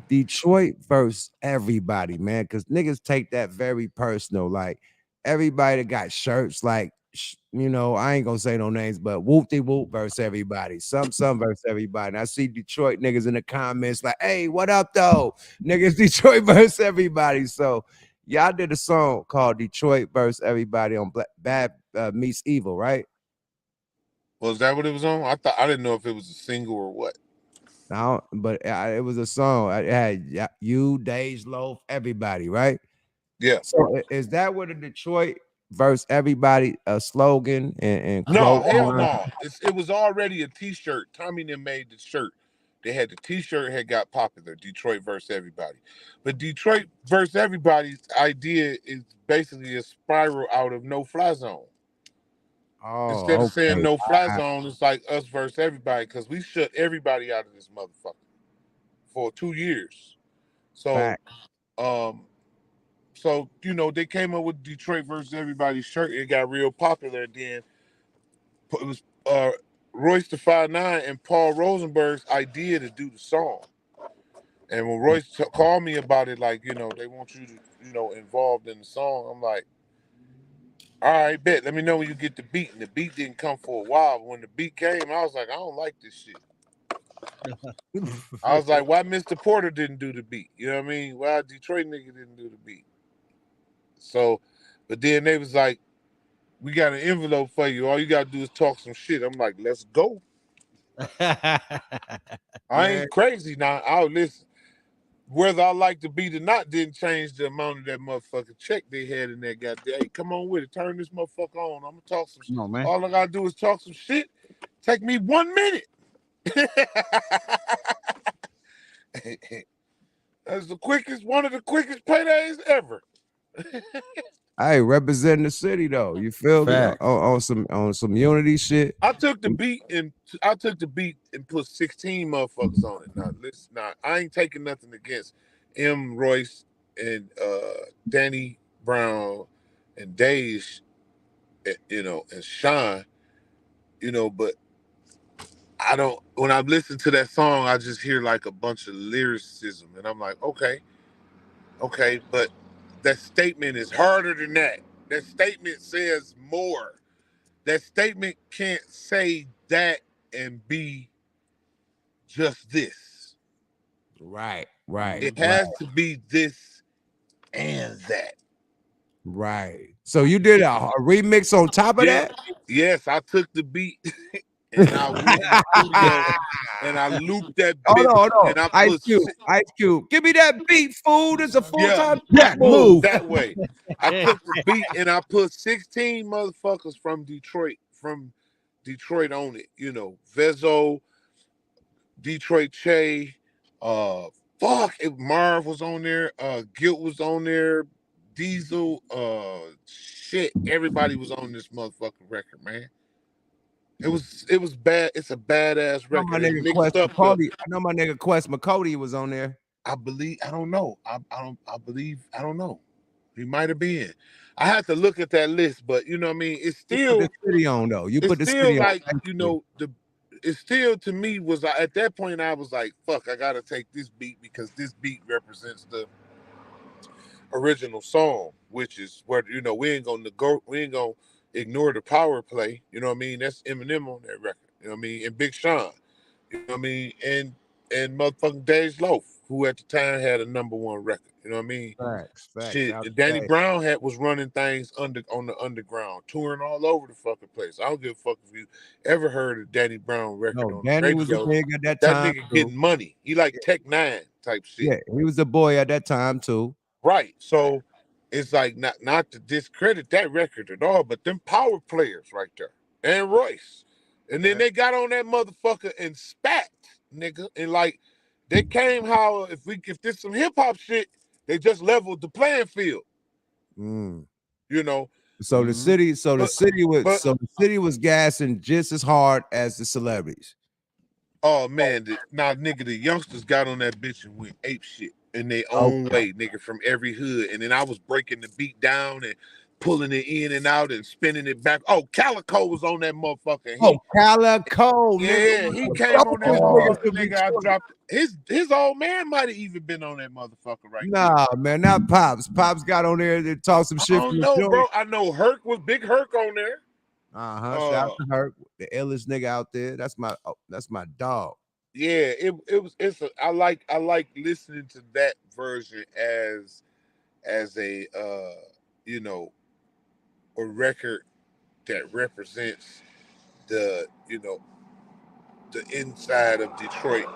Detroit versus everybody, man, because niggas take that very personal. Like everybody that got shirts, like I ain't gonna say no names, but whoop de whoop versus everybody, some versus everybody. And I see Detroit niggas in the comments like, "Hey, what up though, niggas? Detroit versus everybody." So y'all did a song called Detroit versus everybody on Bad Meets Evil, right? Was that what it was on? I didn't know if it was a single or what. Now, but it was a song. It had you, Dage Loaf, everybody, right? Yeah. So is that where the Detroit verse everybody a slogan and No, quote hell line? no. It was already a T-shirt. Tommy and them made the shirt. They had the T-shirt had got popular. Detroit versus everybody, but Detroit versus everybody's idea is basically a spiral out of no fly zone. Instead of Oh, saying okay. no fly I- zone, it's like us versus everybody because we shut everybody out of this motherfucker for 2 years. So, Fact. um, they came up with Detroit versus everybody's shirt. It got real popular. And then it was Royce the 5'9" and Paul Rosenberg's idea to do the song. And when Royce called me about it, like, they want you to, involved in the song, I'm like, all right, bet. Let me know when you get the beat. And the beat didn't come for a while. But when the beat came, I was like, I don't like this shit. I was like, why Mr. Porter didn't do the beat? You know what I mean? Why Detroit nigga didn't do the beat? So, but then they was like, we got an envelope for you. All you gotta do is talk some shit. I'm like, let's go. I Man, ain't crazy now. I'll listen. Whether I like the beat or not didn't change the amount of that motherfucking check they had in that goddamn. Hey, come on with it. Turn this motherfucker on. I'm gonna talk some shit. Come on, man. All I gotta do is talk some shit. Take me 1 minute. That's one of the quickest paydays ever. hey, representing the city though. You feel me? Facts. On some unity shit. I took the beat and put 16 motherfuckers on it. Now listen, I ain't taking nothing against M. Royce and Danny Brown and Dage, and Sean, but I don't. When I listen to that song, I just hear like a bunch of lyricism, and I'm like, okay, but that statement is harder than that. That statement says more. That statement can't say that and be just this. Right, It right, has to be this and that. right. So you did a remix on top of Yeah. that? Yes, I took the beat and I went in the studio and I looped that Hold bitch on, hold on. and I Ice put Cube, Ice Cube. Give me that beat, fool. This is a yeah, full-time Yeah, move. move. that way. I took the beat and I put 16 motherfuckers from Detroit on it. Vezo, Detroit Che, uh Marv was on there, Guilt was on there, Diesel, shit, everybody was on this motherfucking record, man. It was bad. It's a badass I know my record. They nigga mixed Quest up the McCody. I know my nigga Quest McCody was on there. I believe I don't know. I believe I don't know. He might have been. I had to look at that list, but you know what I mean? It's You put the still city on though. You it's put the still city on. like, the it still to me was at that point I was like, fuck, I gotta take this beat because this beat represents the original song, which is where we ain't gonna ignore the power play. You know what I mean? That's Eminem on that record. You know what I mean? And Big Sean. You know what I mean? And motherfucking Dej Loaf, who at the time had a #1 record. You know what I mean? Facts Shit, out and Danny there. Brown was running things on the underground, touring all over the fucking place. I don't give a fuck if you ever heard a Danny Brown record No, on the Danny was a radio. big at that That time nigga too. getting money. He like Tech Nine type shit. Yeah, he was a boy at that time too. Right. So it's like not to discredit that record at all, but them power players right there. And Royce. And then they got on that motherfucker and spat, nigga. And like they came how if this some hip hop shit, they just leveled the playing field, Mm. you know. So the city, But but the city was gassing just as hard as the celebrities. oh man, nigga, the youngsters got on that bitch and went ape shit in their own Okay. way, nigga, from every hood. And then I was breaking the beat down and pulling it in and out and spinning it back. Oh, Calico was on that motherfucker. Oh, Calico, nigga. Yeah, he came on that Niggas motherfucker, from nigga. I Detroit. dropped his old man might have even been on that motherfucker right there. Nah, man, not Pops. Pops got on there to talk some I shit don't from the know, joint. bro. I know Big Herc on there. Shout out Uh, to her, the illest nigga out there. That's my dog. yeah, I like listening to that version as you know, a record that represents the the inside of Detroit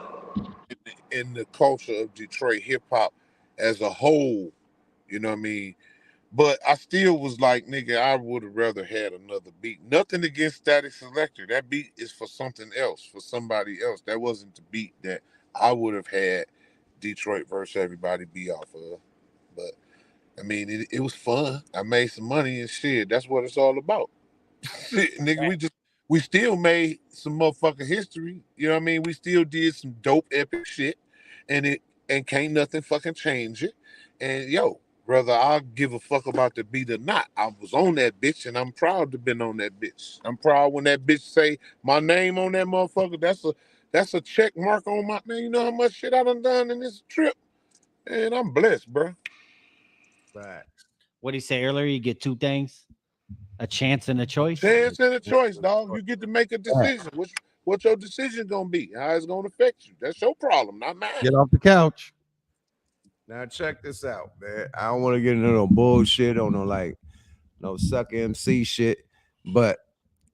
in the culture of Detroit hip hop as a whole. You know what I mean? But I still was like, nigga, I would have rather had another beat. Nothing against Static Selector. That beat is for something else, for somebody else. That wasn't the beat that I would have had Detroit versus everybody be off of. But I mean, it was fun. I made some money and shit. That's what it's all about. Shit, nigga, we still made some motherfucking history. You know what I mean? We still did some dope epic shit, and can't nothing fucking change it. And yo, brother, I'll give a fuck about the beat or not. I was on that bitch, and I'm proud to been on that bitch. I'm proud when that bitch say my name on that motherfucker. That's a check mark on my man. You know how much shit I done in this trip, and I'm blessed, bro. Right. What did he say earlier? You get two things: a chance and a choice. Chance and a choice, dog. You get to make a decision. What your decision gonna be? How it's gonna affect you? That's your problem, not mine. Get off the couch. Now check this out, man. I don't want to get into no bullshit on no like no suck MC shit, but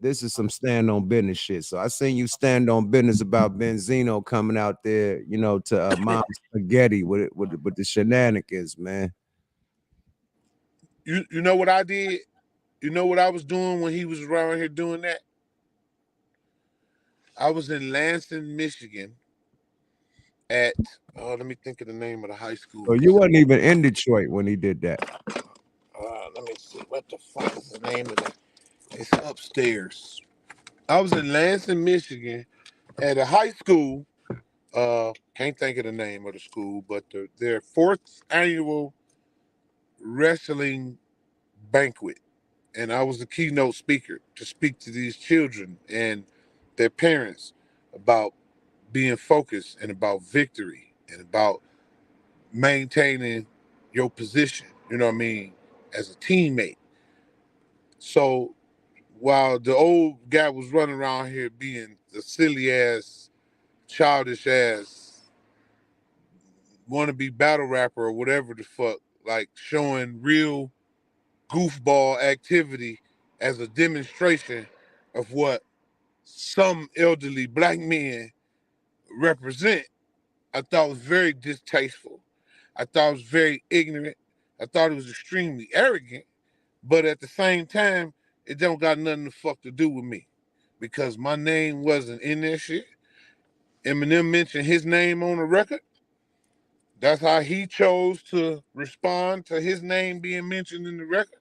this is some stand on business shit. So I seen you stand on business about Benzino coming out there, you know, to Mom Spaghetti with the shenanigans, man. You know what I did? You know what I was doing when he was around here doing that? I was in Lansing, Michigan at let me think of the name of the high school. So you wasn't even in Detroit when he did that. Let me see. What the fuck is the name of it? It's upstairs. I was in Lansing, Michigan at a high school. Can't think of the name of the school, but their fourth annual wrestling banquet. And I was the keynote speaker to speak to these children and their parents about being focused and about victory and about maintaining your position, you know what I mean, as a teammate. So while the old guy was running around here being the silly ass, childish ass, wannabe battle rapper or whatever the fuck, like showing real goofball activity as a demonstration of what some elderly black men represent, I thought was very distasteful. I thought it was very ignorant. I thought it was extremely arrogant. But at the same time, it don't got nothing to fuck to do with me because my name wasn't in that shit. Eminem mentioned his name on the record. That's how he chose to respond to his name being mentioned in the record.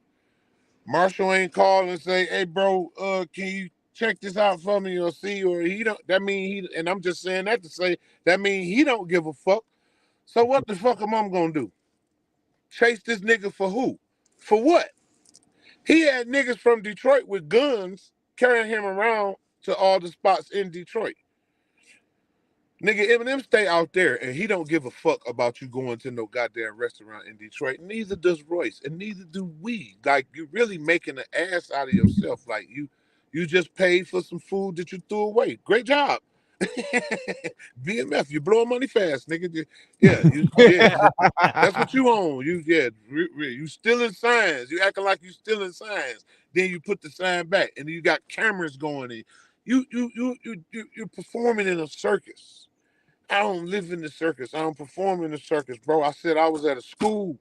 Marshall ain't call and say, "Hey, bro, can you check this out for me or see?" Or he don't. That mean he. And I'm just saying that to say that mean he don't give a fuck. So what the fuck am I gonna do? Chase this nigga for who? For what? He had niggas from Detroit with guns carrying him around to all the spots in Detroit. Nigga, Eminem stay out there and he don't give a fuck about you going to no goddamn restaurant in Detroit. Neither does Royce, and neither do we. Like you really making an ass out of yourself. Like you just paid for some food that you threw away. Great job. BMF, you blowing money fast, nigga. Yeah, that's what you own. You stealing signs. You acting like you stealing signs. Then you put the sign back, and then you got cameras going in. You're performing in a circus. I don't live in the circus. I don't perform in the circus, bro. I said I was at a school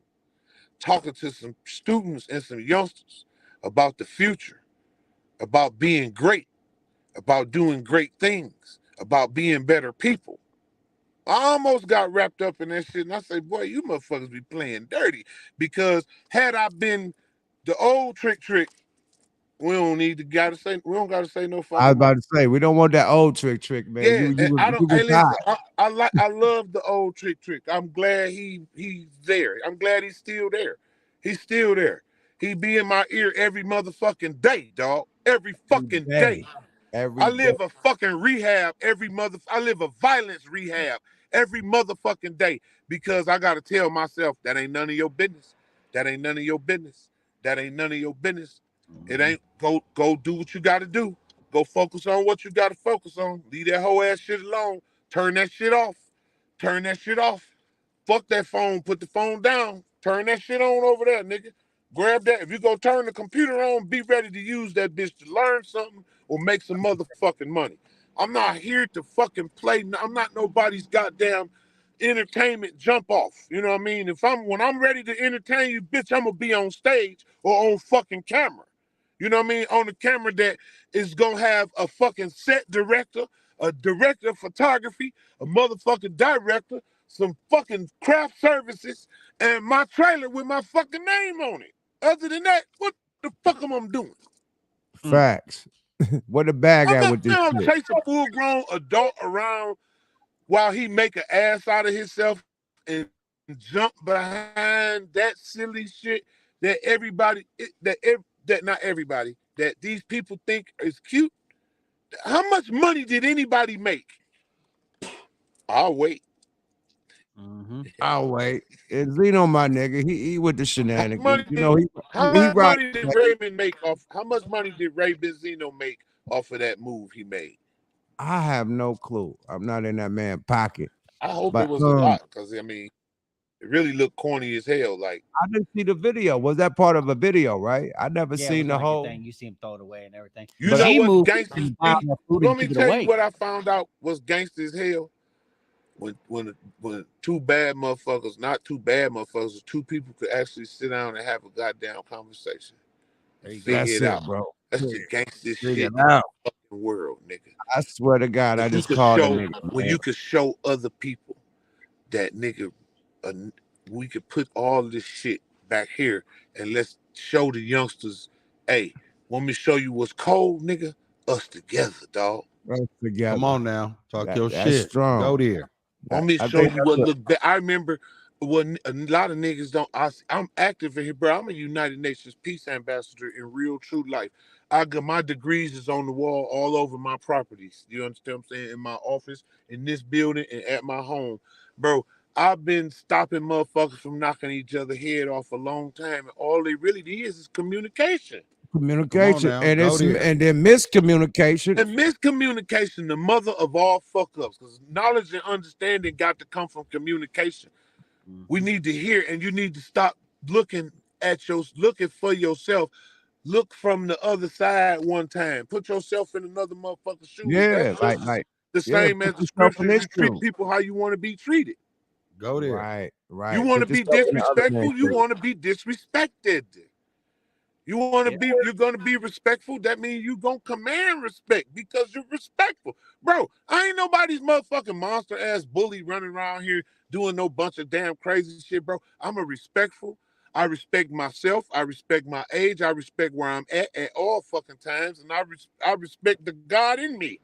talking to some students and some youngsters about the future, about being great, about doing great things, about being better people. I almost got wrapped up in that shit, and I say, boy, you motherfuckers be playing dirty. Because had I been the old trick, we don't gotta say no I was fucking more. about to say we don't want that old trick, man. Yeah, and I don't. You Hey, was hot. listen, I love the old trick. I'm glad he's there. I'm glad he's still there. He's still there. He be in my ear every motherfucking day, dog. Every Every fucking day. day. Every I day. live a fucking rehab every mother. I live a violence rehab every motherfucking day because I gotta tell myself that ain't none of your business. That ain't none of your business. That ain't none of your business. It ain't go do what you gotta do. Go focus on what you gotta focus on. Leave that whole ass shit alone. Turn that shit off. Turn that shit off. Fuck that phone. Put the phone down. Turn that shit on over there, nigga. Grab that. If you go turn the computer on, be ready to use that bitch to learn something or make some motherfucking money. I'm not here to fucking play. I'm not nobody's goddamn entertainment jump off. You know what I mean? When I'm ready to entertain you, bitch, I'm gonna be on stage or on fucking camera. You know what I mean? On the camera that is gonna have a fucking set director, a director of photography, a motherfucking director, some fucking craft services, and my trailer with my fucking name on it. Other than that, what the fuck am I doing? Facts. What the bag I'm at not with this gonna shit? chase a full-grown adult around while he make an ass out of himself and jump behind that silly shit that that not everybody, that these people think is cute. How much money did anybody make? I'll wait. I'll wait. And Zeno, my nigga, he with the How shenanigans. much You know, how he much right. money did Raymond make off? How much money did Ray Benzino make off of that move he made? I have no clue. I'm not in that man's pocket. I hope it But was a lot, because I mean, it really looked corny as hell. Like, I didn't see the video. Was that part of a video, right? I never Yeah, it seen was the like a whole thing. You see him throw it away and everything. you But know he what moved gangsters buy be? enough food Let and me give it tell away. you what I found out was gangsters hell. When two bad motherfuckers, not two bad motherfuckers, two people could actually sit down and have a goddamn conversation and figure That's it it, out. bro. That's the gangster Figure shit it in the out. fucking world, nigga. I swear to God, I When you just could called a show, nigga. when Man. you could show other people that nigga, uh, we could put all this shit back here and let's show the youngsters, hey, want me to show you what's cold, nigga? Us together, dog. Us together. Come on now, talk your That's shit. strong. Go there. Want me to I show think you what look bad. I remember when a lot of niggas don't. I'm active in here, bro. I'm a United Nations peace ambassador in real true life. I got my degrees is on the wall all over my properties. You understand what I'm saying? In my office, in this building, and at my home, bro. I've been stopping motherfuckers from knocking each other head off a long time, and all they really is communication. communication now, and go it's there. and then miscommunication. And miscommunication, the mother of all fuck ups, because knowledge and understanding got to come from communication. We need to hear, and you need to stop looking looking for yourself. Look from the other side one time. Put yourself in another motherfucker's shoes. Yeah, That's just the yeah, same put as the yourself in scriptures. this You treat shoe. people how you want to be treated. Go there. Right, You right. want to Put be yourself in the other man's disrespectful, you shoe. want to be disrespected. You're gonna be respectful. That means you're gonna command respect because you're respectful. Bro, I ain't nobody's motherfucking monster ass bully running around here doing no bunch of damn crazy shit, bro. I'm a respectful. I respect myself. I respect my age. I respect where I'm at all fucking times. And I respect the God in me.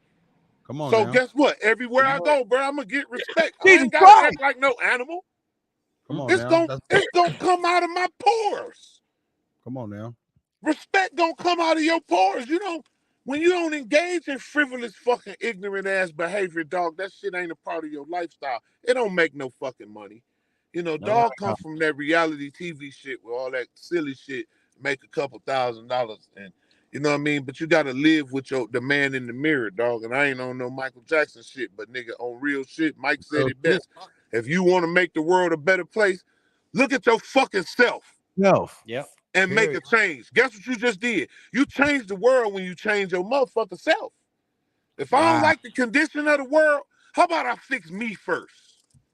Come on So now. guess what? Everywhere I go, bro, I'm gonna get respect. I Jesus ain't gotta Christ. act like no animal. Come on It's now. gonna it's gonna come out of my pores. Come on now. Respect gonna come out of your pores. When you don't engage in frivolous fucking ignorant ass behavior, dog, that shit ain't a part of your lifestyle. It don't make no fucking money. Dog come from that reality TV shit with all that silly shit, make a couple $1,000 and you know what I mean? But you gotta live with the man in the mirror, dog. And I ain't on no Michael Jackson shit, but nigga, on real shit, Mike said it best. If you want to make the world a better place, look at your fucking self Self. Yep. and make Period. a change. Guess what you just did? You changed the world when you change your motherfucking self. If I don't Wow. like the condition of the world, how about I fix me first?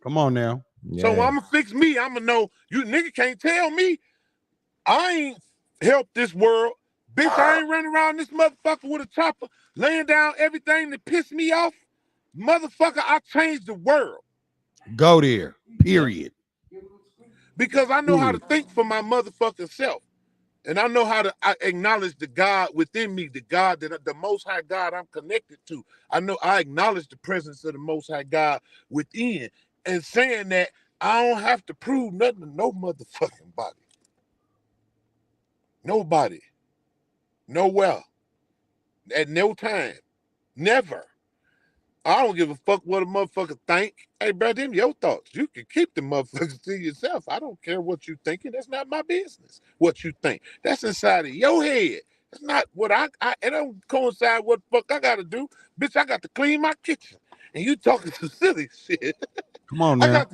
Come on now. So Yeah. I'm gonna fix me. I'm gonna know you nigga can't tell me I ain't helped this world. Bitch, I ain't running around this motherfucker with a chopper, laying down everything that pissed me off. Motherfucker, I changed the world Go there. Period. because I know how to think for my motherfucking self. And I know how to acknowledge the God within me, the God the Most High God I'm connected to. I know I acknowledge the presence of the Most High God within. And saying that, I don't have to prove nothing to no motherfucking body. Nobody. Nowhere. At no time. Never. I don't give a fuck what a motherfucker think. Hey, bro, them your thoughts. You can keep the motherfuckers to yourself. I don't care what you thinking. That's not my business. What you think. That's inside of your head. That's not what it don't coincide with what the fuck I gotta do. Bitch, I got to clean my kitchen. And you talking some silly shit. Come on I now.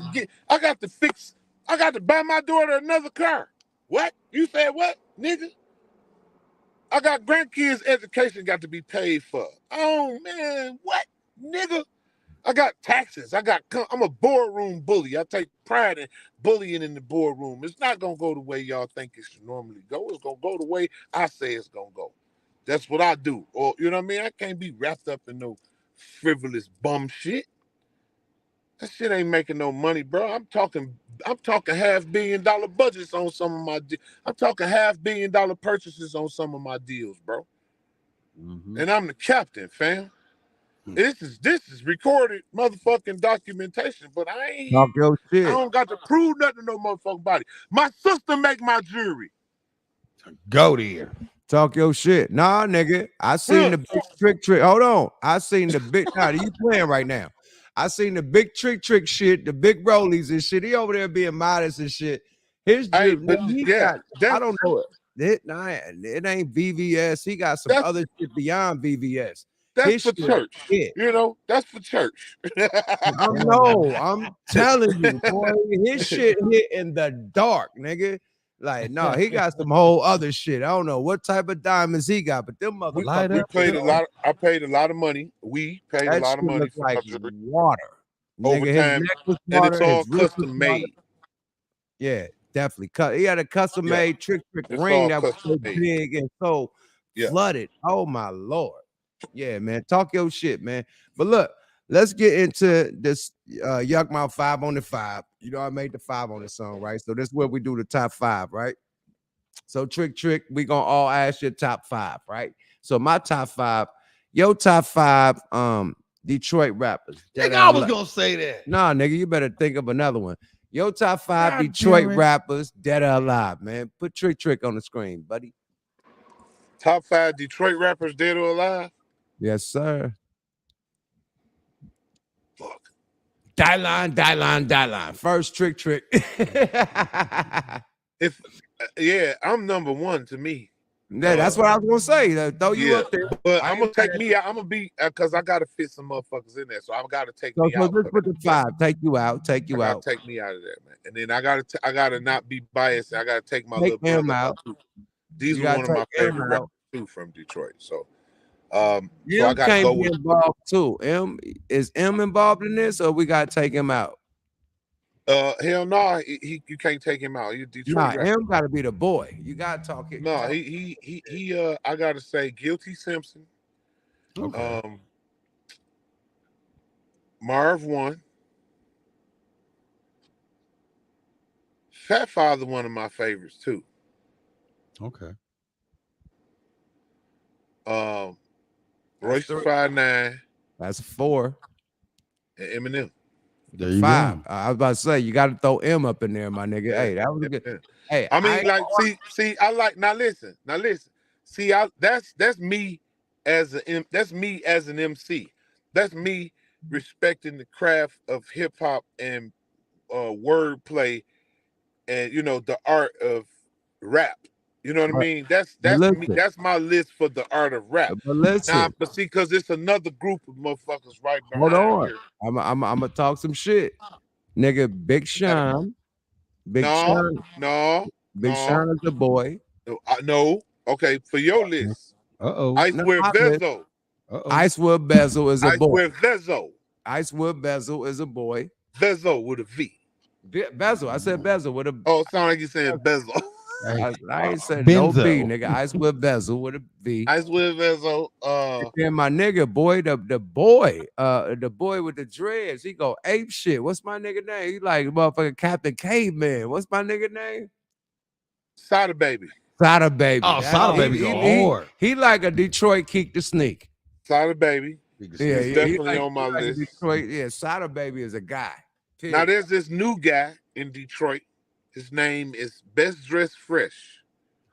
got to buy my daughter another car. What? You said what, nigga? I got grandkids' education got to be paid for. Oh man, what, nigga? I got taxes. I'm a boardroom bully. I take pride in bullying in the boardroom. It's not gonna go the way y'all think it should normally go. It's gonna go the way I say it's gonna go. That's what I do. Or you know what I mean? I can't be wrapped up in no frivolous bum shit. That shit ain't making no money, bro. I'm talking $500 million budgets on some of my I'm talking $500 million purchases on some of my deals, bro. Mhm. And I'm the captain, fam. This is recorded motherfucking documentation, but Talk your I shit. don't got to prove nothing to no motherfucking body. My sister make my jewelry. Go there. Talk your shit. Nah, nigga. I seen the big trick. Hold on. I seen the big. Nah, you playing right now. I seen the big trick shit, the big rollies and shit. He over there being modest and shit. His Hey, drip, but he yeah, got, I that's don't know it ain't VVS. He got some that's other shit beyond VVS. that's His for shit, church. yeah. You know, that's for church. I'm telling you, boy, his shit hit in the dark, nigga. Like, no, he got some whole other shit. I don't know what type of diamonds he got, but them we, Light motherfuckers, up. I paid a lot of money. We paid a that lot of shit money look for like our jewelry water. over Nigga, his time, neck was and it's water, his all wrist was custom water. made. Yeah, definitely. He had a custom Yeah, made trick it's ring all that was so custom made. big and so Yeah. flooded. Oh my lord. Yeah, man. Talk your shit, man. But look, let's get into this Yuck Mouth 5 on the 5. You know, I made the 5 on the song, right? So this is where we do the top 5, right? So trick, we gonna all ask your top 5, right? So my top 5, your top 5 Detroit rappers. Nigga, I was gonna say that. Nah, nigga, you better think of another one. Your top 5 God Detroit damn it. rappers, dead or alive, man. Put Trick on the screen, buddy. Top 5 Detroit rappers dead or alive. Yes, sir. Fuck. Die line. First Trick. If yeah, I'm number one to me. Yeah, that's what I was gonna say. Throw you Yeah, up there. but I I'm gonna ain't take mad. me out. I'm gonna be because I gotta fit some motherfuckers in there, so I gotta take So me out. just put the 5. Take you out. I gotta take me out of there, man. And then I gotta not be biased. I gotta take my Take little brother him out. out too. These You are gotta one of my take him favorite out. rappers too from Detroit. So I M gotta can't go be with. involved too. Is M involved in this, or we gotta take him out? Hell no, you can't take him out. He's a Detroit Nah, rapper. M gotta be the boy. You gotta talk it. No, he. I gotta say, Guilty Simpson. Okay. Marv one. Fat Father, one of my favorites too. Okay. Royce three. 5'9" That's 4. and Eminem. There you 5. go. I was about to say you got to throw M up in there, my nigga. Yeah, Hey, that was a good. yeah. Hey, I mean, like, see, I like now. Listen. See, that's me that's me as an MC. That's me respecting the craft of hip hop and wordplay, and the art of rap. You know what I but, mean? but That's me. listen, That's my list for the art of rap. but Now, listen. but see, because it's another group of motherfuckers right Hold behind on. here. I'm gonna talk some shit, nigga. Big Sean, Big No, Sean, no, Big no, Sean is the boy. no. Okay, for your list, Uh-oh. I No, swear my list. Vezo. Uh-oh. Icewood Bezel is a I boy. swear Vezo. Icewood Bezel is a boy. Vezo with a V. Bezel. I said Bezel with a. Oh, it sounds like you saying bezel. I ain't said no B, Benzo. nigga. Icewood Bezel with a V. I swear Vezo. And my nigga, boy, the boy with the dreads, he go ape shit. What's my nigga name? He like motherfucking Captain Caveman. What's my nigga name? Sada Baby. Sada Baby. Oh, Sada Baby go hard. He like a Detroit Keek the Sneak. Sada Baby. Yeah, He's definitely on my list. Detroit. Yeah, Sada Baby is a guy. Now there's this new guy in Detroit. His name is Best Dressed Fresh.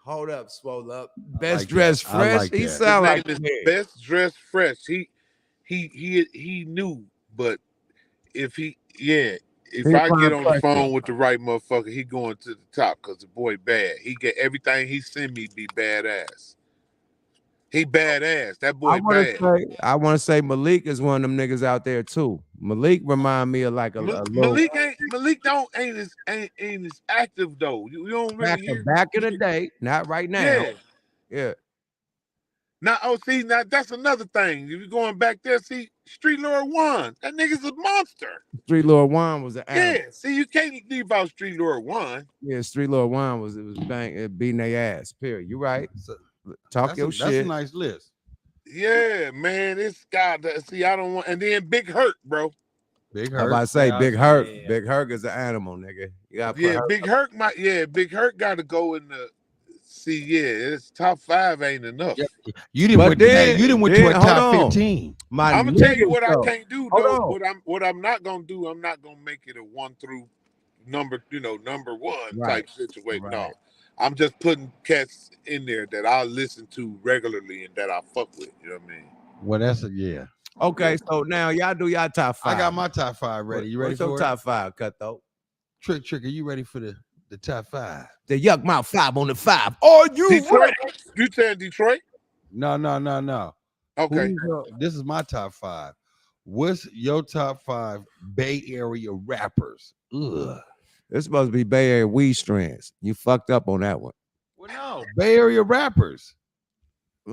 Hold up, swole up. Best like dressed that. I fresh. like He that. sound His like name is me. Best Dressed Fresh. He knew, but if I get on the phone with the right motherfucker, he going to the top because the boy bad. He get everything he send me be badass. He badass. That boy bad. I want to say Malik is one of them niggas out there too. Malik remind me of like a little Malik ain't as active though. You don't really hear back in the day, not right now. Yeah. Yeah. Now, see, now that's another thing. If you're going back there, see, Street Lord Juan, that nigga's a monster. Street Lord Juan was an animal. Yeah, see, you can't leave out Street Lord Juan. Yeah, Street Lord Juan was beating their ass. Period. You right. So, Talk your that's shit. a nice list. Yeah, man, it's got to see. I don't want, and then Big Hurt, bro. Big I'm about Hurt. to say Yeah, Big Hurt. yeah. Big Hurt is an animal, nigga. You gotta put Yeah, Hurt. Big Hurt got to go in the. See, yeah, it's top 5 ain't enough. Yeah. You didn't But went then- you didn't went then, to a hold top on. 15. My I'm gonna tell you niggas, what I though. can't do Hold though. on. What I'm not gonna do. I'm not gonna make it a 1 through number one Right. type situation. No, Right. I'm just putting cats in there that I listen to regularly and that I fuck with. You know what I mean? Well, that's a yeah. Okay, so now y'all do y'all top 5. I got my top 5 ready. You ready What's your for top 5, Cutthroat? it? Trick, are you ready for the top 5? The Yuck Mouth 5 on the 5. Are you Detroit. ready? You saying Detroit? No. Okay. This is my top 5. What's your top 5 Bay Area rappers? Ugh. It's supposed to be Bay Area weed strands. You fucked up on that one. Well, no, Bay Area rappers.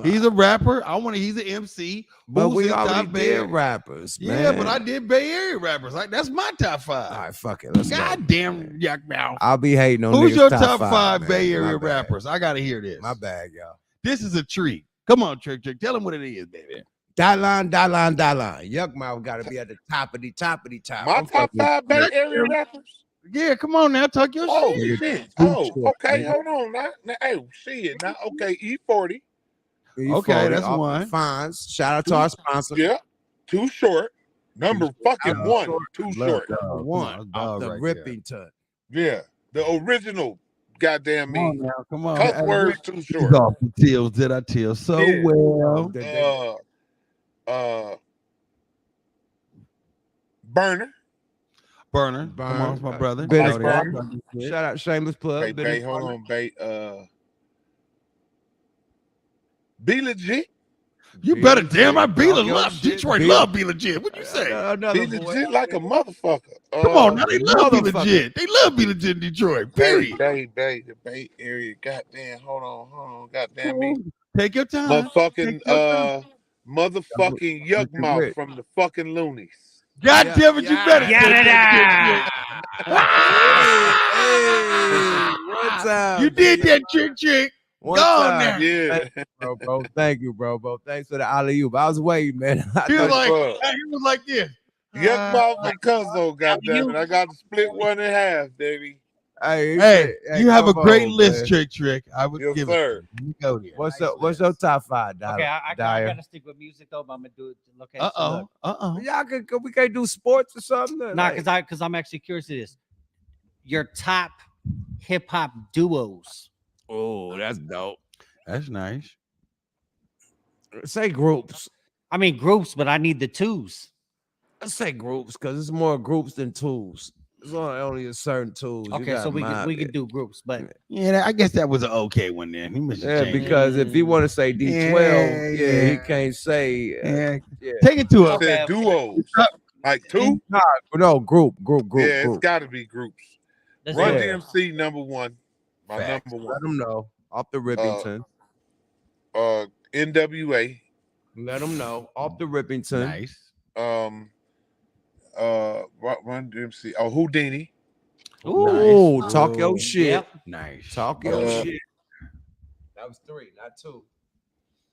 He's a rapper. He's an MC. But Who's we in already top Bay did Area? rappers, man. Yeah, but I did Bay Area rappers. Like that's my top 5. All right, fuck it. Let's go. Goddamn, Yuck Mouth. I'll be hating on Who's niggas' your top 5 man. Bay My Area bad. rappers? I gotta hear this. My bad, y'all. This is a treat. Come on, Trick. Tell him what it is, baby. Die-line. Yuck Mouth got to be at the top of the top. My I'm top fucking- 5 Bay Area rappers. Yeah, come on now, talk your Oh shit. shit. Oh, okay. Hold on. Now, hey, shit. Now, okay. E40. Okay, that's off the one. Fines. Shout out to our sponsor. Yeah. Too short. Number fucking Too 1. short. Too Love short. dog. Come on, One that's off dog the right there. Rippington. Yeah. The original. Goddamn Come on me. now, come on. Cuss Hey, words too these short. off the tills that I tell so Yeah. well. Burner. Burner. Come on, it's my brother. Business Like partner. Shit. Shout out, shameless plug. Hey, business Bay, hold partner. on, Bay. Be legit. You Be better legit. damn I be Talk your love. shit. Detroit Be- love be legit. What you say? Another Be boy. legit like a motherfucker. Come on, now they love be motherfucker. legit. They love be legit in Detroit. Period. The Bay Area. Goddamn, hold on. Goddamn me. Take your time. Motherfucking Yuck Mr. Mouth Rick. from the fucking Loonies. God Yeah. damn it, you better Yeah. take that Hey, one time. You did that, Trick. One Go on time. now. Yeah. Bro. Thank you, bro. Thanks for the alley-oop. I was waiting, man. He was like, Bro. he was like this. Yuck Mouth and Cuzzo, goddamn it. I got to split 1 in half, baby. Hey, you have a come great on, list, man. Trick. I would Yes, give sir. it. You go there. What's your top 5, Dyer? Okay, I Dyer? gotta stick with music though, but I'm gonna do it. Look at Y'all we can't do sports or something. Nah, because I'm actually curious to this. Your top hip hop duos. Oh, that's dope. That's nice. Say groups. I mean groups, but I need the twos. Let's say groups because it's more groups than tools. It's only a certain tools. You Okay, so gotta we mind can it. do groups, but Yeah, I guess that was an okay one then. He must have Yeah, changed it. because if you want to say D12, Yeah. he can't say. Yeah. Yeah. Take it to I a said duos. Like 2? No, group. Yeah, it's got to be groups. let's Run do Yeah. it. DMC number 1. My Facts. number Let 1. them know off the Rippington. NWA. Let them know off the Rippington. nice. Run DMC. Oh, Houdini. Ooh, Nice. talk your Ooh. shit. Yep. Nice. Talk your Uh, shit. That was 3, not 2.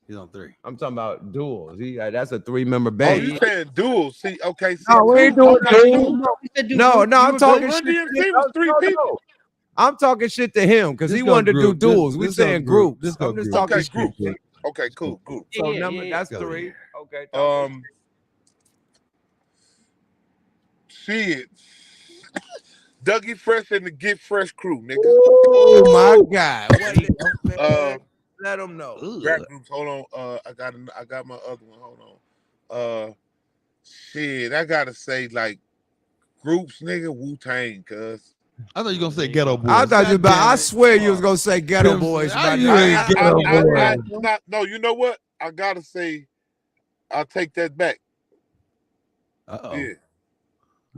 He's on 3. I'm talking about duels. That's a 3-member Oh, band. you saying duels? See, okay. See, No, we ain't doing duels. We said do No, groups. I'm You talking were shit. Run to DMC him. was 3 people. No. I'm talking shit to him because he This go wanted to do group. This- duels. We this go saying group. groups. This go I'm just group. talking Okay, shit. groups. to him. Okay, cool. So Yeah, number yeah. that's Go 3. there. Okay. Shit. Dougie Fresh and the Get Fresh crew, nigga. Oh my God! What is that, man? Let them know. Rap groups. Hold on. I got my other one. Hold on. Shit. I gotta say like groups, nigga. Wu-Tang, cuz. I thought you were gonna say Ghetto Boys. I thought you God damn I it. swear you was gonna say Ghetto Pimps, Boys. how my you nigga. ain't Ghetto Boys? No, you know what? I gotta say, I'll take that back. Uh-oh. Yeah.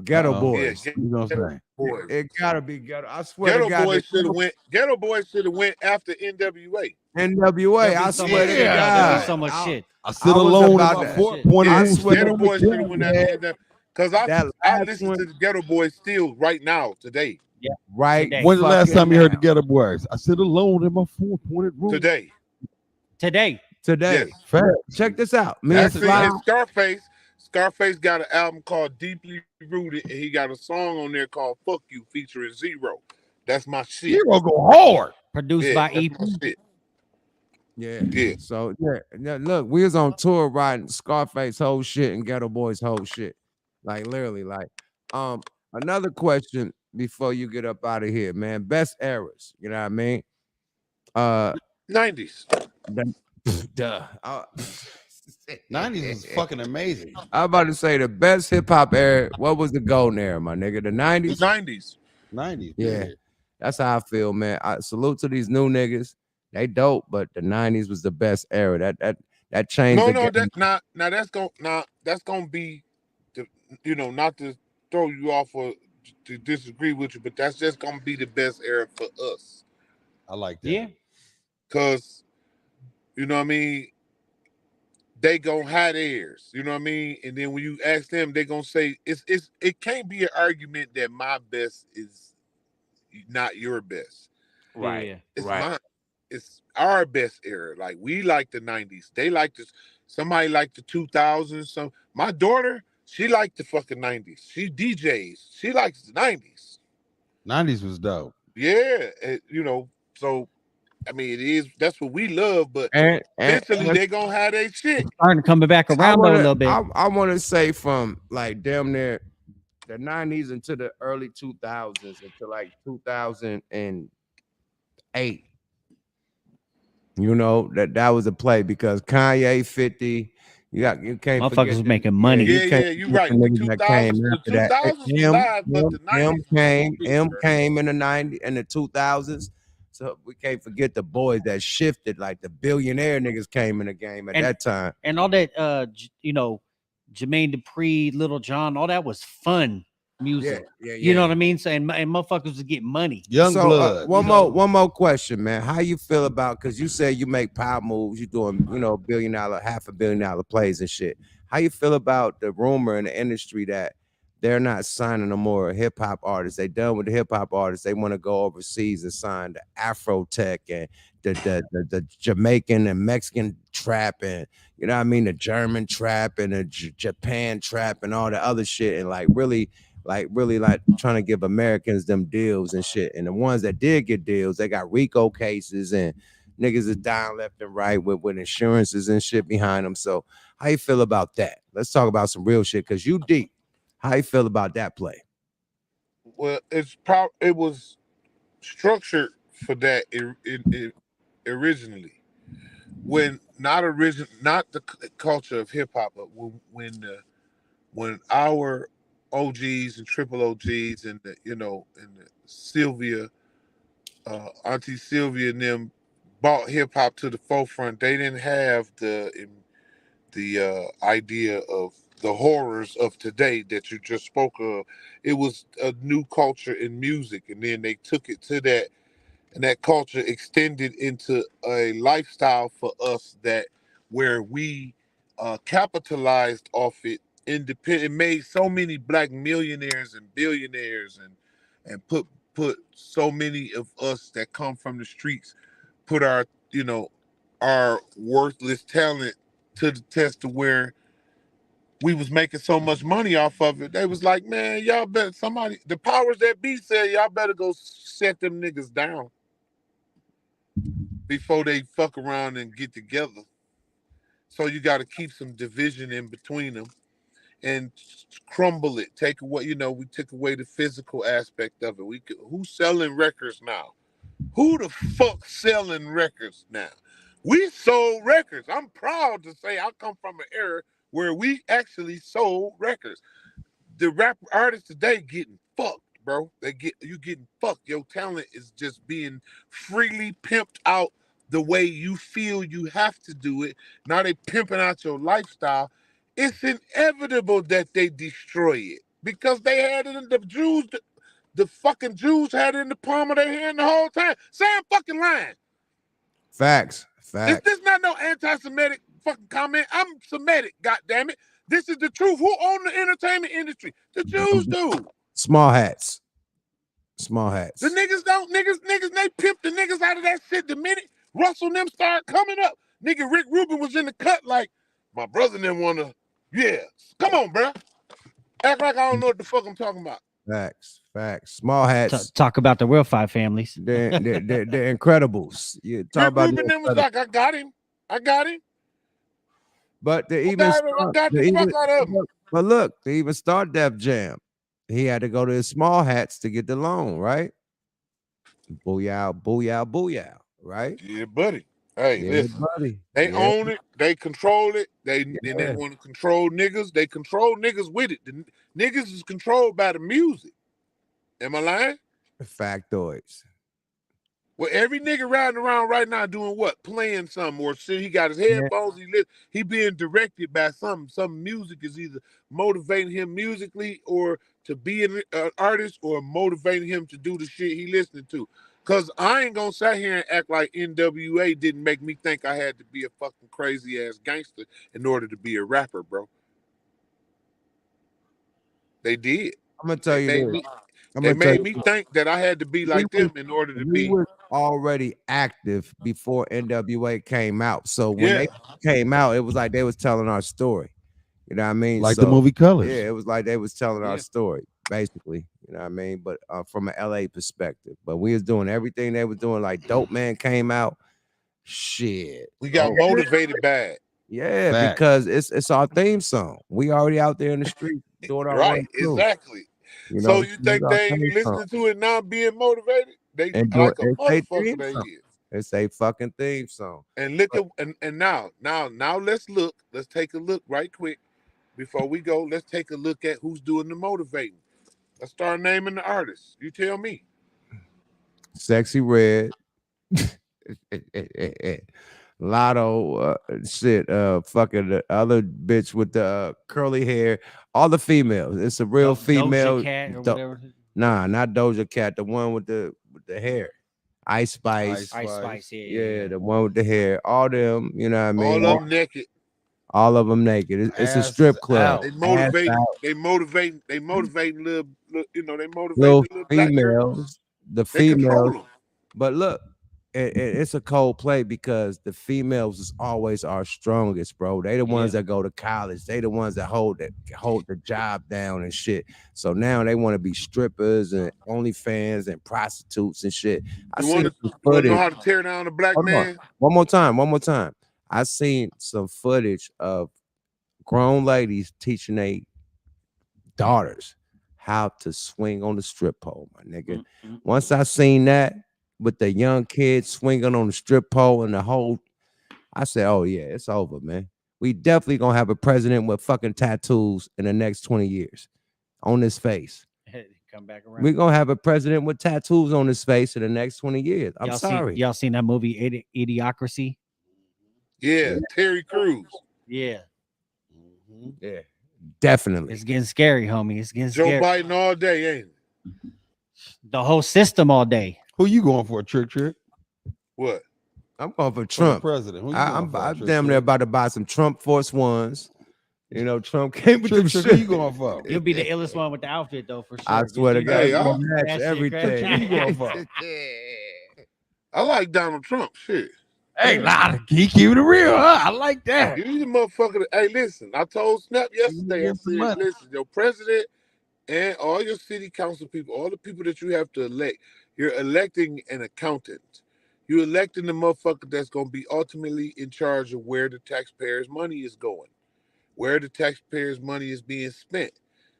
Ghetto Uh-oh. Boys. Yeah, You gonna say? Boys. It gotta be ghetto. I swear to Ghetto God, Boys should have went. Ghetto Boys should have went after NWA. NWA. There'll be I so swear much to shit. Yeah, Yeah, there'll be God, so much shit. I sit was alone in about my to- fort, shit. pointing Yeah, who's swear Ghetto stepping Boys should have went after yeah. NWA. Because that I last listen one, to the Ghetto Boys still right now today. right? Today. When's the last fucking time you heard the now. Ghetto Boys? I sit alone in my four-pointed room. Today, Today. Today. yes. Fact. Check this out. Me That's and it. Sly. And Scarface. Scarface got an album called Deeply Rooted, and he got a song on there called "Fuck You" featuring Zero. That's my shit. Zero go hard. Produced Yeah, by that's EP. my shit. Yeah. Yeah. So yeah, look, we was on tour riding Scarface whole shit and Ghetto Boys whole shit. Like literally, like another question before you get up out of here, man. Best eras, you know what I mean? 90s. Duh. 90s was fucking amazing. I'm about to say the best hip hop era. What was the golden era, my nigga? The The 90s? 90s. 90s. Yeah. That's how I feel, man. I salute to these new niggas. They dope, but the 90s was the best era. That changed the game. That's gonna be the, not to throw you off or to disagree with you, but that's just gonna be the best era for us. I like that. Yeah. Cause you know what I mean, they gonna have theirs, you know what I mean? And then when you ask them, they gonna say it can't be an argument that my best is not your best. Right. Yeah. It's Right. mine. It's our best era. Like we like the 90s. They like this. Somebody like the 2000s. So my daughter, she liked the fucking 90s. She DJs. She likes the 90s. 90s was dope. Yeah. So I mean that's what we love, but And eventually they gonna have their shit. Starting coming back around though a little bit. I want to say from like damn near the 90s into the early 2000s into like 2008. You know, that was a play because Kanye 50, you can't Motherfuckers forget was the- making money. you Yeah, can't yeah, you forget right. the The niggas that came 2000s, the after that. 2000s was live, but the 90s M was came, big, M bro. came in the 90s and the 2000s. So we can't forget the boys that shifted, like the billionaire niggas came in the game at And- that time. And all that Jermaine Dupri, Little John, all that was fun music. Yeah. You know what I mean? So and motherfuckers was getting money. Young So blood. one more question, man. How you feel about, because you say you make power moves, you doing $1 billion, $500 million plays and shit. How you feel about the rumor in the industry that they're not signing no more hip hop artists? They done with the hip hop artists. They want to go overseas and sign the Afro Tech and the Jamaican and Mexican trap and you know what I mean, the German trap and the Japan trap and all the other shit, and really trying to give Americans them deals and shit. And the ones that did get deals, they got RICO cases and niggas is dying left and right with insurances and shit behind them. So how you feel about that? Let's talk about some real shit because you deep. How you feel about that play? Well, it was structured for that originally. When not the culture of hip hop, but when our OGs and triple OGs and the Sylvia, Auntie Sylvia and them brought hip hop to the forefront. They didn't have the idea of the horrors of today that you just spoke of. It was a new culture in music, and then they took it to that, and that culture extended into a lifestyle for us that where we capitalized off it. Independent, it made so many black millionaires and billionaires, and put so many of us that come from the streets, put our worthless talent to the test, to where we was making so much money off of it. They was like, man, y'all better, the powers that be said, y'all better go set them niggas down before they fuck around and get together. So you got to keep some division in between them and crumble it. Take away, we took away the physical aspect of it. Who's selling records now? Who the fuck selling records now? We sold records. I'm proud to say I come from an era where we actually sold records. The rap artists today getting fucked, bro. You getting fucked. Your talent is just being freely pimped out the way you feel you have to do it. Now they pimping out your lifestyle. It's inevitable that they destroy it because they had it in the Jews. The fucking Jews had it in the palm of their hand the whole time. Say I'm fucking lying. Facts. This not no anti-Semitic fucking comment. I'm Semitic, goddammit. This is the truth. Who own the entertainment industry? The Jews do. Small hats. The niggas, they pimp the niggas out of that shit the minute Russell and them start coming up. Nigga, Rick Rubin was in the cut like, my brother didn't wanna, yeah. Come on, bro. Act like I don't know what the fuck I'm talking about. Facts. Small hats. Talk about the real five families. They're Incredibles. You talk Rick about Rubin them was like, I got him. But they even I got the fuck out of him. But look, they even start Def Jam. He had to go to his small hats to get the loan, right? Booyah, right? Yeah, buddy. Hey, Yeah, listen. buddy. They Yeah. own it. They control it. They want to control niggas. They control niggas with it. The niggas is controlled by the music. Am I lying? Factoids. Well, every nigga riding around right now doing what? Playing something or shit. He got his headphones. He being directed by something. Some music is either motivating him musically or to be an artist or motivating him to do the shit he listening to. Because I ain't going to sit here and act like NWA didn't make me think I had to be a fucking crazy-ass gangster in order to be a rapper, bro. They did. I'm going to tell you this. They made me think that I had to be like them in order to be. We were already active before NWA came out. So when they came out, it was like they was telling our story. You know what I mean? Like the movie Colors. Yeah, it was like they was telling our story, basically. You know what I mean? But from an LA perspective. But we was doing everything they were doing. Like Dope Man came out. Shit. We got motivated bad. Yeah, Fact. Because it's our theme song. We already out there in the street doing our right, exactly. You know, so you think they ain't listening to it now being motivated? They like a motherfucker they is. It's a fucking theme song. And look at and now let's look. Let's take a look right quick before we go. Let's take a look at who's doing the motivating. Let's start naming the artists. You tell me. Sexy Red. Lotto, fucking the other bitch with the curly hair. All the females. It's a real female. Doja Cat or whatever. Nah, not Doja Cat. The one with the hair. Ice Spice. Ice Spice. Yeah, the one with the hair. All them. You know what I mean? All of them naked. All of them naked. It's a strip club. They motivate. They motivating little. You know, they motivate little the females. The females. But look. It's a cold play because the females is always our strongest, bro. They the ones that go to college. They the ones that hold the job down and shit. So now they want to be strippers and OnlyFans and prostitutes and shit. You want to know how to tear down a black man? One more time. I seen some footage of grown ladies teaching their daughters how to swing on the strip pole, my nigga. Once I seen that, with the young kids swinging on the strip pole and the whole, I said, oh yeah, it's over, man. We definitely gonna have a president with fucking tattoos in the next 20 years on his face. Come back around. We're gonna have a president with tattoos on his face in the next 20 years. I'm sorry. Y'all seen that movie Idiocracy? Yeah, Terry Crews. Yeah. Yeah, definitely. It's getting scary, homie. It's getting scary. Joe Biden all day, ain't it? The whole system all day. Who you going for, Trick? What? I'm going for Trump. President. Who I'm damn near about to buy some Trump Force Ones. You know, Trump came with them shit. Who you going for? You'll be the illest one with the outfit, though, for sure. I swear to God, I'll match everything. Who you going for? I like Donald Trump. Shit. Hey, he keep it real, huh? I like that. You the motherfucker. Hey, listen. I told Snap yesterday. I said, listen, your president and all your city council people, all the people that you have to elect. You're electing an accountant. You're electing the motherfucker that's going to be ultimately in charge of where the taxpayers' money is going, where the taxpayers' money is being spent.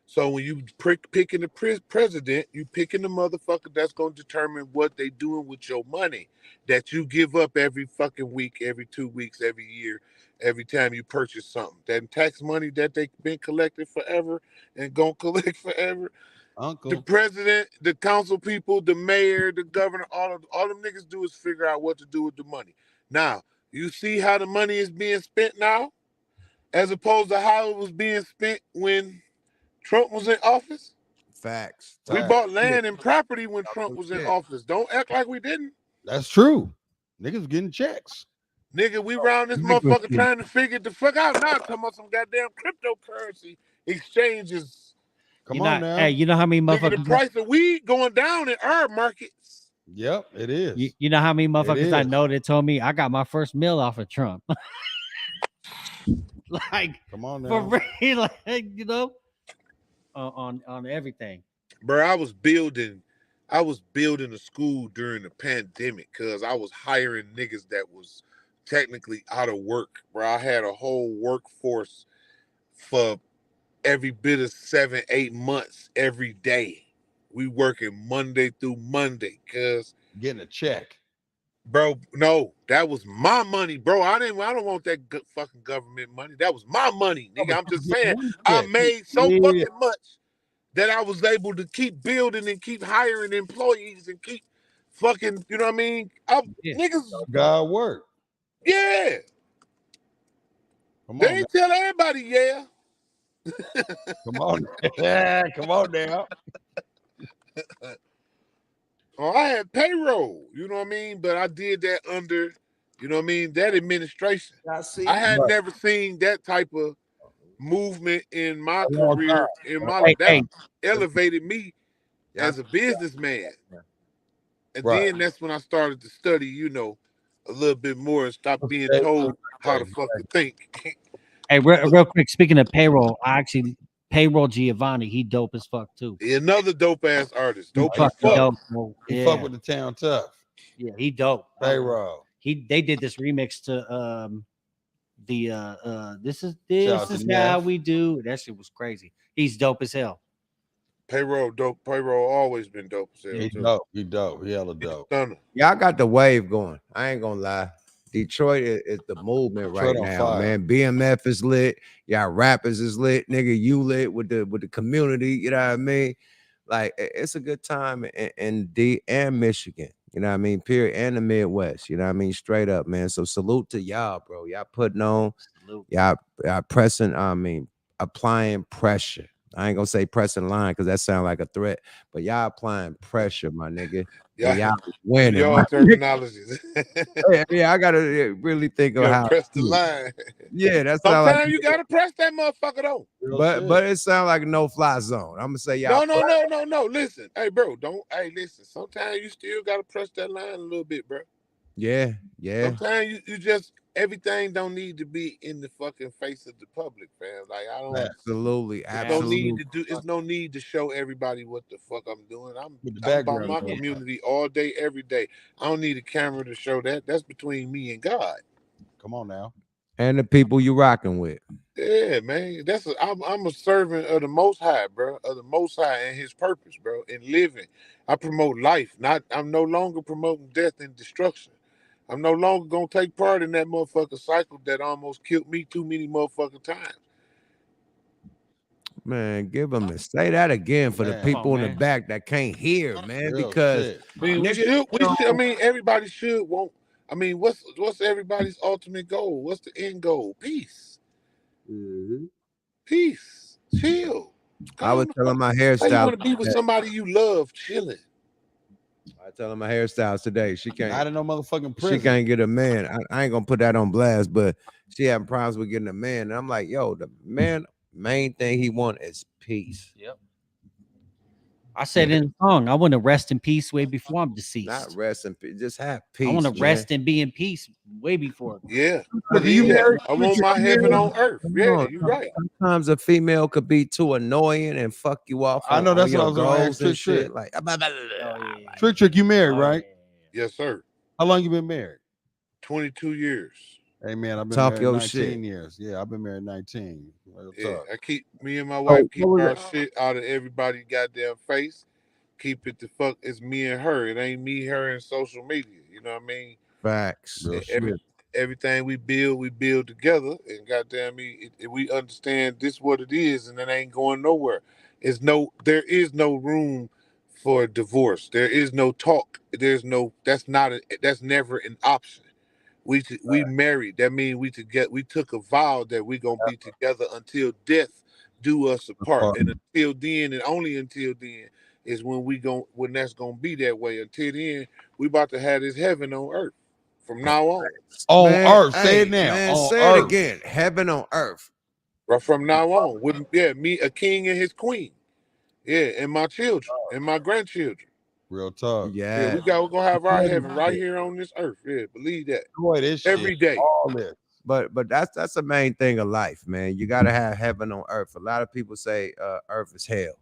So when you picking the president, you picking the motherfucker that's going to determine what they doing with your money that you give up every fucking week, every 2 weeks, every year, every time you purchase something. That tax money that they've been collecting forever and going to collect forever. Uncle. The president, the council people, the mayor, the governor, all them niggas do is figure out what to do with the money. Now, you see how the money is being spent now, as opposed to how it was being spent when Trump was in office? Facts. We Facts. bought land and property when Trump was in Yeah. office. Don't act like we didn't. That's true. Niggas getting checks. Nigga, we round this Niggas motherfucker get- trying to figure the fuck out. Now talking about some goddamn cryptocurrency exchanges. Come You on know, now. hey, you know how many Nigga, the motherfuckers? price of weed going down in our markets. Yep, it is. You know how many motherfuckers I is. know that told me I got my first meal off of Trump. Like Come on for now. real, like, you know, on everything. Bro, I was building a school during the pandemic because I was hiring niggas that was technically out of work. Bro, I had a whole workforce for every bit of 7-8 months every day. We working Monday through Monday, cuz Getting a check. bro, no, that was my money, bro. I don't want that fucking government money. That was my money, nigga. I'm just saying, I made so Yeah. fucking much that I was able to keep building and keep hiring employees and keep fucking, you know what I mean? Yeah. Niggas, God work. yeah. Come They on. ain't tell everybody, yeah. Come on. Yeah, come on now. Oh, I had payroll, you know what I mean? But I did that under, you know what I mean, that administration. I see. I had never seen that type of movement in my long career. In my Hey, that hey, elevated me Yeah. as a businessman. And Right. then that's when I started to study, you know, a little bit more and stop being told how the fuck to think. hey, real quick. Speaking of payroll, I actually payroll Giovanni. He dope as fuck too. Another dope ass artist. He Dope as fucking fuck. dope. Bro. He Yeah, fuck with the town tough. yeah, he dope. Payroll. They did this remix to this Shout is out to how Neff. we do. That shit was crazy. He's dope as hell. Payroll dope. Payroll always been dope as hell He too. dope. He dope. He hella He's a dope. stunner. Y'all got the wave going. I ain't gonna lie. Detroit is the movement Detroit right on now, fire. man. BMF is lit. Y'all rappers is lit. Nigga, you lit with the community. You know what I mean? Like it's a good time in D and Michigan. You know what I mean? Period. And the Midwest. You know what I mean? Straight up, man. So salute to y'all, bro. Y'all putting on. Salute. Y'all pressing. Applying pressure. I ain't gonna say pressing line because that sounds like a threat, but y'all applying pressure, my nigga. And Yeah, y'all winning. your My nigga. terminologies. Yeah, I gotta really think You of gotta how. press the line. Yeah, that sounds like. Sometimes you gotta press that motherfucker though. Real shit. But it sounds like a no fly zone. I'm gonna say y'all. No. Listen, hey, bro, don't. Hey, listen. Sometimes you still gotta press that line a little bit, bro. Yeah. Sometimes you just everything don't need to be in the fucking face of the public, fam. Like I don't. Absolutely. There's no need Absolutely. to do. It's no need to show everybody what the fuck I'm doing. With the I'm about background my noise. community all day, every day. I don't need a camera to show that. That's between me and God. Come on now. And the people you rocking with. Yeah, man. I'm a servant of the Most High, bro. Of the Most High and His purpose, bro. In living, I promote life. I'm no longer promoting death and destruction. I'm no longer gonna take part in that motherfucker cycle that almost killed me too many motherfucking times. Man, give them to say that again for the Man. people in the man. back that can't hear, man. Real Because shit. I mean, nigga, I mean, everybody should want. I mean, what's everybody's ultimate goal? What's the end goal? Peace. Peace. Chill. I was Calm the telling fuck. my Say you hairstyle. want to be with somebody you love, chilling. I was telling my hairstylist today. She can't. Not in no motherfucking She prison. can't get a man. I ain't gonna put that on blast, but she having problems with getting a man. And I'm like, yo, the man, main thing he want is peace. Yep. I said in the song, I want to rest in peace way before I'm deceased. Not rest in peace. Just have peace. I want to man. rest and be in peace way before. Yeah. But you Yeah. married- I want my heaven on earth. Come Yeah, on. you're right. Sometimes a female could be too annoying and fuck you off. I know on that's what I your was gonna ask goals and Trick shit. Trick. Like, Trick, you married, right? Yes, sir. How long you been married? 22 years. Hey man, I've been Talk married your 19 shit. years. Yeah, I've been married 19. Real Yeah, talk. I keep me and my wife keep what was our it? shit out of everybody's goddamn face. Keep it the fuck. It's me and her. It ain't me, her, and social media. You know what I mean? Facts. Real Everything we build together, and goddamn me, we understand this what it is, and it ain't going nowhere. There is no room for divorce. There is no talk. There's no. That's never an option. We married. That means we took a vow that we gonna be together until death do us apart. Apart. And until then, and only until then, is when that's gonna be that way. Until then, we about to have this heaven on earth from now on. On Man, earth, say it hey, now. man, On say it earth. again. Heaven on earth. Right from now on, with me, a king and his queen, yeah, and my children and my grandchildren. Real talk. Yeah, Yeah. we're gonna have our Enjoy this heaven right shit. here on this earth. Yeah, believe that Enjoy this shit. every day. All this. But that's the main thing of life, man. You gotta have heaven on earth. A lot of people say earth is hell.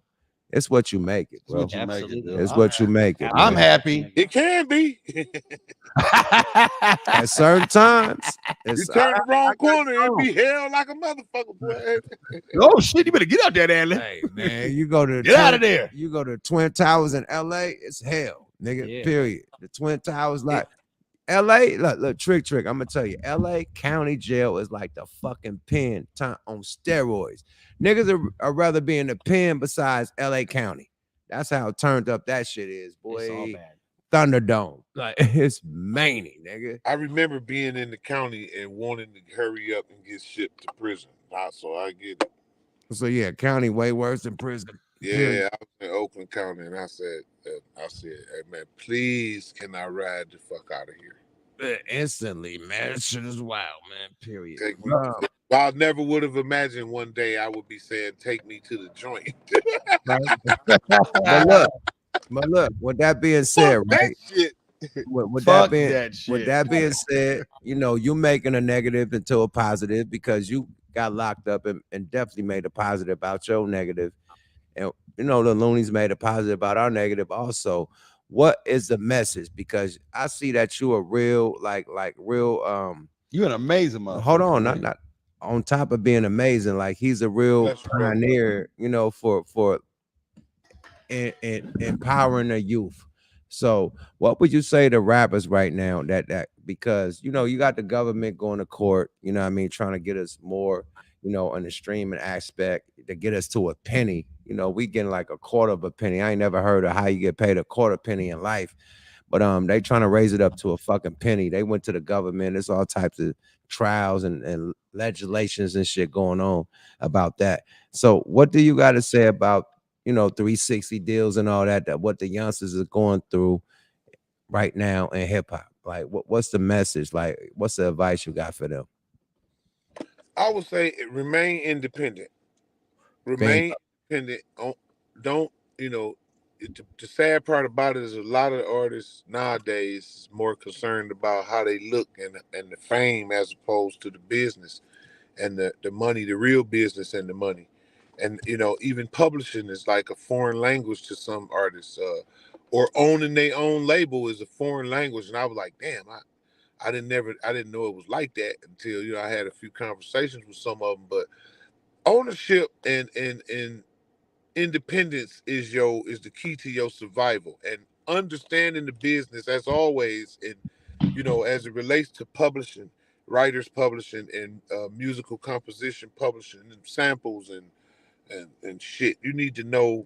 It's what you make it, It's bro. what you make it, Absolutely. dude. It's what you make it, I'm man. happy. It can be. At certain times, You it's turn the I wrong got corner, you it wrong. be hell like a motherfucker, boy. Oh shit! You better get out there, Allen. Hey man, you go to the Get out of there. you go to Twin Towers in LA, it's hell, nigga. Yeah. Period. The Twin Towers, like LA, look, trick. I'm gonna tell you, LA County Jail is like the fucking pen on steroids. Niggas are rather be in the pen besides LA County. That's how turned up that shit is, boy. It's all bad. Thunderdome. Like it's many, nigga. I remember being in the county and wanting to hurry up and get shipped to prison. So I get it. So yeah, county way worse than prison. Period. Yeah, I was in Oakland County, and I said, hey man, please, can I ride the fuck out of here? Instantly, man. This shit is wild, man. Period. Take me. I never would have imagined one day I would be saying, "Take me to the joint." But look, with that being said, Fuck that right? shit. With Fuck that being that shit. with that being said, you know, you making a negative into a positive because you got locked up and definitely made a positive about your negative. And you know, the loonies made a positive about our negative also. What is the message? Because I see that you are real, like real You an amazing motherfucker. hold on, man. not on top of being amazing, like he's a real Bless you, brother. pioneer, you know, for in empowering the youth. So what would you say to rappers right now that because you know you got the government going to court, you know what I mean, trying to get us more, you know, on the streaming aspect to get us to a penny. You know, we getting like a quarter of a penny. I ain't never heard of how you get paid a quarter penny in life. But they trying to raise it up to a fucking penny. They went to the government. There's all types of trials and legislations and shit going on about that. So what do you got to say about, you know, 360 deals and all that what the youngsters are going through right now in hip hop? Like what's the message? Like what's the advice you got for them? I would say remain independent. Being Remain independent. Don't the sad part about it is a lot of artists nowadays is more concerned about how they look and the fame as opposed to the business and the money, the real business and the money. And even publishing is like a foreign language to some artists. Or owning their own label is a foreign language. And I was like, damn, I didn't know it was like that until I had a few conversations with some of them. But ownership and independence is the key to your survival, and understanding the business as always. And as it relates to publishing, writers publishing, and musical composition publishing, and samples and shit, you need to know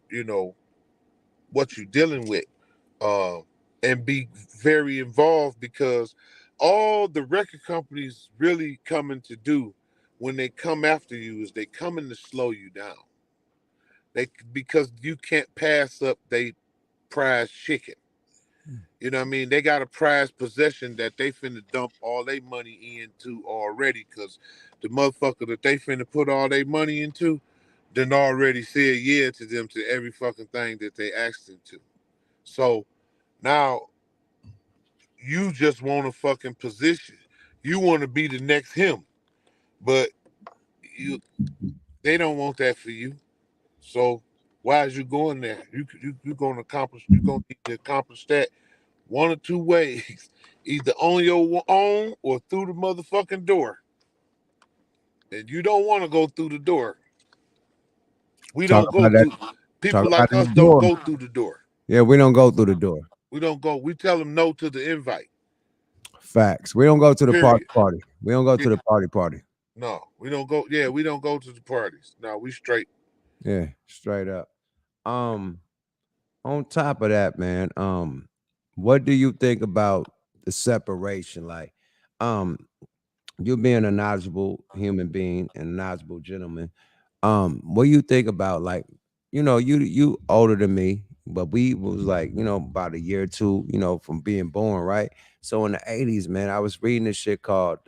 what you're dealing with, and be very involved, because all the record companies really coming to do when they come after you is they coming to slow you down. Because you can't pass up they prize chicken. You know what I mean? They got a prized possession that they finna dump all their money into already, because the motherfucker that they finna put all their money into done already said yeah to them to every fucking thing that they asked them to. So now you just want a fucking position. You want to be the next him, but you they don't want that for you. So why is you going there? You gonna accomplish. You gonna need to accomplish that one or two ways, either on your own or through the motherfucking door. And you don't want to go through the door. We talk don't go about that. through. Talk People about like us that don't door. go through the door. Yeah, we don't go through the door. We don't go. We tell them no to the invite. Facts. We don't go to the Period. party. We don't go to Yeah. the party. No, we don't go. Yeah, we don't go to the parties. No, we straight. Yeah, straight up. Um, on top of that, man, what do you think about the separation? Like, um, you being a knowledgeable human being and a knowledgeable gentleman, What do you think about like, you older than me, but we was like, about a year or two, from being born, right? So in the 80s, man, I was reading this shit called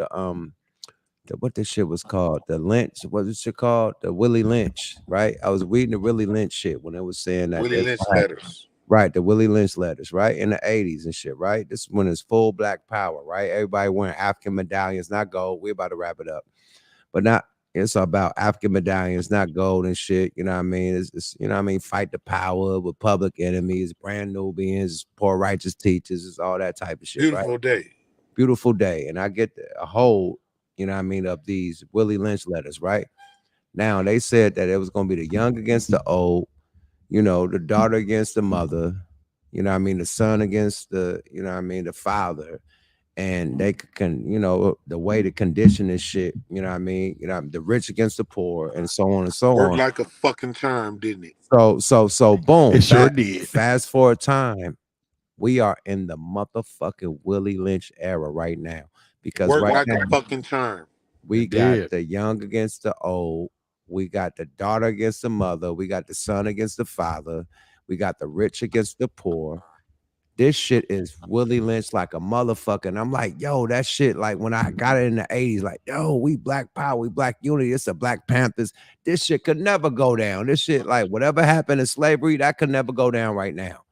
what this shit was called, the Lynch, what was it called, the Willie Lynch, right? I was reading the Willie Lynch shit when it was saying that Willie this Lynch letters. right, the Willie Lynch letters, right, in the 80s and shit, right? This is when it's full black power, right? Everybody wearing African medallions, not gold. We're about to wrap it up, but not. It's about African medallions, not gold and shit. You know what I mean? It's you know what I mean? Fight the power with public enemies, brand Nubians, poor righteous teachers, it's all that type of shit, right? Beautiful day. Beautiful day. And I get a hold, you know what I mean, of these Willie Lynch letters, right? Now they said that it was gonna be the young against the old, the daughter against the mother, I mean, the son against the, I mean, the father, and they can, the way to condition this shit, I mean, the rich against the poor, and so on and so Worked on. like a fucking charm, didn't it? So, boom. It sure did. Fast forward time, we are in the motherfucking Willie Lynch era right now, because Worked right like now a fucking charm. we It got did. the young against the old. We got the daughter against the mother. We got the son against the father. We got the rich against the poor. This shit is Willie Lynch like a motherfucker. And I'm like, yo, that shit, like when I got it in the 80s, like, yo, we black power, we black unity. It's the Black Panthers. This shit could never go down. This shit, like, whatever happened in slavery, that could never go down right now.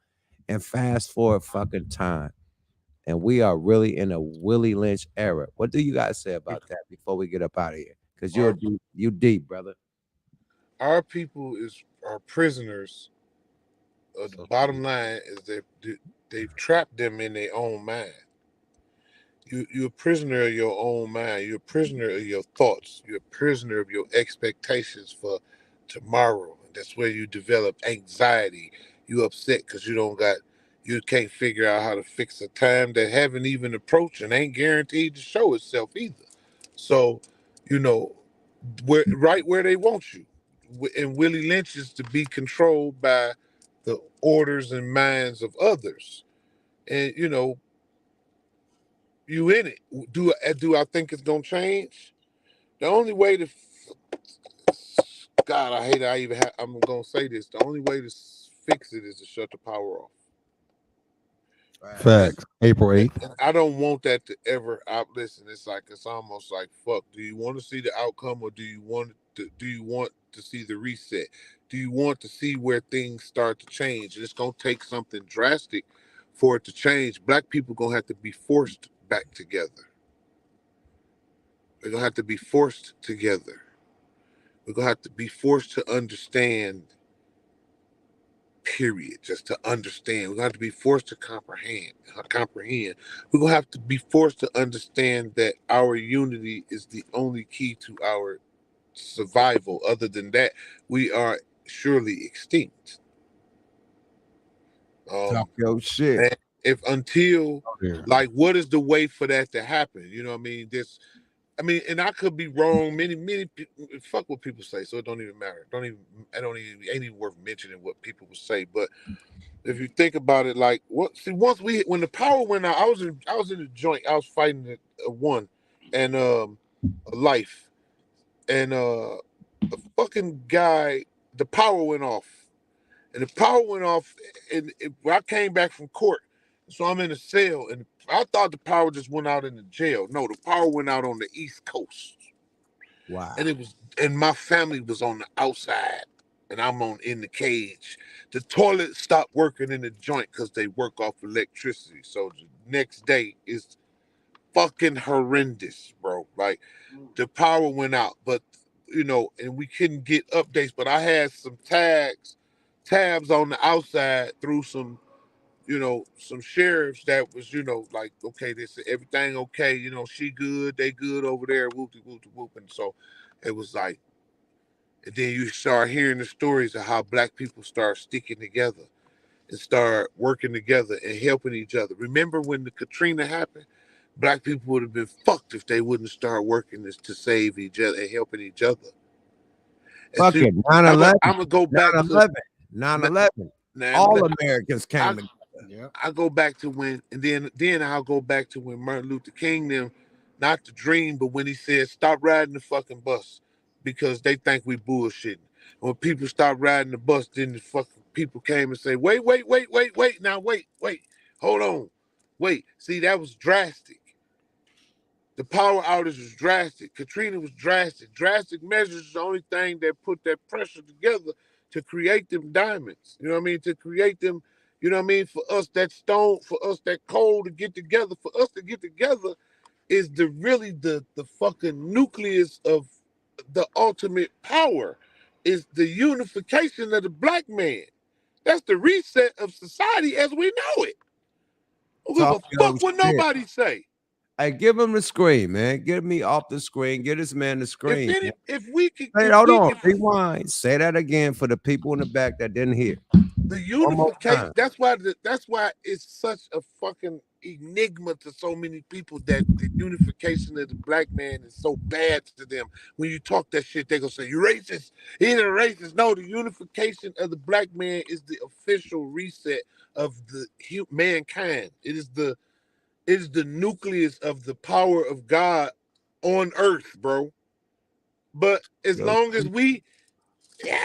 And fast forward fucking time. And we are really in a Willie Lynch era. What do you guys say about that before we get up out of here? Because Our, you deep, brother. our people are prisoners. The bottom line is that they've trapped them in their own mind. You're a prisoner of your own mind. You're a prisoner of your thoughts. You're a prisoner of your expectations for tomorrow. And that's where you develop anxiety. You upset because you can't figure out how to fix a time that haven't even approached and ain't guaranteed to show itself either. So, you know, right where they want you. And Willie Lynch is to be controlled by the orders and minds of others. And you in it. Do I think it's gonna change? The only way to God, I hate I even I'm gonna say this. The only way to fix it is to shut the power off. And, Facts. April and, 8th. and I don't want that to ever out. Listen, it's almost like fuck. Do you want to see the outcome, or do you want to see the reset? Do you want to see where things start to change? And it's gonna take something drastic for it to change. Black people gonna have to be forced back together. They're gonna have to be forced together. We're gonna have to be forced to understand, period. Just to understand. We're gonna have to be forced to comprehend. We're gonna have to be forced to understand that our unity is the only key to our survival. Other than that, we are surely extinct. Talk Um your shit. and if until Yeah. like what is the way for that to happen? You know what I mean? And I could be wrong. Many people fuck what people say, so it don't even matter. I don't even ain't even worth mentioning what people would say. But if you think about it, like when the power went out, I was in the joint. I was fighting a one and a life, and a fucking guy. The power went off, and the power went off, and I came back from court, so I'm in a cell, and I thought the power just went out in the jail. No, the power went out on the East Coast, Wow. and my family was on the outside, and I'm on in the cage. The toilet stopped working in the joint because they work off electricity. So the next day is fucking horrendous, bro. Like the power went out, but and we couldn't get updates. But I had some tabs on the outside through some sheriffs that was, like, okay, this everything okay, she good, they good over there, whoop whoop whoop. And so it was like, and then you start hearing the stories of how black people start sticking together and start working together and helping each other. Remember when the Katrina happened? Black people would have been fucked if they wouldn't start working to save each other and helping each other. And Fuck see, it. 9/11. I'm gonna go back to 9/11. 9/11. All Americans came I, together. Yeah. I go back to then I'll go back to when Martin Luther King them, not the dream, but when he said, "Stop riding the fucking bus, because they think we bullshitting. When people stop riding the bus, then the fucking people came and say, wait, now wait, hold on. Wait, see, that was drastic. The power outage was drastic. Katrina was drastic. Drastic measures is the only thing that put that pressure together to create them diamonds. You know what I mean? To create them, you know what I mean? For us, that stone, for us, that coal to get together, for us to get together is the fucking nucleus of the ultimate power, is the unification of the black man. That's the reset of society as we know it. Don't give Talk a your fuck what shit. nobody say. Hey, give him the screen, man. Get me off the screen. Get this man the screen. If we could, Hey, if hold we on. could, Rewind. Say that again for the people in the back that didn't hear. the One more unification. time. That's why it's such a fucking enigma to so many people that the unification of the black man is so bad to them. When you talk that shit, they gonna say you're racist. He's a racist. No, the unification of the black man is the official reset of the mankind. It is the nucleus of the power of God on earth, bro. But as Yo, long as we, yeah,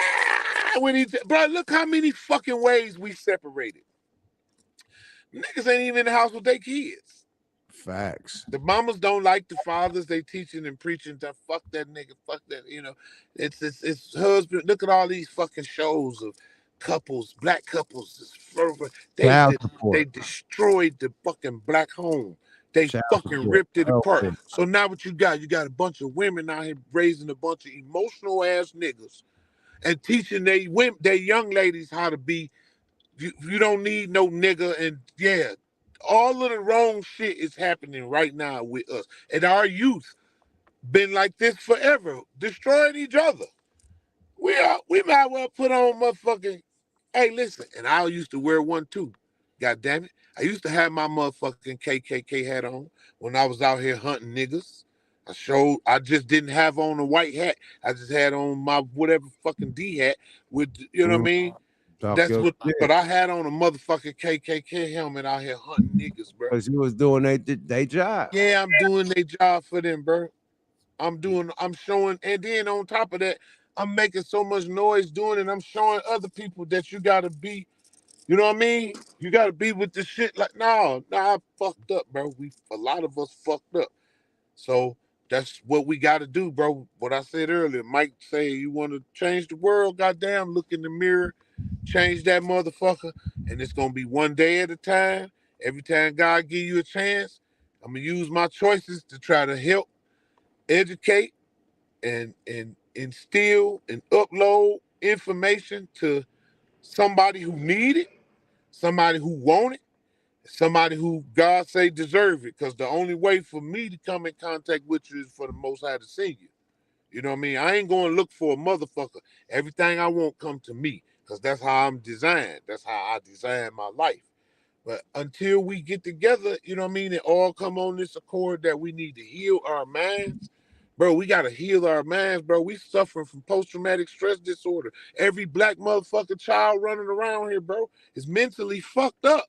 bro, look how many fucking ways we separated. Niggas ain't even in the house with their kids. facts. The mamas don't like the fathers. They teaching and preaching to fuck that nigga, fuck that. You know, it's husband. Look at all these fucking shows of couples, black couples. They Child did, they support. destroyed the fucking black home. They Child fucking support. ripped it apart. Welfare. So now what you got? You got a bunch of women out here raising a bunch of emotional ass niggas and teaching they young ladies how to be. You don't need no nigga, and yeah, all of the wrong shit is happening right now with us. And our youth been like this forever, destroying each other. We might well put on motherfucking. Hey, listen, and I used to wear one too. God damn it, I used to have my motherfucking KKK hat on when I was out here hunting niggas. I just didn't have on a white hat. I just had on my whatever fucking D hat with, you know what I mean? Talk That's your what, shit. but I had on a motherfucking KKK helmet out here hunting niggas, bro. Because you was doing they job. Yeah, I'm doing their job for them, bro. I'm showing, and then on top of that, I'm making so much noise doing it. I'm showing other people that you gotta be, you know what I mean? You gotta be with the shit. Like, no, I fucked up, bro. A lot of us fucked up. So that's what we gotta do, bro. What I said earlier, Mike say you want to change the world, goddamn, look in the mirror, change that motherfucker, and it's gonna be one day at a time. Every time God give you a chance, I'm gonna use my choices to try to help, educate, and instill and upload information to somebody who need it, somebody who want it, somebody who God say deserve it. Because the only way for me to come in contact with you is for the Most High to see you. You know what I mean? I ain't going to look for a motherfucker. Everything I want come to me because that's how I'm designed. That's how I design my life. But until we get together, you know what I mean, and all come on this accord that we need to heal our minds. Bro, we got to heal our minds, bro. We suffering from post-traumatic stress disorder. Every black motherfucking child running around here, bro, is mentally fucked up.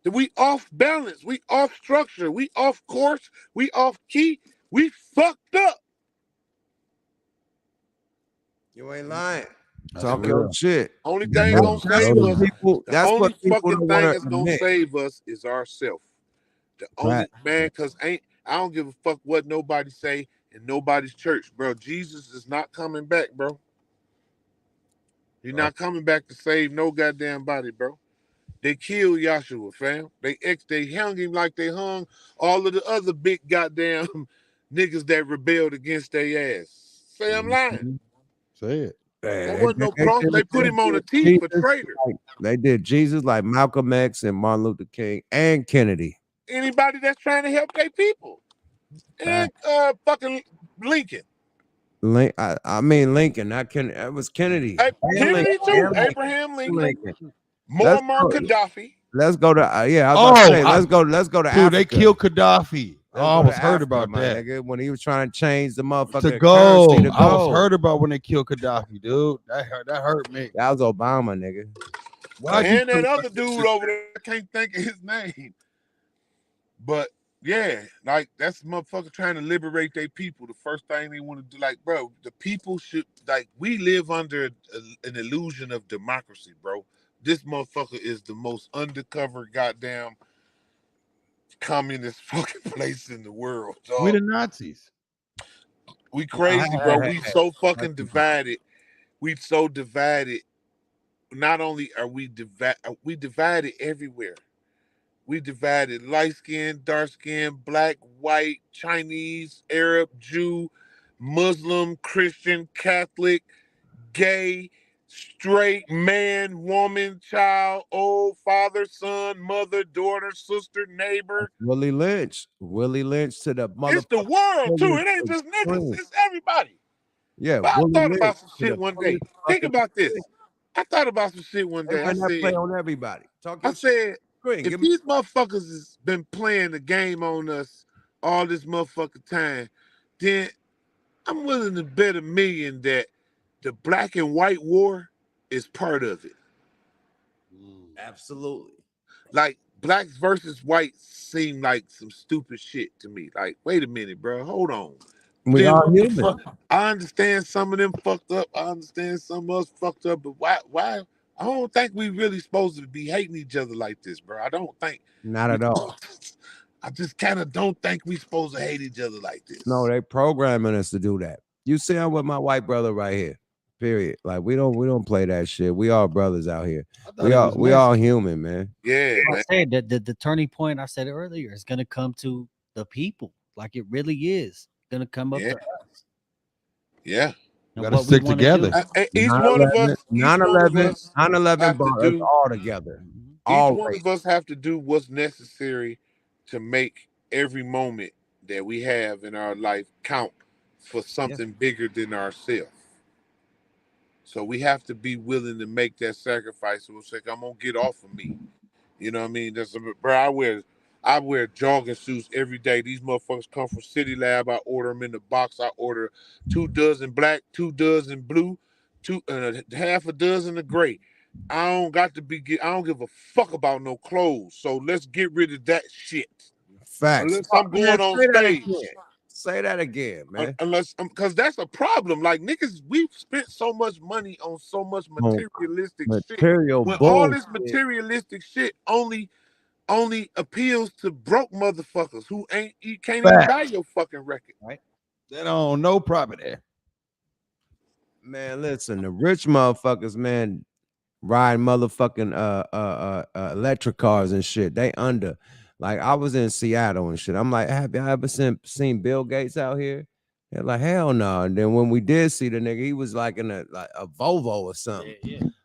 That we off balance, we off structure, we off course, we off key, we fucked up. You ain't lying. That's Talk real. your shit. Only That's thing real. gonna That's save what us, people. the That's only what people fucking don't thing want that's to gonna admit. save us is ourself. The only Right. man, cause I don't give a fuck what nobody say in nobody's church, bro. Jesus is not coming back, bro. He's not coming back to save no goddamn body, bro. They killed Yahshua, fam. They hung him like they hung all of the other big goddamn niggas that rebelled against their ass. Say I'm lying. Mhm. Say it. There They, wasn't they, no they cross. did, They put they him on a did T for Jesus traitor. like they did Jesus like Malcolm X and Martin Luther King and Kennedy. Anybody that's trying to help their people. And fucking Lincoln. I mean Lincoln, not Kennedy. It was Kennedy. Hey, And Lincoln. Kennedy too. And Lincoln. Abraham Lincoln. Lincoln. Let's Muammar go. Gaddafi. Let's go to yeah. I was about to say let's go to dude, Africa. they killed Gaddafi. Let's I go almost to heard Africa, about my that. nigga, when he was trying to change the To motherfucking gold. currency to I was gold. heard about when they killed Gaddafi, dude. That hurt me. That was Obama, nigga. Why'd you And feel that like other dude over there, I can't think of his name. But Yeah, like that's motherfucker trying to liberate their people. The first thing they want to do, like, bro, the people should like we live under an illusion of democracy, bro. This motherfucker is the most undercover goddamn communist fucking place in the world, We dog. the Nazis. We crazy, bro. We so fucking divided. We so divided. Not only are we divided everywhere. We divided light skin, dark skin, black, white, Chinese, Arab, Jew, Muslim, Christian, Catholic, gay, straight, man, woman, child, old, father, son, mother, daughter, sister, neighbor. Willie Lynch. Willie Lynch to the It's the motherfucker. world too. It ain't just niggas. It's everybody. Yeah, But I Willie thought Lynch about some to shit the one day. fullest Think fucking about this. extent. I thought about some shit one They day. run that play on everybody. Talk I your shit. said, Screen. if Give me these motherfuckers has been playing the game on us all this motherfucking time, then I'm willing to bet $1 million that the black and white war is part of it. absolutely. Like blacks versus whites seem like some stupid shit to me. Like, wait a minute, bro, hold on. We Then are what the human. fuck? I understand some of them fucked up. I understand some of us fucked up, but why? Why? I don't think we really supposed to be hating each other like this, bro. I don't think. Not at all. I just kind of don't think we supposed to hate each other like this. No, they programming us to do that. You see, I'm with my white brother right here. Period. Like we don't play that shit. We all brothers out here. I thought it was We all Mexican. human, man. Yeah, I man. said that the turning point I said earlier is gonna come to the people. Like it really is gonna come up Yeah. to us. Yeah. And Gotta what we stick wanna together. do. Each one of us, 9/11 have to brought us do. all together. Mhm. Each All one race. of us have to do what's necessary to make every moment that we have in our life count for something bigger than ourselves. So we have to be willing to make that sacrifice. So it's like I'm gonna get off of me. You know what I mean? That's bro. I wear jogging suits every day. These motherfuckers come from City Lab. I order them in the box. I order 2 dozen black, 2 dozen blue, half a dozen of gray. I don't got to be. I don't give a fuck about no clothes. So let's get rid of that shit. Facts. Unless I'm Man, going on say that stage. again. Say that again, man. Unless, because that's a problem. Like niggas, we've spent so much money on so much On materialistic shit. material When all bullshit. this materialistic shit only appeals to broke motherfuckers who you can't even buy your fucking record. They don't know property. Man, listen, the rich motherfuckers, man, ride motherfucking electric cars and shit. They under. Like I was in Seattle and shit. I'm like, have y'all ever seen Bill Gates out here? They're like, hell no. And then when we did see the nigga, he was like in a Volvo or something.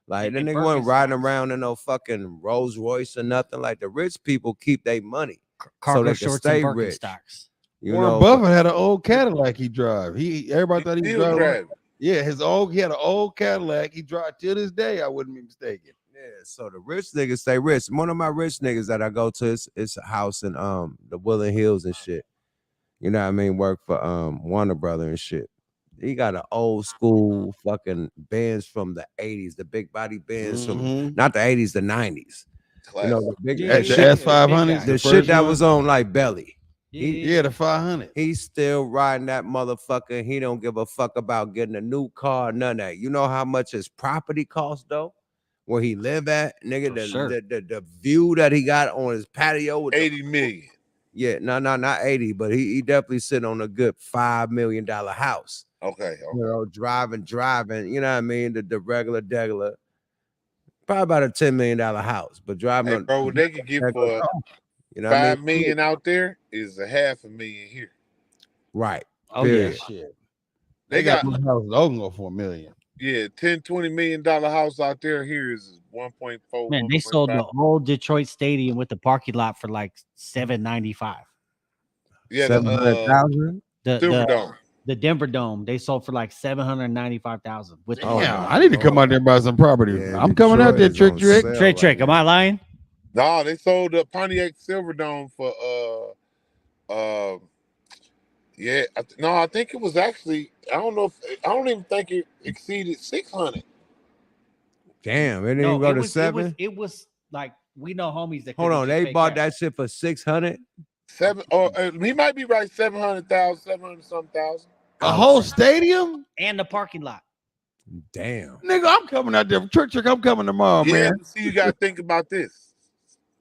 Like the nigga wasn't riding around in no fucking Rolls Royce or nothing. Like the rich people keep their money so Cargo they can shorts stay and rich. Birkenstocks. You Warren know, Buffett had an old Cadillac he drive. Everybody thought he was Still driving. driving. Yeah, he had an old Cadillac. He drive till this day. I wouldn't be mistaken. yeah. So the rich niggas stay rich. One of my rich niggas that I go to is a house in the Woodland Hills and shit. You know what I mean? Work for Warner Brother and shit. He got an old school fucking Benz from the 80s, the big body Benz from not the 80s, the 90s. You know, the big The shit, S500, the shit that was on like Belly. Yeah, the 500. He's still riding that motherfucker. He don't give a fuck about getting a new car, none of that. You know how much his property cost though? Where he live at, nigga, the view that he got on his patio with 80 million. Yeah, no, not 80, but he definitely sitting on a good $5 million house. Okay. You know, driving, you know what I mean? The regular degular. Probably about a $10 million house, but driving Hey, on bro, what they could get for you know what I mean? 5 million out there is a $500,000 here. Right. Oh period. yeah. Shit. They got houses open go for $1 million. yeah, $10-20 million house out there. Here is 1.4. Man, they sold the old Detroit Stadium with the parking lot for like $795. Yeah, 700,000. The Denver Dome, they sold for like $795,000. With the Damn, I need to come out there and buy some property. Yeah, I'm coming out there, Detroit is on sale Trick. Am I lying? No, they sold the Pontiac Silverdome for yeah. I think it was actually I don't even think it exceeded 600. Damn, it didn't go to 7. It was like we know homies that Hold on, they bought that shit for 600. 7 or he might be right, 700,000, 700 some thousand. A whole stadium? And the parking lot. Damn. Nigga, I'm coming out there. Trick, I'm coming tomorrow, Yeah, man. but see, you gotta think about this.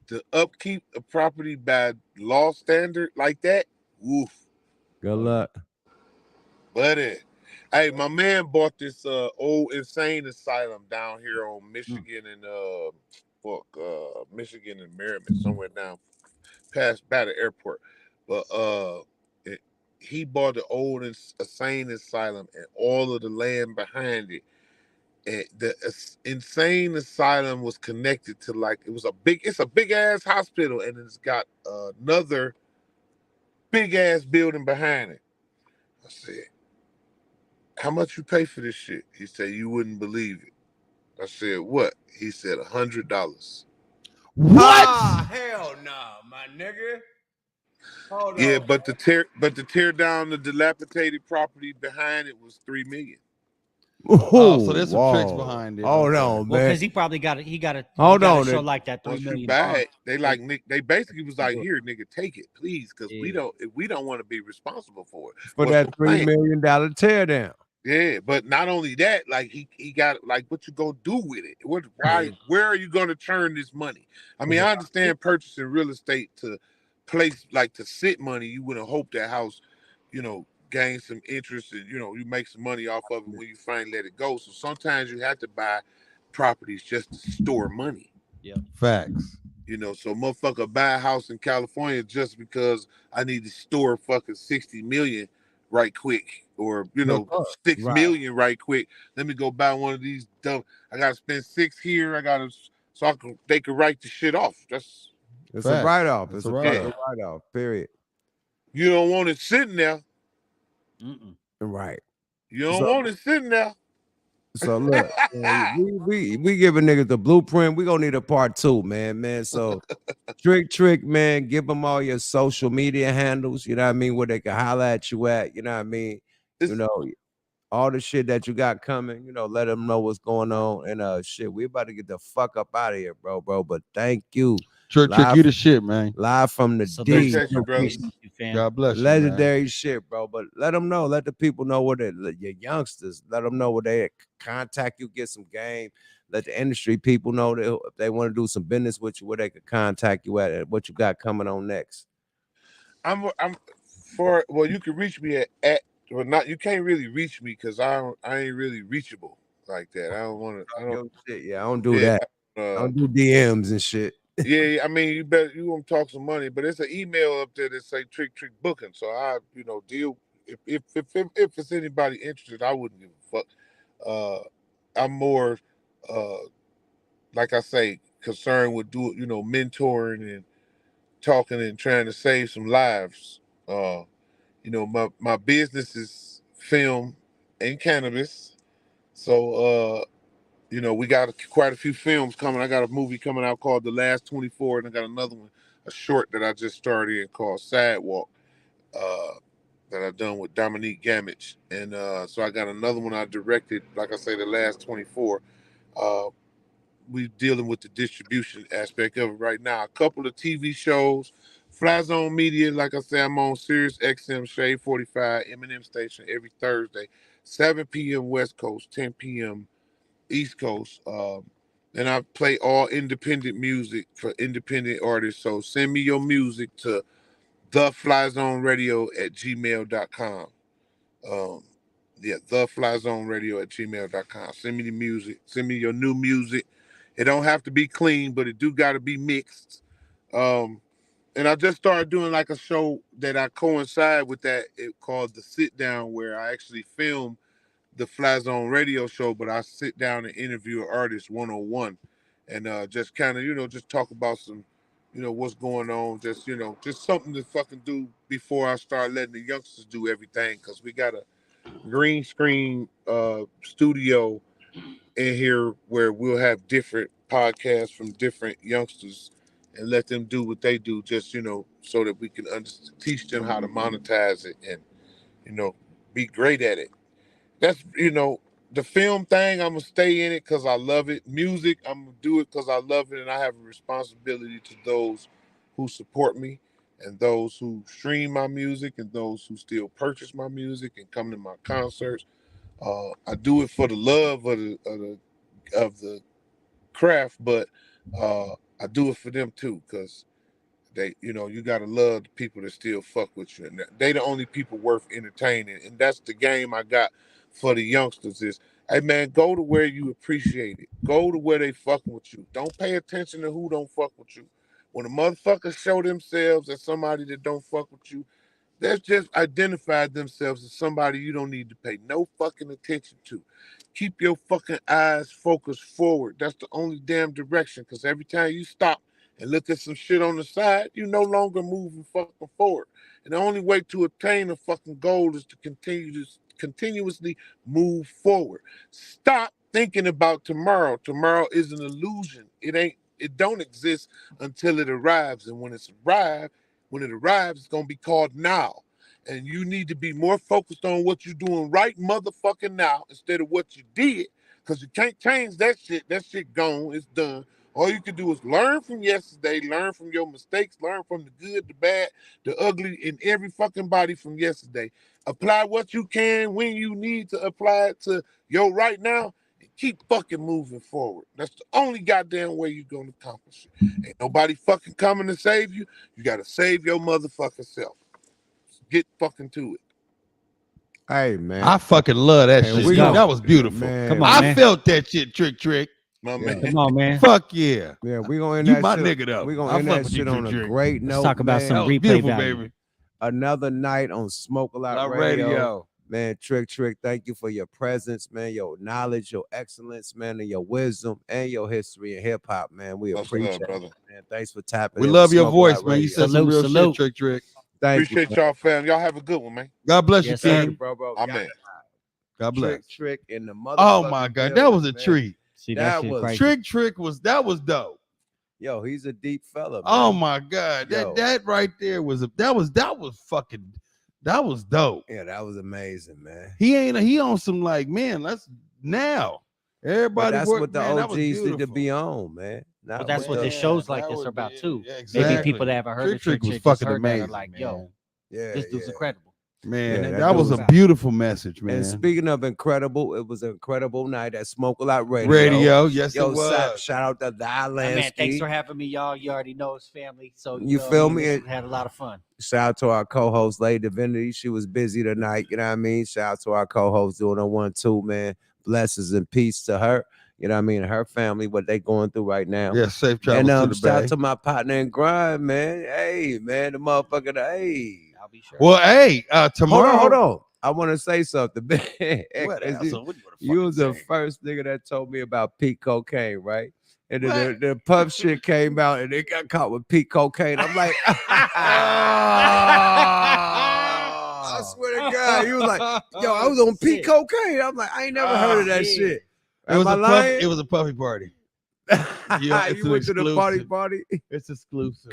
To upkeep a property by law standard like that, woof, Good luck. buddy. Hey, my man bought this old insane asylum down here on Michigan and Michigan and Merriman, somewhere down past by the airport. But it, he bought the old insane asylum and all of the land behind it. And the insane asylum was connected to like it's a big ass hospital, and it's got another big ass building behind it. I said, "How much you pay for this shit?" He said, "You wouldn't believe it." I said, "What?" He said, $100. What? Ah, hell no, my nigga. Hold Yeah, on. but to tear down the dilapidated property behind it was $3 million. Oh, so there's some tricks behind it. Hold Okay. on, Well, man. because he probably got it. He got to Hold on, show then. like that 3 Once you million. buy it, they like Nick. They basically was like, Do it. "Here, nigga, take it, please, because Yeah. we don't want to be responsible for it." For What's that your $3 plan? million tear down. Yeah, but not only that, like he got like what you gonna do with it? Where are you gonna turn this money? I mean, I understand purchasing real estate to place like to sit money. You would have hoped that house, gain some interest and you make some money off of it when you finally let it go. So sometimes you have to buy properties just to store money. Facts. So motherfucker buy a house in California just because I need to store fucking 60 million right quick, or six Right. million right quick. Let me go buy one of these dumb. I gotta spend 6 here. I gotta they could write the shit off. It's Facts. a write-off. It's It's a a write-off. fucking write-off. Period. You don't want it sitting there. Mm-mm. Right. You don't So- want it sitting there. So look, we giving niggas the blueprint. We gonna need a part 2, man. So trick, man. Give them all your social media handles. You know what I mean? Where they can holler at you at. You know what I mean? All the shit that you got coming. Let them know what's going on. And shit, we about to get the fuck up out of here, bro. But thank you. Trick, you the shit, man. Live from the So D. Appreciate you, brother. appreciate you, fam. God bless you, man. Legendary shit, bro. But let them know. Let the people know where your youngsters. Let them know where they contact you. Get some game. Let the industry people know that if they want to do some business with you, where they could contact you at and what you got coming on next. You can reach me at well, not you can't really reach me because I ain't really reachable like that. I don't want to. I don't. Yo, shit, yeah, I don't do Yeah, that. I don't do DMs and shit. Yeah, I mean, you want to talk some money, but it's an email up there that say trick booking. So I, deal if it's anybody interested, I wouldn't give a fuck. I'm more, uh, like I say, concerned with mentoring and talking and trying to save some lives. My business is film and cannabis, so we got quite a few films coming. I got a movie coming out called The Last 24, and I got another one, a short that I just started in called Sidewalk, that I've done with Dominique Gamage. And so I got another one I directed, like I say, The Last 24. We dealing with the distribution aspect of it right now. A couple of TV shows, Fly Zone Media, like I say, I'm on Sirius XM Shade 45 Eminem Station every Thursday, 7 p.m. West Coast, 10 p.m. East Coast. And I play all independent music for independent artists. So send me your music to theflyzoneradio@gmail.com. theflyzoneradio@gmail.com. Send me the music. Send me your new music. It don't have to be clean, but it do got to be mixed. And I just started doing like a show that I coincide with that, called The Sit Down, where I actually film the Fly Zone radio show, but I sit down and interview an artist 101 and just kind of, just talk about some, what's going on. Just something to fucking do before I start letting the youngsters do everything. Cause we got a green screen studio in here where we'll have different podcasts from different youngsters and let them do what they do, just, so that we can teach them how to monetize it and, be great at it. That's the film thing. I'm gonna stay in it because I love it. Music, I'm gonna do it because I love it, and I have a responsibility to those who support me. and those who stream my music and those who still purchase my music and come to my concerts. I do it for the love of the craft, but I do it for them too, because you gotta love the people that still fuck with you, and they the only people worth entertaining, and that's the game I got for the youngsters. Is, hey man, go to where you appreciate it. Go to where they fucking with you. Don't pay attention to who don't fuck with you. When a motherfucker show themselves as somebody that don't fuck with you, that's just identified themselves as somebody you don't need to pay no fucking attention to. Keep your fucking eyes focused forward. That's the only damn direction. Because every time you stop and look at some shit on the side, you no longer moving fucking forward. And the only way to attain a fucking goal is to continuously move forward. Stop thinking about tomorrow. Tomorrow is an illusion. It don't exist until it arrives. And when it arrives, it's gonna be called now. And you need to be more focused on what you're doing right motherfucking now instead of what you did. Because you can't change that shit. That shit gone. It's done. All you can do is learn from yesterday, learn from your mistakes, learn from the good, the bad, the ugly in every fucking body from yesterday. Apply what you can when you need to apply it to your right now, and keep fucking moving forward. That's the only goddamn way you're gonna accomplish it. Ain't nobody fucking coming to save you. You gotta save your motherfucking self. Get fucking to it. Hey man, I fucking love that And shit. we go. That was beautiful. man, Come on, I man. felt that shit, Trick. My Yeah. man. Come on, man. Fuck yeah. Yeah, we gonna end You that my shit. nigga though. We I gonna end fuck that with you, shit on a Trick. great note. Let's talk about man. That some was replay beautiful, value. baby. Another night on Smoke a Lot Lot Radio. radio. Man, Trick, thank you for your presence, man, your knowledge, your excellence, man, and your wisdom and your history in hip hop, man. We Much appreciate love, it, brother. man. Thanks for tapping We in love with your Smoke a voice, Lot man. You Radio. said some real Salute. shit, Trick. Thank Appreciate you, y'all, fam. Y'all have a good one, man. God bless Yes, you, sir. King. King, bro. Amen. God bless. Trick in the motherfucking Oh my God, that building, was a man. treat. See, That that shit was crazy. Trick was dope. Yo, he's a deep fella, man. Oh my God, Yo. that right there was that was dope. Yeah, that was amazing, man. He on some like, man, let's now. But Everybody that's work, what the man, that was OGs need to beautiful. be on, man. Not But that's what the- the shows like that this would are about be- too. yeah, Maybe exactly. people that haven't heard of Trick Trick was just fucking heard that are amazing, like, man. yo, yeah, this dude's yeah. incredible. Man, Yeah, that, that was dude a was- beautiful message, man. And speaking of incredible, it was an incredible night at Smoke a Lot Radio. Radio, yes, Yo, it was. shout out to Man, thanks Dylansky. for having me, y'all. You already know it's family, so You know feel what I mean? me? We had a lot of fun. Shout out to our co-host, Lady Divinity. She was busy tonight. You know what I mean? Shout out to our co-host doing a 1-2, man. Blessings and peace to her. You know what I mean? Her family, what they going through right now. Yeah, safe And travels to the shout out bay. to my partner in crime, man. Hey, man, the motherfucker. Hey. I'll be sure. Well, hey, tomorrow. Hold on. I want to say something. What Because else? What you was the say? first nigga that told me about peak cocaine, right? And then What? the puff shit came out and they got caught with peak cocaine. I'm like, I swear to God, he was like, yo, I was on peak Shit. cocaine. I'm like, I ain't never heard of that yeah. shit. It was, Am I lying? it was a puffy party. You it's an went to the party exclusive. It's exclusive.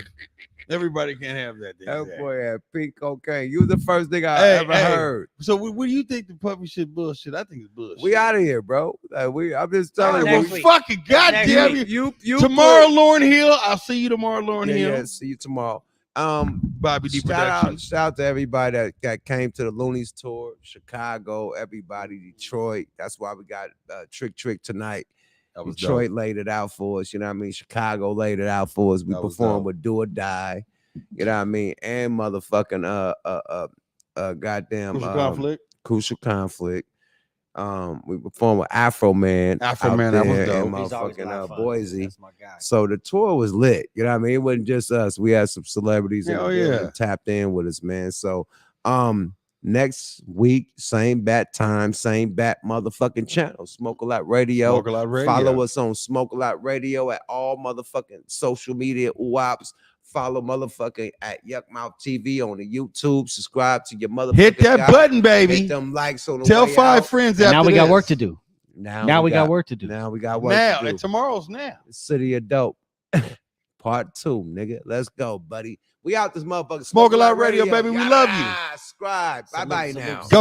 Everybody can't have that. That boy had peak cocaine. You was the first nigga I Hey, ever hey. heard. So what do you think the puffy shit bullshit? I think it's bullshit. We out of here, bro. Like, I'm just All telling right, you. well, Next week. fucking goddamn Next you. You Tomorrow, put- Lauryn Hill. I'll see you tomorrow, Lauryn yeah, Hill. yeah. See you tomorrow. Bobby D Shout out Productions. to everybody that came to the Loonies tour, Chicago, everybody, Detroit. That's why we got Trick tonight. That was Detroit laid it out for us. You know what I mean? Chicago laid it out for us. We That was performed dope. with Do or Die. You know what I mean? And motherfucking goddamn Crucial Conflict. Crucial Conflict. We performed with Afro Man. Afro out Man, that was there dope. in He's always a lot motherfucking of fun. Boise. That's my guy. So the tour was lit. You know what I mean? It wasn't just us. We had some celebrities in the Hell building yeah. tapped in with us, man. So next week, same bat time, same bat motherfucking channel. Smoke a Lot Radio. Smoke a Lot Radio. Follow us on Smoke a Lot Radio at all motherfucking social media oops. Follow motherfucking at Yuckmouth TV on the YouTube. Subscribe to your motherfucking Hit that guy. button, baby. Hit them likes on the Tell way 5 out. friends And after now we got this. work to do. Now we got work to do. Now we got work Now, to do. and tomorrow's now. City of Dope. Part 2, nigga. Let's go, buddy. We out this motherfucker. Smoke a Lot Radio, baby. We love you. Subscribe. Salute, Bye-bye salute, now. salute.